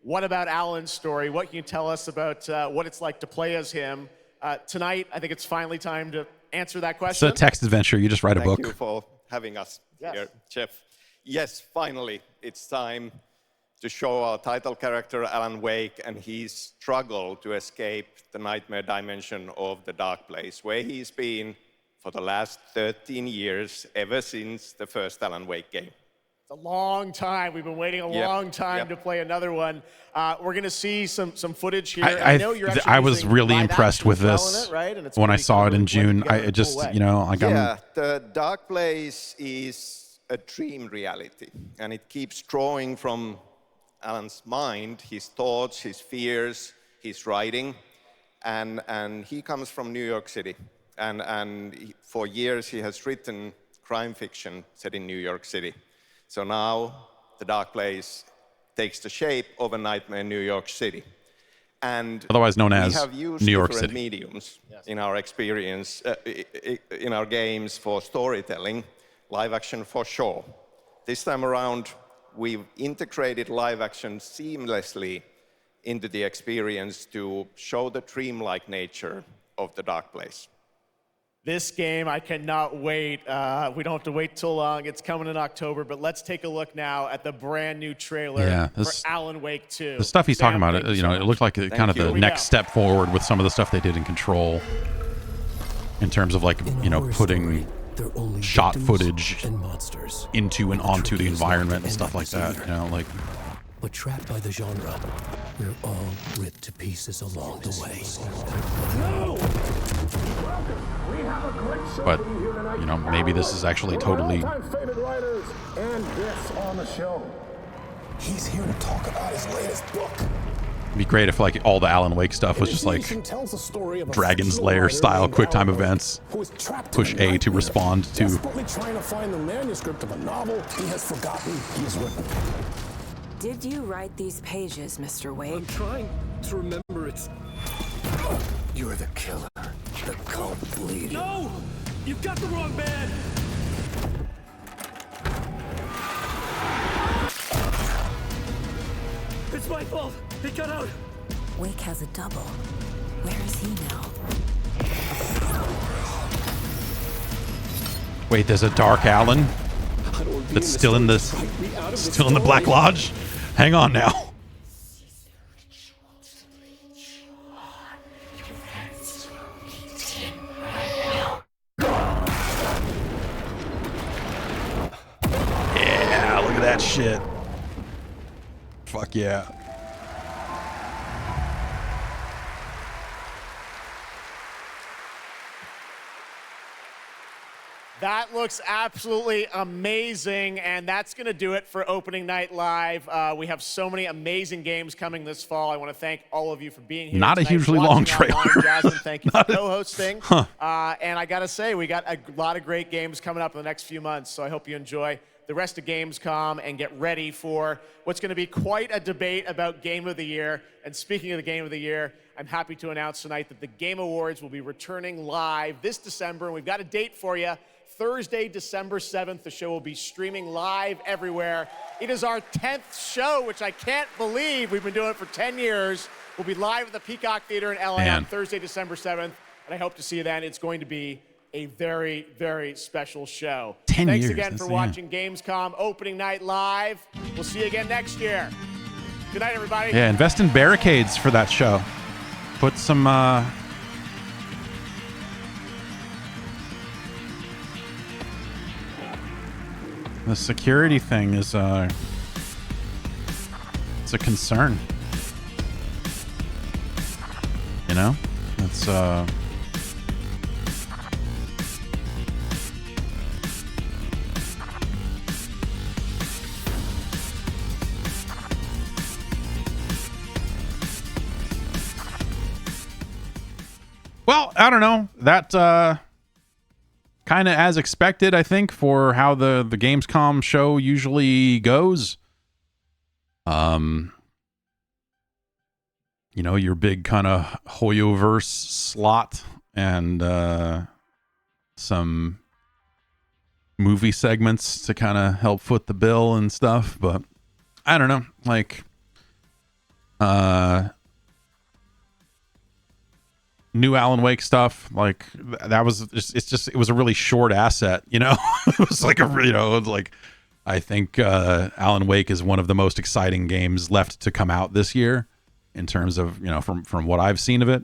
S5: what about Alan's story? What can you tell us about what it's like to play as him? Tonight, I think it's finally time to answer that question.
S1: It's a text adventure. You just write a book.
S2: Thank you for having us here, Jeff. Yes, finally, it's time to show our title character, Alan Wake, and his struggle to escape the nightmare dimension of the dark place, where he's been for the last 13 years, ever since the first Alan Wake game.
S5: It's a long time. We've been waiting a long time to play another one. We're going to see some footage here.
S1: I was really impressed with this when I saw it in June. I just, you know, like
S2: the dark place is a dream reality, and it keeps drawing from Alan's mind, his thoughts, his fears, his writing, and he comes from New York City, and for years he has written crime fiction set in New York City. So now the dark place takes the shape of a nightmare in New York City, and
S1: otherwise known as
S2: we have used
S1: New York
S2: different
S1: City
S2: mediums in our experience, in our games for storytelling, live action for sure. This time around, we've integrated live action seamlessly into the experience to show the dreamlike nature of the dark place.
S5: This game, I cannot wait. We don't have to wait too long. It's coming in October, but let's take a look now at the brand new trailer for Alan Wake 2.
S1: The stuff he's talking about, you know, it looked like kind of the next step forward with some of the stuff they did in Control in terms of, like, you know, putting shot footage into and onto the environment and stuff like that, you know, like.
S4: But trapped by the genre, we're all ripped to pieces along the way. No!
S1: But, you know, maybe this is actually totally.
S4: And this on the show. He's here to talk about his latest book.
S1: It'd be great if, like, all the Alan Wake stuff was just like Dragon's Lair style QuickTime events. Push A to respond to.
S4: Desperately trying to find the manuscript of a novel he has forgotten he's written.
S23: Did you write these pages, Mr. Wake?
S4: I'm trying to remember it. You're the killer, the cult leader. No! You've got the wrong man! It's my fault! He got out!
S23: Wake has a double. Where is he now?
S1: Wait, there's a Dark Alan that's still in the Black Lodge? Hang on now. Yeah, look at that shit. Fuck yeah.
S5: That looks absolutely amazing, and that's going to do it for Opening Night Live. We have so many amazing games coming this fall. I want to thank all of you for being here.
S1: Not a
S5: tonight,
S1: hugely long
S5: watching online.
S1: trailer.
S5: Gerstmann, thank you for co-hosting.
S1: Huh.
S5: And I got to say, we got a lot of great games coming up in the next few months, so I hope you enjoy the rest of Gamescom and get ready for what's going to be quite a debate about Game of the Year. And speaking of the Game of the Year, I'm happy to announce tonight that the Game Awards will be returning live this December, and we've got a date for you. Thursday, December 7th, the show will be streaming live everywhere. It is our 10th show, which I can't believe. We've been doing it for 10 years. We'll be live at the Peacock Theater in LA on Thursday, December 7th, and I hope to see you then. It's going to be a very, very special show.
S1: 10
S5: Thanks
S1: years,
S5: again for watching Gamescom Opening Night Live. We'll see you again next year. Good night, everybody.
S1: Yeah, invest in barricades for that show. Put some the security thing is it's a concern. You know? It's well, I don't know. That kind of as expected, I think, for how the Gamescom show usually goes. You know, your big kind of Hoyoverse slot and some movie segments to kind of help foot the bill and stuff, but I don't know, like new Alan Wake stuff, like that was just it was a really short asset, you know. It was like I think Alan Wake is one of the most exciting games left to come out this year in terms of, you know, from what I've seen of it.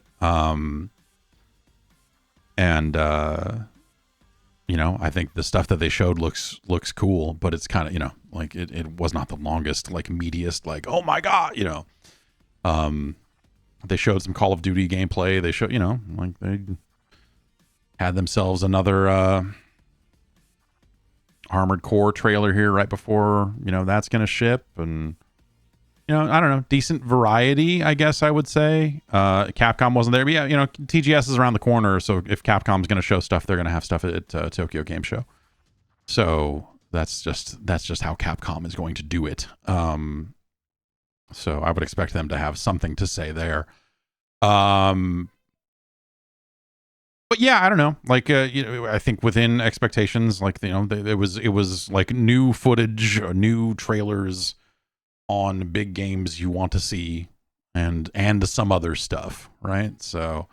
S1: You know, I think the stuff that they showed looks cool, but it's kind of, you know, like it was not the longest, like meatiest, like, oh my God, you know. They showed some Call of Duty gameplay. They showed, you know, like they had themselves another Armored Core trailer here right before, you know, that's going to ship. And, you know, I don't know, decent variety, I guess I would say. Capcom wasn't there, but yeah, you know, TGS is around the corner. So if Capcom's going to show stuff, they're going to have stuff at Tokyo Game Show. So that's just how Capcom is going to do it. So I would expect them to have something to say there. But yeah, I don't know. Like, you know, I think within expectations, like, you know, it was like new footage, new trailers on big games you want to see, and some other stuff, right? So,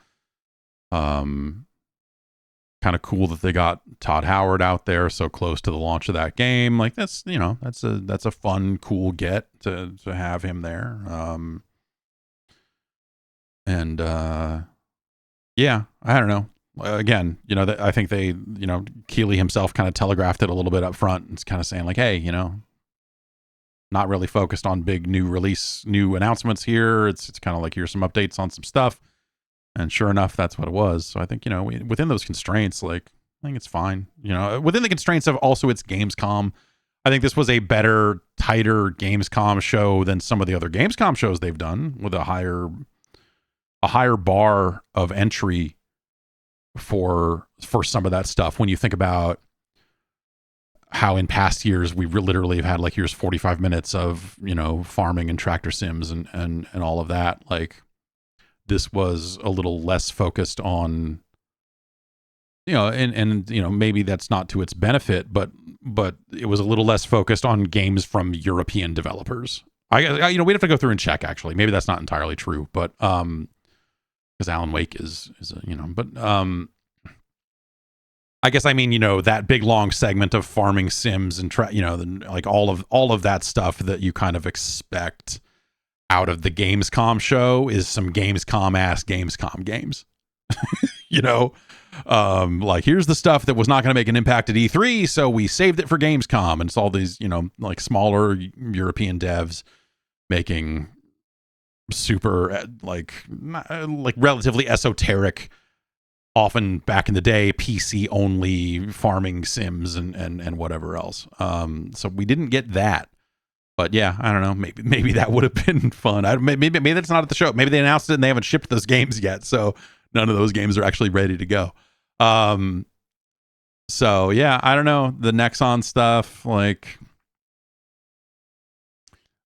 S1: kind of cool that they got Todd Howard out there so close to the launch of that game. Like, that's, you know, that's a fun, cool get to have him there. Yeah, I don't know. Again, you know, I think they, you know, Keeley himself kind of telegraphed it a little bit up front. It's kind of saying like, hey, you know, not really focused on big new announcements here. It's kind of like, here's some updates on some stuff. And sure enough, that's what it was. So I think, you know, within those constraints, like, I think it's fine. You know, within the constraints of also it's Gamescom, I think this was a better, tighter Gamescom show than some of the other Gamescom shows they've done, with a higher bar of entry for some of that stuff. When you think about how in past years we literally have had, like, here's 45 minutes of, you know, farming and tractor sims and all of that. Like, this was a little less focused on, you know, and you know, maybe that's not to its benefit, but it was a little less focused on games from European developers. I you know, we'd have to go through and check, actually. Maybe that's not entirely true, but because Alan Wake is you know, but I guess I mean, you know, that big long segment of farming sims and you know, like all of that stuff that you kind of expect out of the Gamescom show is some Gamescom-ass Gamescom games. You know, like, here's the stuff that was not going to make an impact at E3, so we saved it for Gamescom. And it's all these, you know, like, smaller European devs making super, like relatively esoteric often back in the day, PC only farming sims and whatever else. So we didn't get that. But yeah, I don't know. Maybe that would have been fun. Maybe that's not at the show. Maybe they announced it and they haven't shipped those games yet. So none of those games are actually ready to go. So yeah, I don't know. The Nexon stuff, like,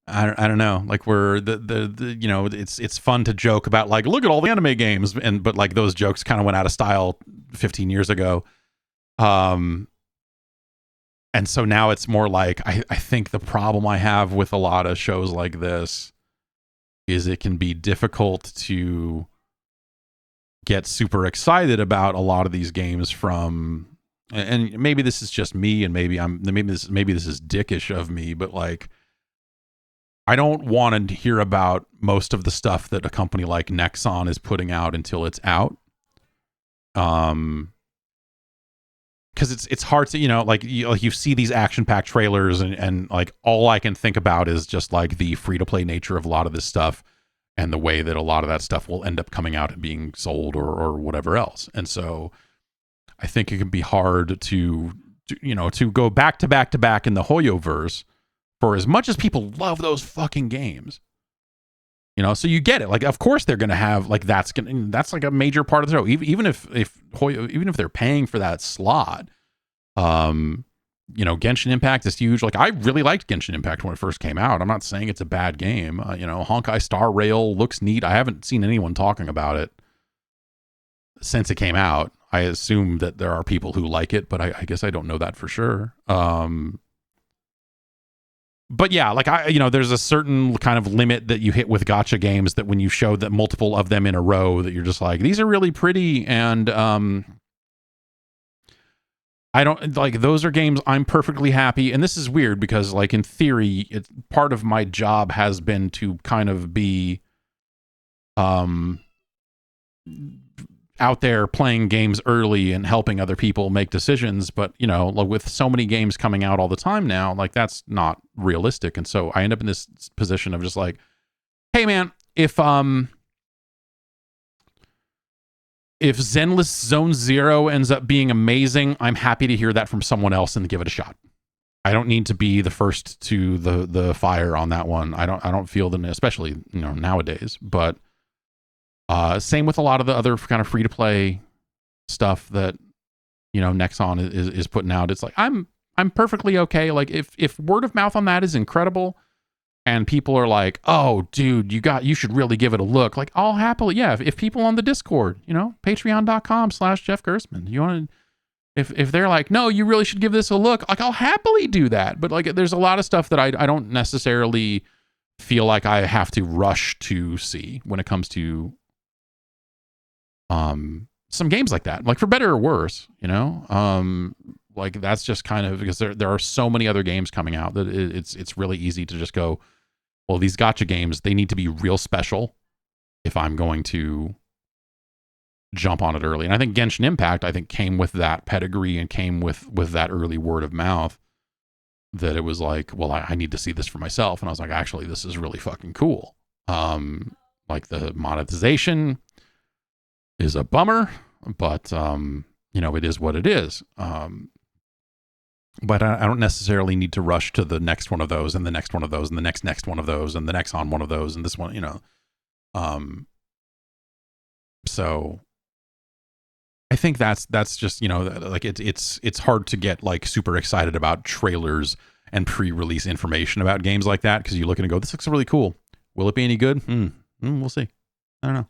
S1: I don't know. Like, we're the you know, it's fun to joke about, like, look at all the anime games, but like those jokes kind of went out of style 15 years ago. And so now it's more like, I think the problem I have with a lot of shows like this is it can be difficult to get super excited about a lot of these games from, and maybe this is just me, and maybe this is dickish of me, but like, I don't want to hear about most of the stuff that a company like Nexon is putting out until it's out. Because it's hard to, you know, like you see these action-packed trailers and like all I can think about is just like the free-to-play nature of a lot of this stuff and the way that a lot of that stuff will end up coming out and being sold or whatever else. And so I think it can be hard to go back to back to back in the Hoyoverse for as much as people love those fucking games. You know, so you get it. Like, of course they're going to have, like, that's like a major part of the show. Even if they're paying for that slot, you know, Genshin Impact is huge. Like, I really liked Genshin Impact when it first came out. I'm not saying it's a bad game. You know, Honkai Star Rail looks neat. I haven't seen anyone talking about it since it came out. I assume that there are people who like it, but I guess I don't know that for sure. But yeah, like there's a certain kind of limit that you hit with gacha games that when you show that multiple of them in a row, that you're just like, these are really pretty. And I don't like, those are games I'm perfectly happy. And this is weird because, like, in theory, part of my job has been to kind of be out there playing games early and helping other people make decisions. But, you know, with so many games coming out all the time now, like, that's not realistic. And so I end up in this position of just like, hey man, if Zenless Zone Zero ends up being amazing, I'm happy to hear that from someone else and give it a shot. I don't need to be the first to the fire on that one. I don't feel the, especially, you know, nowadays, but same with a lot of the other kind of free to play stuff that, you know, Nexon is putting out. It's like, I'm perfectly okay. Like, if word of mouth on that is incredible and people are like, oh dude, you should really give it a look. Like, I'll happily, yeah. If people on the Discord, you know, patreon.com/Jeff Gerstmann, you want to, if they're like, no, you really should give this a look, like, I'll happily do that. But like, there's a lot of stuff that I don't necessarily feel like I have to rush to see when it comes to some games like that, like, for better or worse, you know, like, that's just kind of because there are so many other games coming out that it's really easy to just go, well, these gacha games, they need to be real special if I'm going to jump on it early. And I think Genshin Impact, came with that pedigree and came with that early word of mouth that it was like, well, I need to see this for myself. And I was like, actually, this is really fucking cool. Like, the monetization is a bummer, but you know, it is what it is. But I don't necessarily need to rush to the next one of those and the next one of those and the next one of those and the next on one of those and this one, you know. So I think that's just, you know, like, it's hard to get, like, super excited about trailers and pre-release information about games like that, because you look at it and go, this looks really cool. Will it be any good? We'll see. I don't know.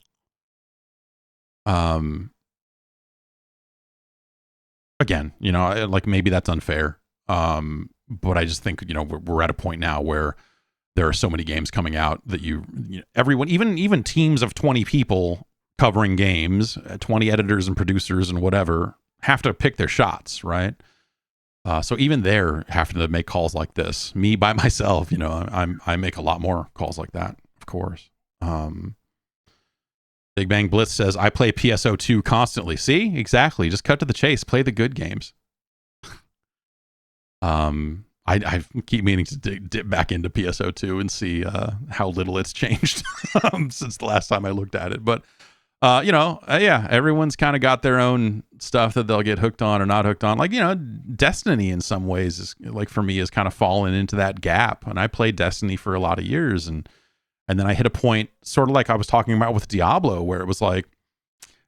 S1: Again, you know, like, maybe that's unfair. But I just think, you know, we're at a point now where there are so many games coming out that everyone, even teams of 20 people covering games, 20 editors and producers and whatever, have to pick their shots, right? So even they're having to make calls like this. Me by myself, you know, I make a lot more calls like that, of course. Big Bang Blitz says, I play PSO2 constantly. See? Exactly. Just cut to the chase. Play the good games. I keep meaning to dip back into PSO2 and see how little it's changed since the last time I looked at it. But Yeah, everyone's kind of got their own stuff that they'll get hooked on or not hooked on. Like, Destiny in some ways is like, for me, is kind of fallen into that gap. And I played Destiny for a lot of years, and then I hit a point sort of like I was talking about with Diablo, where it was like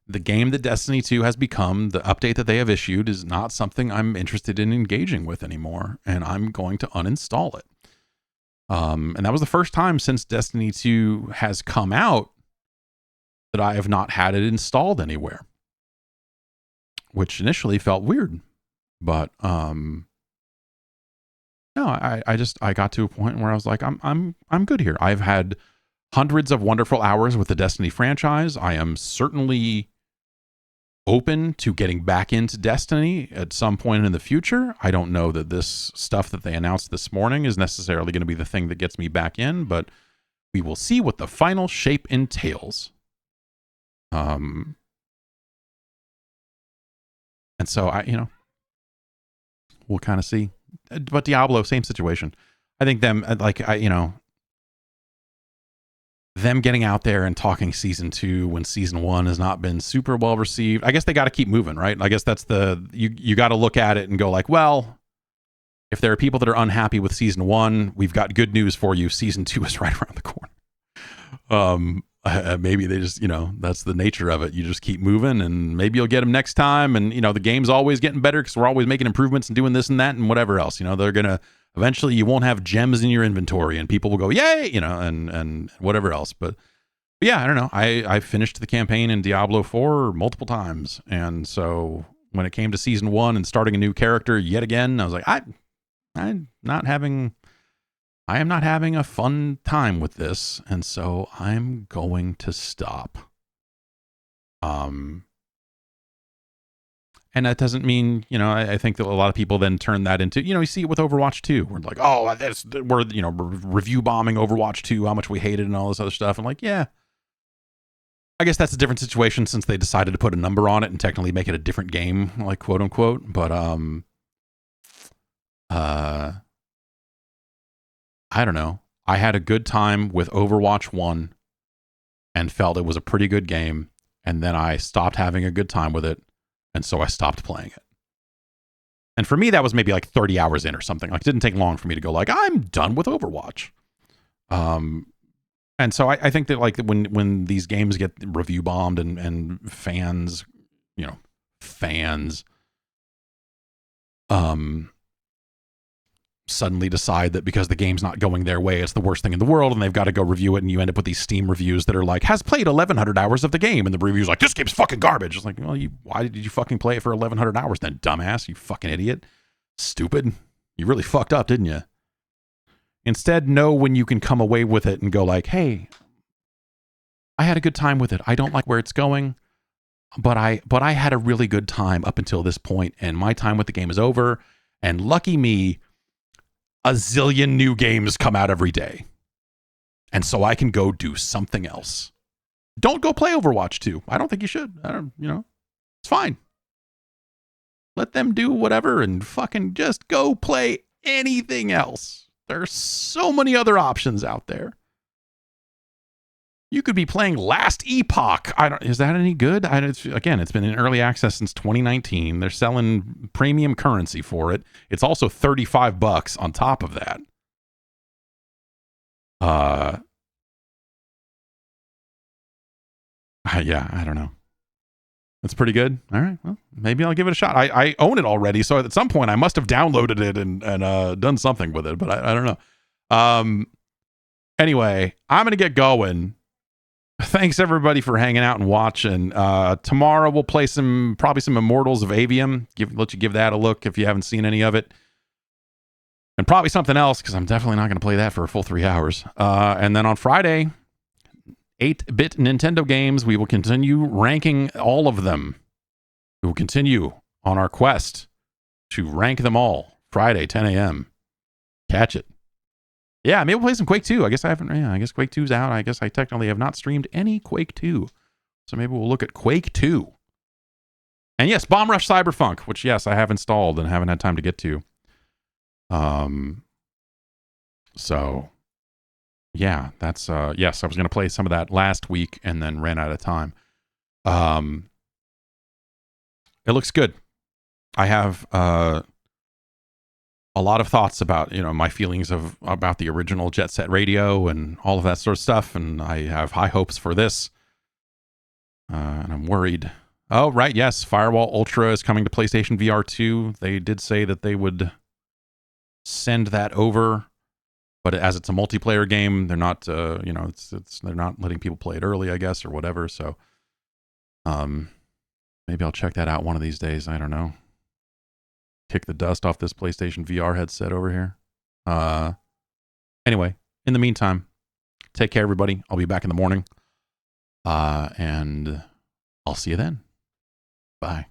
S1: the game that Destiny 2 has become, the update that they have issued, is not something I'm interested in engaging with anymore, and I'm going to uninstall it. And that was the first time since Destiny 2 has come out that I have not had it installed anywhere, which initially felt weird. But no, I got to a point where I was like, I'm good here. I've had hundreds of wonderful hours with the Destiny franchise. I am certainly open to getting back into Destiny at some point in the future. I don't know that this stuff that they announced this morning is necessarily going to be the thing that gets me back in, but we will see what the final shape entails. And so we'll kind of see. But Diablo, same situation. I think them getting out there and talking season 2 when season 1 has not been super well received. I guess they got to keep moving, right? I guess that's you got to look at it and go like, well, if there are people that are unhappy with season 1, we've got good news for you. Season 2 is right around the corner. Maybe they just, that's the nature of it. You just keep moving, and maybe you'll get them next time. And, the game's always getting better because we're always making improvements and doing this and that and whatever else. They're going to, eventually you won't have gems in your inventory and people will go, yay, and whatever else. But yeah, I don't know. I finished the campaign in Diablo 4 multiple times. And so when it came to season 1 and starting a new character yet again, I was like, I am not having a fun time with this, and so I'm going to stop. And that doesn't mean, I think that a lot of people then turn that into, you see it with Overwatch 2. We're like, oh, we're review bombing Overwatch 2, how much we hate it and all this other stuff. I'm like, yeah. I guess that's a different situation since they decided to put a number on it and technically make it a different game, like quote unquote. But I don't know. I had a good time with Overwatch 1 and felt it was a pretty good game. And then I stopped having a good time with it. And so I stopped playing it. And for me, that was maybe like 30 hours in or something. Like, it didn't take long for me to go like, I'm done with Overwatch. And so I think that like when these games get review bombed and fans, suddenly decide that because the game's not going their way, it's the worst thing in the world, and they've got to go review it, and you end up with these Steam reviews that are like, has played 1,100 hours of the game, and the review's like, this game's fucking garbage. It's like, well, why did you fucking play it for 1,100 hours then, dumbass? You fucking idiot. Stupid. You really fucked up, didn't you? Instead, know when you can come away with it and go like, hey, I had a good time with it. I don't like where it's going, but I had a really good time up until this point, and my time with the game is over, and lucky me, a zillion new games come out every day. And so I can go do something else. Don't go play Overwatch 2. I don't think you should. It's fine. Let them do whatever and fucking just go play anything else. There's so many other options out there. You could be playing Last Epoch. Is that any good? Again, it's been in early access since 2019. They're selling premium currency for it. It's also $35 on top of that. Yeah, I don't know. That's pretty good. All right, well, maybe I'll give it a shot. I own it already, so at some point I must have downloaded it and done something with it, but I don't know. Anyway, I'm going to get going. Thanks everybody for hanging out and watching. Tomorrow we'll play probably some Immortals of Avium. Let you give that a look if you haven't seen any of it. And probably something else, because I'm definitely not going to play that for a full 3 hours. And then on Friday, 8-bit Nintendo games, we will continue ranking all of them. We will continue on our quest to rank them all. Friday, 10 a.m. Catch it. Yeah, maybe we'll play some Quake 2. I guess I haven't. Yeah, I guess Quake 2's out. I guess I technically have not streamed any Quake 2. So maybe we'll look at Quake 2. And yes, Bomb Rush Cyberpunk, which yes, I have installed and haven't had time to get to. So yeah, that's yes, I was going to play some of that last week and then ran out of time. It looks good. I have a lot of thoughts about, my feelings about the original Jet Set Radio and all of that sort of stuff, and I have high hopes for this. And I'm worried. Oh, right, yes, Firewall Ultra is coming to PlayStation VR 2. They did say that they would send that over, but as it's a multiplayer game, they're not, they're not letting people play it early, I guess, or whatever. So, maybe I'll check that out one of these days. I don't know. Kick the dust off this PlayStation VR headset over here. Anyway, in the meantime, take care, everybody. I'll be back in the morning. And I'll see you then. Bye.